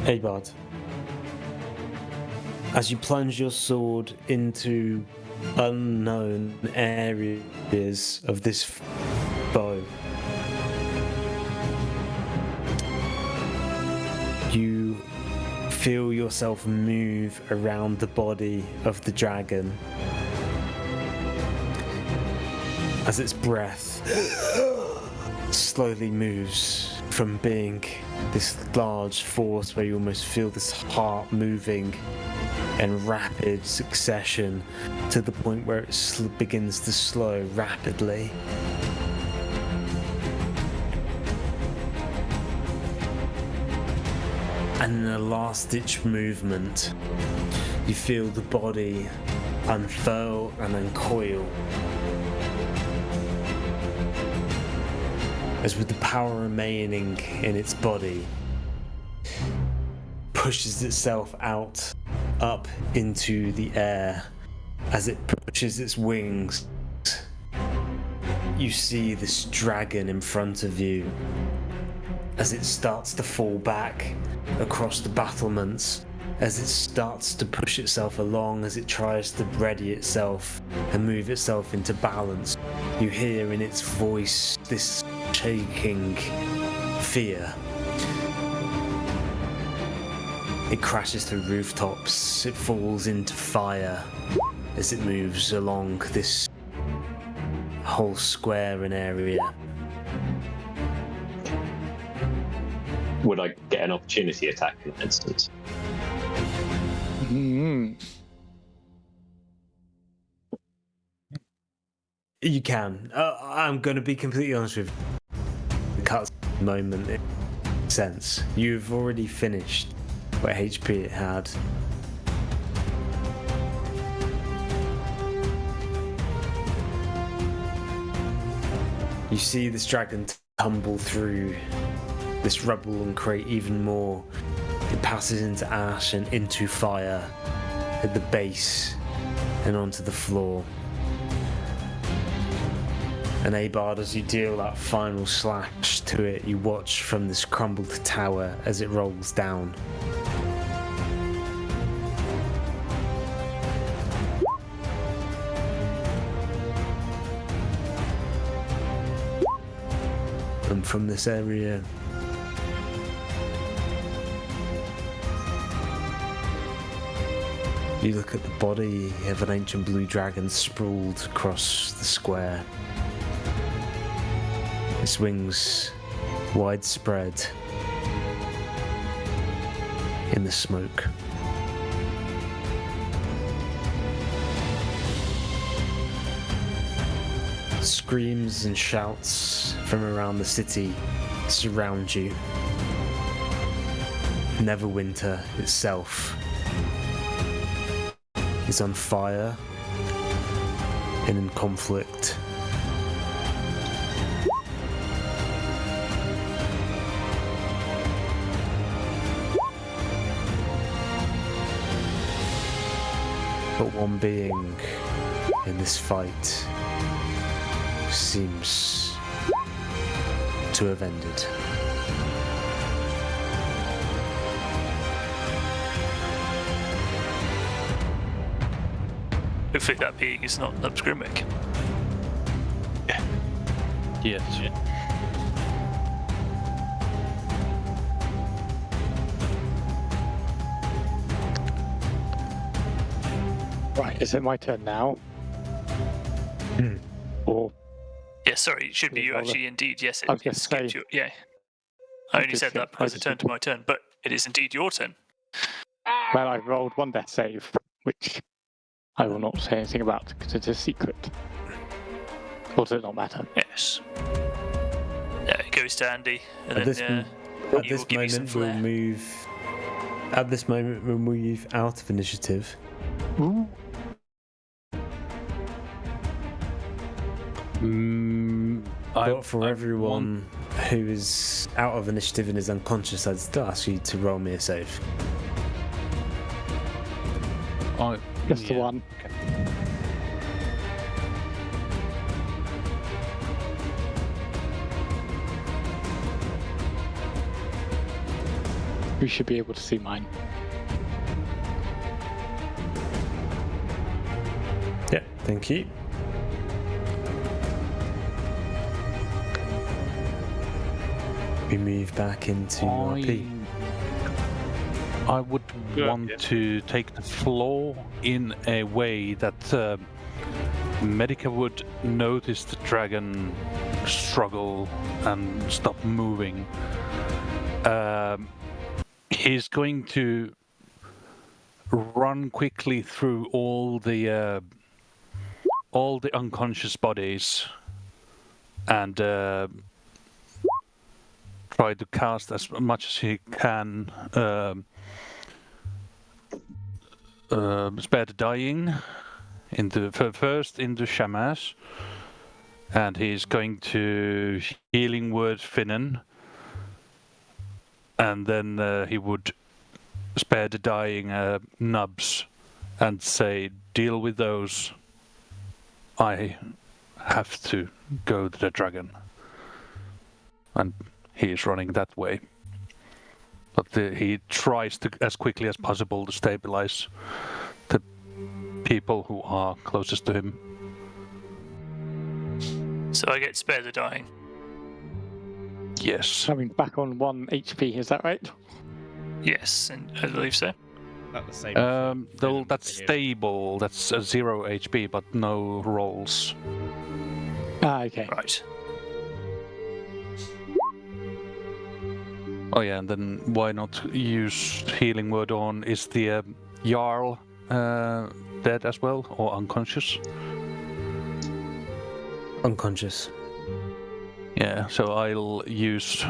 C: Abard, as you plunge your sword into unknown areas of this bow, you feel yourself move around the body of the dragon as its breath slowly moves from being this large force where you almost feel this heart moving in rapid succession to the point where it begins to slow rapidly. And in a last-ditch movement, you feel the body unfurl and uncoil. As with the power remaining in its body, pushes itself out, up into the air. As it pushes its wings, you see this dragon in front of you. As it starts to fall back across the battlements, as it starts to push itself along, as it tries to ready itself and move itself into balance, you hear in its voice this shaking fear. It crashes through rooftops, it falls into fire as it moves along this whole square and area.
F: Would I get an opportunity attack in that instance?
C: You can. I'm going to be completely honest with you. The cut moment in sense. You've already finished what HP it had. You see this dragon tumble through this rubble and create even more. It passes into ash and into fire at the base and onto the floor. And Abard, as you deal that final slash to it, you watch from this crumbled tower as it rolls down. And from this area, you look at the body of an ancient blue dragon sprawled across the square. Its wings widespread in the smoke. Screams and shouts from around the city surround you. Neverwinter itself is on fire and in conflict. But one being in this fight seems to have ended.
A: Hopefully that being is not Nubs Grimwick.
G: Yes.
D: Yeah.
B: Right, is it my turn now? Or
A: Yeah, sorry, it should be you
B: Roll it.
A: actually. Indeed, yes,
B: I was
A: it
B: gonna
A: skipped
B: say-
A: you. Yeah, I only
B: just
A: said that
B: think-
A: because
B: I
A: it
B: just
A: turned to my turn, but it is indeed your turn.
B: well, I rolled one death save, which I will not say anything about because it is secret. Or does it not matter?
A: Yes. Yeah, it goes to Andy, and
C: At this,
A: then
C: at
A: he
C: this
A: will give you some
C: moment, we'll
A: flair.
C: move. At this moment, we'll move out of initiative. But for everyone who is out of initiative and is unconscious, I'd still ask you to roll me a save.
B: Just the one. We should be able to see mine.
C: Yeah, thank you. We move back into RP.
G: I would want to take the floor in a way that Medica would notice the dragon struggle and stop moving. He's going to run quickly through all the unconscious bodies and try to cast as much as he can. Spare the dying, first into Shamash, and he's going to healing word Finnan, and then he would spare the dying nubs and say, "Deal with those. I have to go to the dragon." And he is running that way. But he tries to, as quickly as possible, to stabilize the people who are closest to him.
A: So I get spare the dying.
G: Yes.
B: I mean, back on 1 HP, is that right?
A: Yes, and I believe so.
D: Not the same.
G: Though that's stable. That's 0 HP, but no rolls.
B: Ah, okay.
A: Right.
G: Oh yeah, and then why not use healing word on? Is the Jarl dead as well, or unconscious?
C: Unconscious.
G: Yeah, so I'll use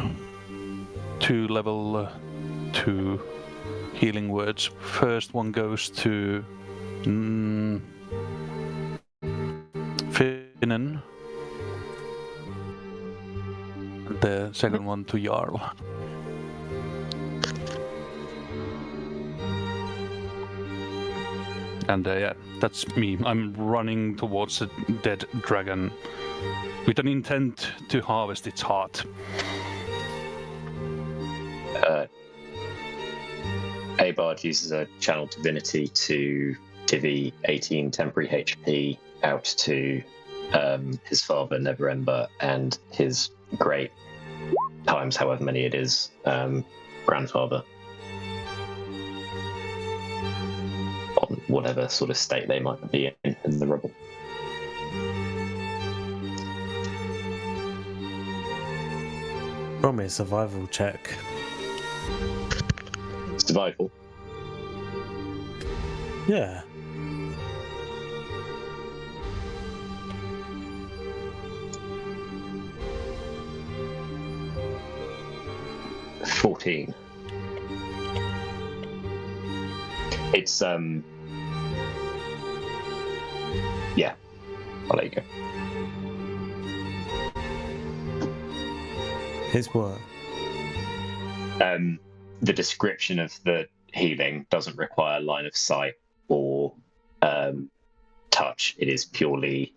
G: 2 level 2 healing words. First one goes to Finnan. And the second one to Jarl. And yeah, that's me. I'm running towards a dead dragon with an intent to harvest its heart.
F: Abard uses a channel divinity to divvy 18 temporary HP out to his father Neverwinter and his great times however many it is grandfather, on whatever sort of state they might be in the rubble.
C: Roll me a survival check.
F: Survival.
C: Yeah.
F: $14. It's yeah. I'll let you go.
C: His what?
F: The description of the healing doesn't require line of sight or touch. It is purely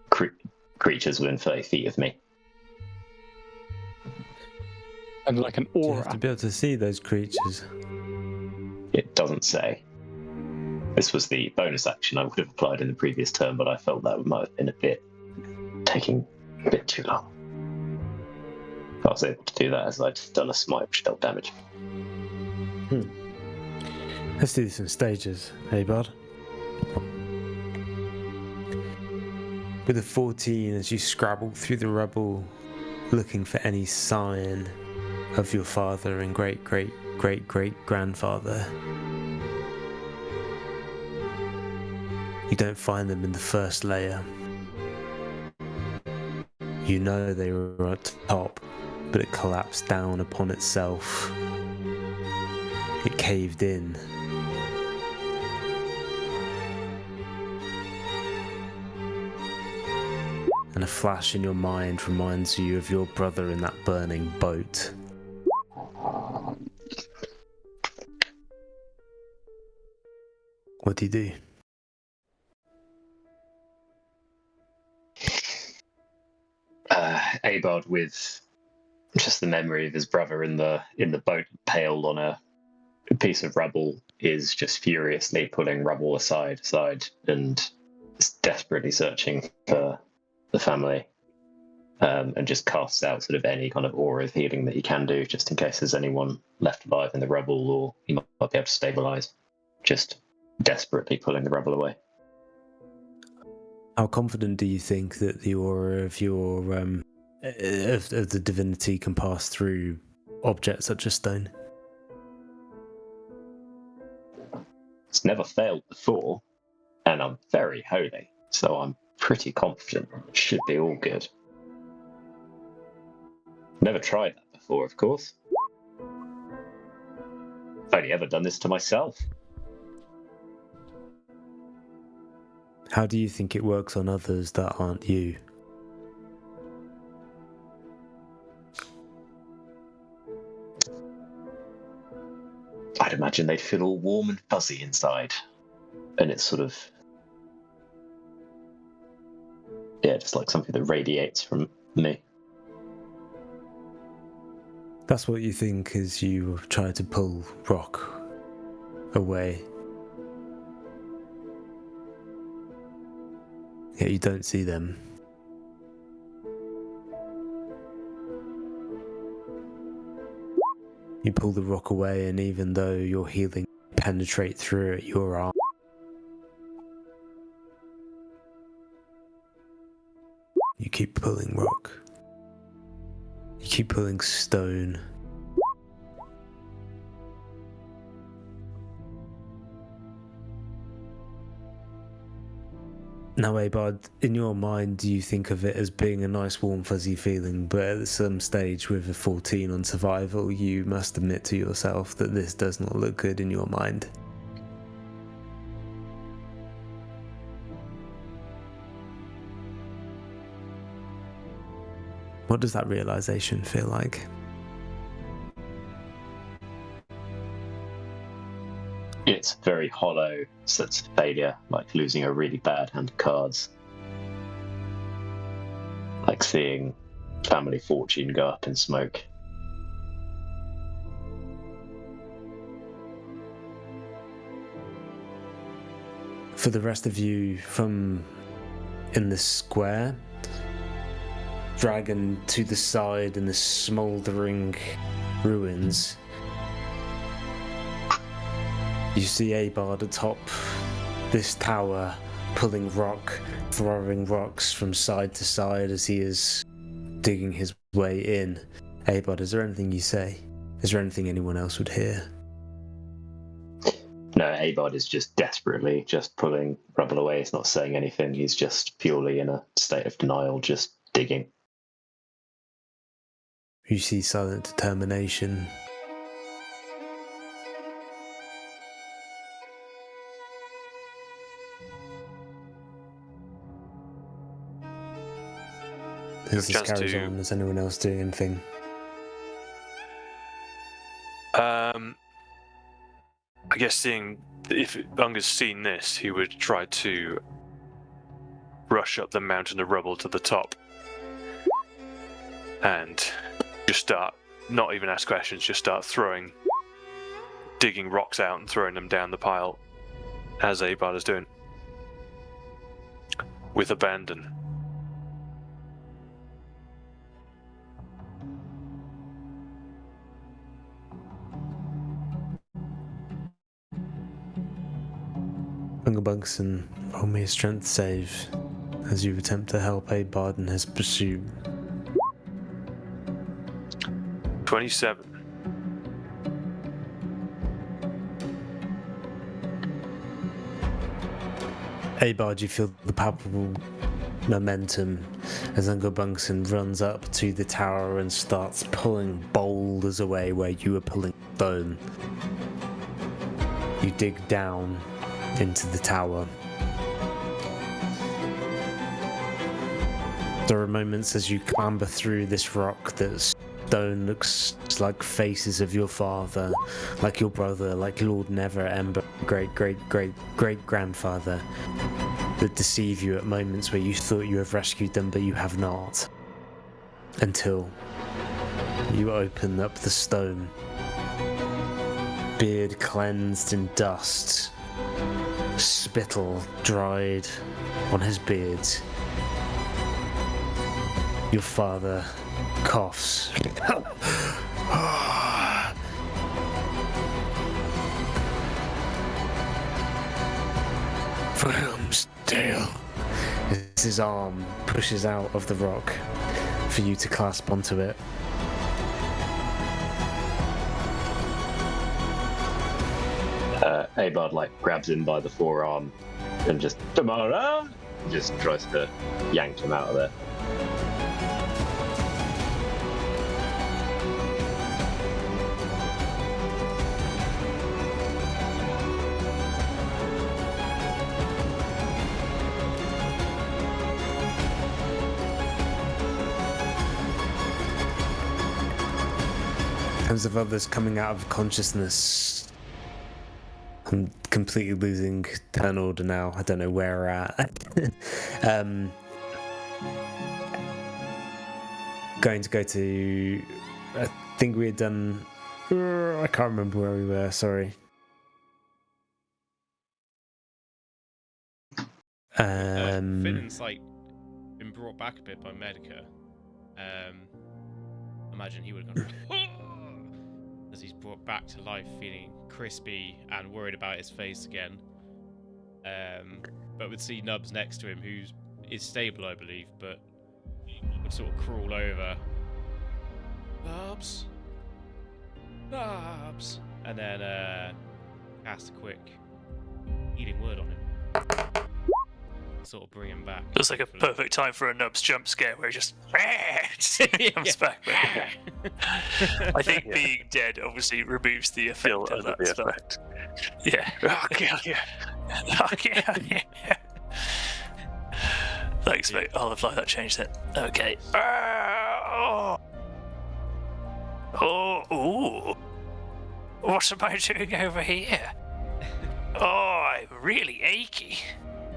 F: creatures within 30 feet of me.
B: And like an
C: You
B: aura.
C: have to be able to see those creatures.
F: It doesn't say. This was the bonus action I would have applied in the previous turn, but I felt that might have been taking a bit too long. I was able to do that as I'd done a smite which dealt damage.
C: Let's do this in stages, hey bud. With a 14, as you scrabble through the rubble, looking for any sign of your father and great-great-great-great-grandfather. You don't find them in the first layer. You know they were at top, but it collapsed down upon itself. It caved in. And a flash in your mind reminds you of your brother in that burning boat. What do you do?
F: Abard, with just the memory of his brother in the boat paled on a piece of rubble, is just furiously pulling rubble aside, and is desperately searching for the family, and just casts out sort of any kind of aura of healing that he can do, just in case there's anyone left alive in the rubble, or he might be able to stabilize. Just desperately pulling the rubble away.
C: How confident do you think that the aura of your of the divinity can pass through objects such as stone?
F: It's never failed before, and I'm very holy, so I'm pretty confident it should be all good. Never tried that before, of course. I've only ever done this to myself.
C: How do you think it works on others that aren't you?
F: I'd imagine they'd feel all warm and fuzzy inside. And it's sort of, yeah, just like something that radiates from me.
C: That's what you think as you try to pull Rock away. Yet you don't see them. You pull the rock away, and even though your healing penetrate through it, your arm, you keep pulling rock. You keep pulling stone. Now, Abard, in your mind, do you think of it as being a nice, warm, fuzzy feeling, but at some stage with a 14 on survival, you must admit to yourself that this does not look good in your mind? What does that realization feel like?
F: It's a very hollow sense of failure, like losing a really bad hand of cards. Like seeing family fortune go up in smoke.
C: For the rest of you, from in the square, dragon to the side in the smouldering ruins, you see Abard atop this tower, pulling rock, throwing rocks from side to side as he is digging his way in. Abard, is there anything you say? Is there anything anyone else would hear?
F: No, Abard is just desperately just pulling rubble away. He's not saying anything. He's just purely in a state of denial, just digging.
C: You see silent determination. As this carries on, is anyone else doing anything?
E: I guess seeing if Unga's seen this, he would try to rush up the mountain of rubble to the top and just start, not even ask questions, just start digging rocks out and throwing them down the pile as Abard is doing, with abandon.
C: Bungabunkson, roll me a strength save as you attempt to help Abard in his pursuit.
E: 27.
C: Abard, you feel the palpable momentum as Bungabunkson runs up to the tower and starts pulling boulders away where you were pulling stone. You dig down into the tower. There are moments as you clamber through this rock that stone looks like faces of your father, like your brother, like Lord Never Ember, great-great-great-great-grandfather, that deceive you at moments where you thought you have rescued them, but you have not. Until you open up the stone. Beard cleansed in dust, spittle dried on his beard. Your father coughs. For Helmsdale. As his arm pushes out of the rock for you to clasp onto it.
F: Abard grabs him by the forearm and just tomorrow just tries to yank him out of there.
C: terms of others coming out of consciousness, I'm completely losing turn order now. I don't know where we're at. Going to go to. I think we had done. I can't remember where we were. Sorry.
D: Finn's like been brought back a bit by Medica. Imagine he would have gone as he's brought back to life, feeling crispy and worried about his face again. But would see Nubs next to him, who is stable, I believe, but would sort of crawl over. Nubs, and then cast a quick healing word on him. Sort of bring him back.
A: Looks like a perfect time for a Nubs jump scare where he just comes back. I think being dead obviously removes the effect of that spell. Yeah. Okay. Thanks, mate. I'll apply that change then. Okay. Ooh. What am I doing over here? Oh, I'm really achy.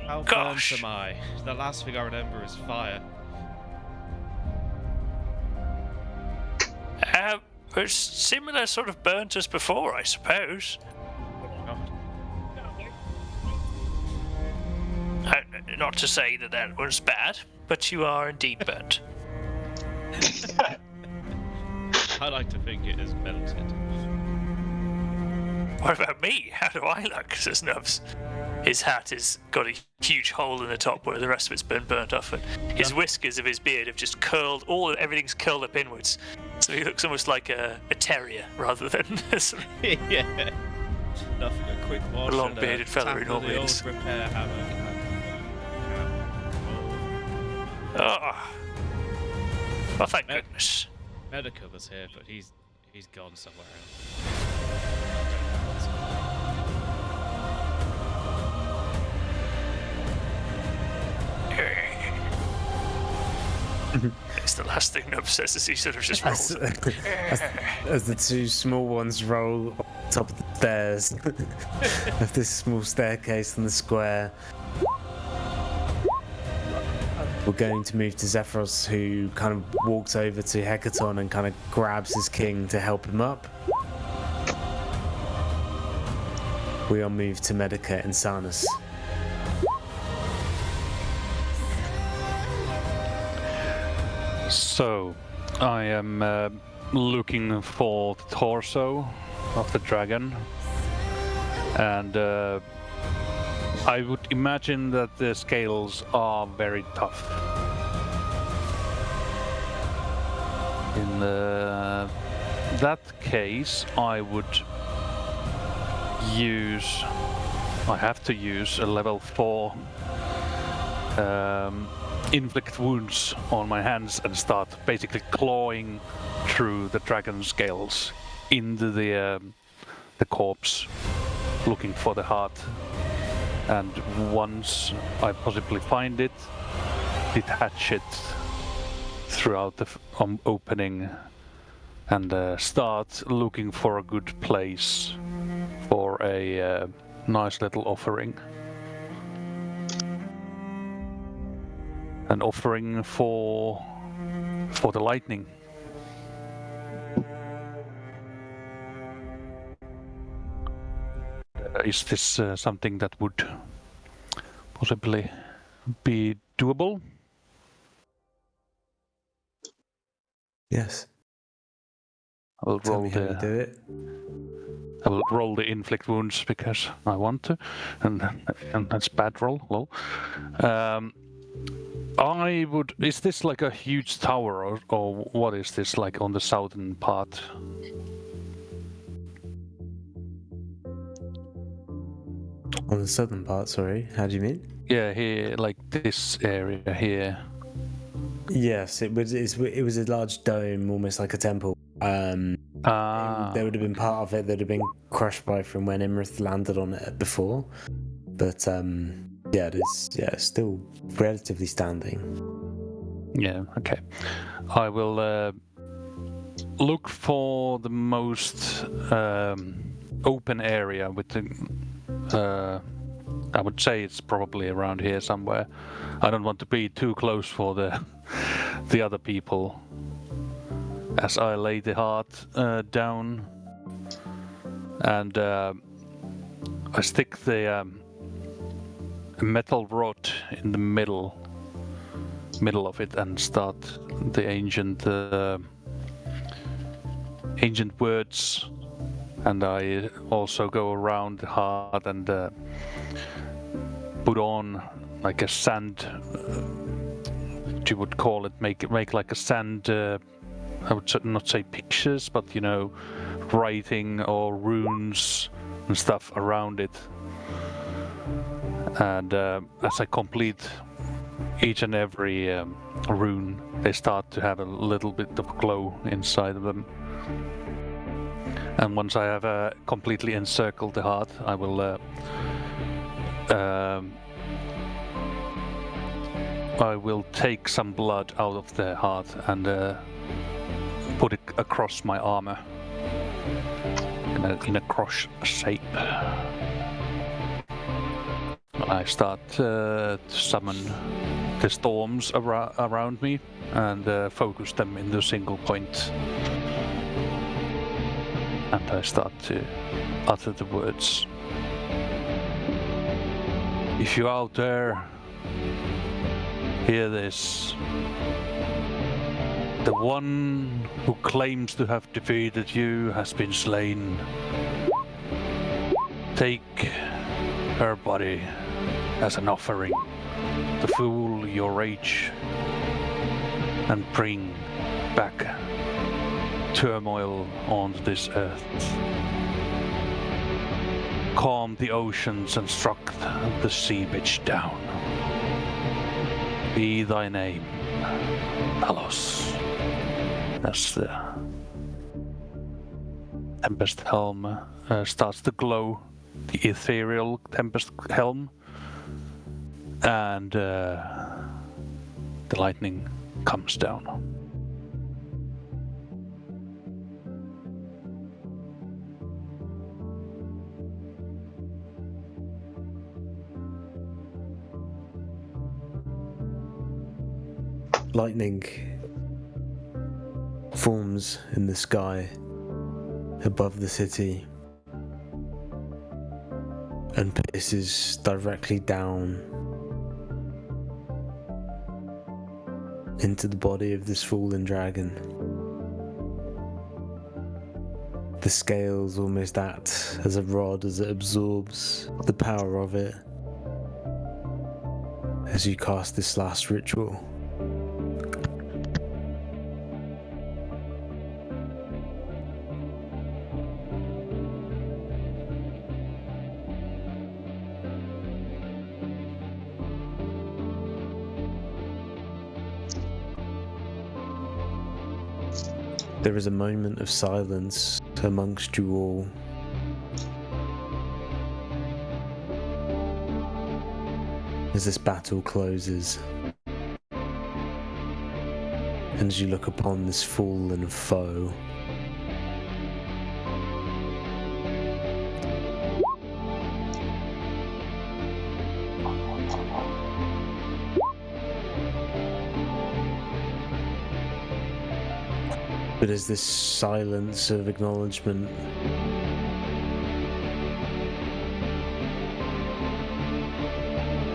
D: How
A: Gosh.
D: burnt am I? The last thing I remember is fire.
A: It's similar sort of burnt as before, I suppose. Not to say that was bad, but you are indeed burnt.
D: I like to think it is melted.
A: What about me? How do I look? Says Nubs. His hat has got a huge hole in the top where the rest of it's been burnt off, and his whiskers of his beard have just curled. Everything's curled up inwards, so he looks almost like a terrier rather than
D: Yeah. Nothing, a quick wash.
A: a long-bearded fella who
D: tap with
A: normally
D: the
A: is.
D: old repair hammer.
A: Oh. Well, thank goodness.
D: Medica was here, but he's gone somewhere else.
A: It's the last thing Nub says as he sort of just rolls.
C: As the two small ones roll on top of the stairs of this small staircase in the square, we're going to move to Zephyros, who kind of walks over to Hecaton and kind of grabs his king to help him up. We are moved to Medica and Sanus.
G: So, I am looking for the torso of the dragon, and I would imagine that the scales are very tough. In that case, I have to use a level 4 inflict wounds on my hands and start basically clawing through the dragon scales into the corpse, looking for the heart. And once I possibly find it, detach it throughout the opening and start looking for a good place for a nice little offering. An offering for the lightning. Is this something that would possibly be doable?
C: Yes.
G: I will
C: Tell
G: roll
C: me how you do it.
G: I will roll the inflict wounds because I want to, and that's bad roll. Lol. I would. Is this like a huge tower, or what is this like on the southern part?
C: On the southern part, sorry. How do you mean?
G: Yeah, here, like this area here.
C: Yes, it was a large dome, almost like a temple. There would have been part of it that had been crushed by from when Imrith landed on it before. But yeah, it's still relatively standing.
G: Yeah, okay. I will look for the most open area with the. I would say it's probably around here somewhere. I don't want to be too close for the other people. As I lay the heart down, and I stick the metal rod in the middle of it and start the ancient words. And I also go around the heart and put on like a sand. You would call it make like a sand. I would not say pictures, but writing or runes and stuff around it. And as I complete each and every rune, they start to have a little bit of glow inside of them. And once I have completely encircled the heart, I will take some blood out of the heart and put it across my armor in a cross shape. I start to summon the storms around me and focus them into a single point. And I start to utter the words. If you're out there, hear this. The one who claims to have defeated you has been slain. Take her body as an offering to fuel your rage and bring back turmoil onto this earth. Calm the oceans and struck the sea bitch down. Be thy name, Talos. As the Tempest Helm starts to glow, the ethereal Tempest Helm, and the lightning comes down.
C: Lightning forms in the sky above the city and pierces directly down into the body of this fallen dragon. The scales almost act as a rod as it absorbs the power of it as you cast this last ritual. There is a moment of silence amongst you all. As this battle closes, and as you look upon this fallen foe, but as this silence of acknowledgement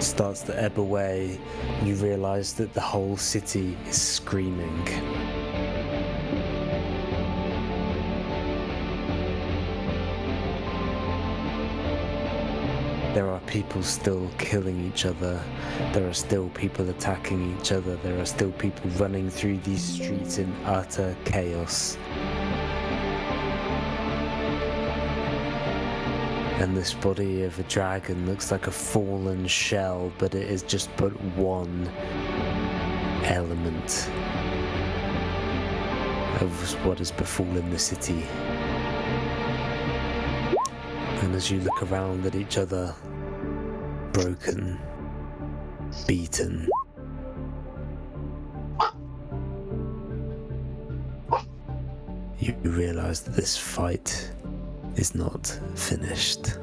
C: starts to ebb away, you realise that the whole city is screaming. There are people still killing each other. There are still people attacking each other. There are still people running through these streets in utter chaos. And this body of a dragon looks like a fallen shell, but it is just but one element of what has befallen the city. And as you look around at each other, broken, beaten, you realize that this fight is not finished.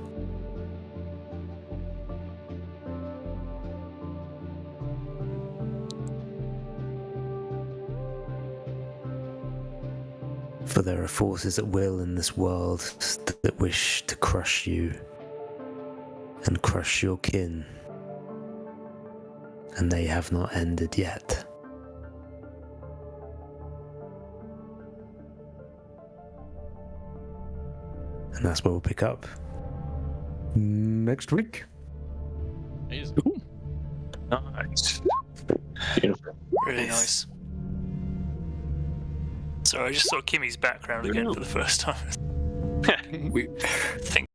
C: For there are forces at will in this world that wish to crush you and crush your kin, and they have not ended yet. And that's where we'll pick up next week.
D: Amazing.
A: Nice.
F: Beautiful.
A: Really nice. Sorry, I just saw Kimmy's background again for the first time.
H: We
A: Think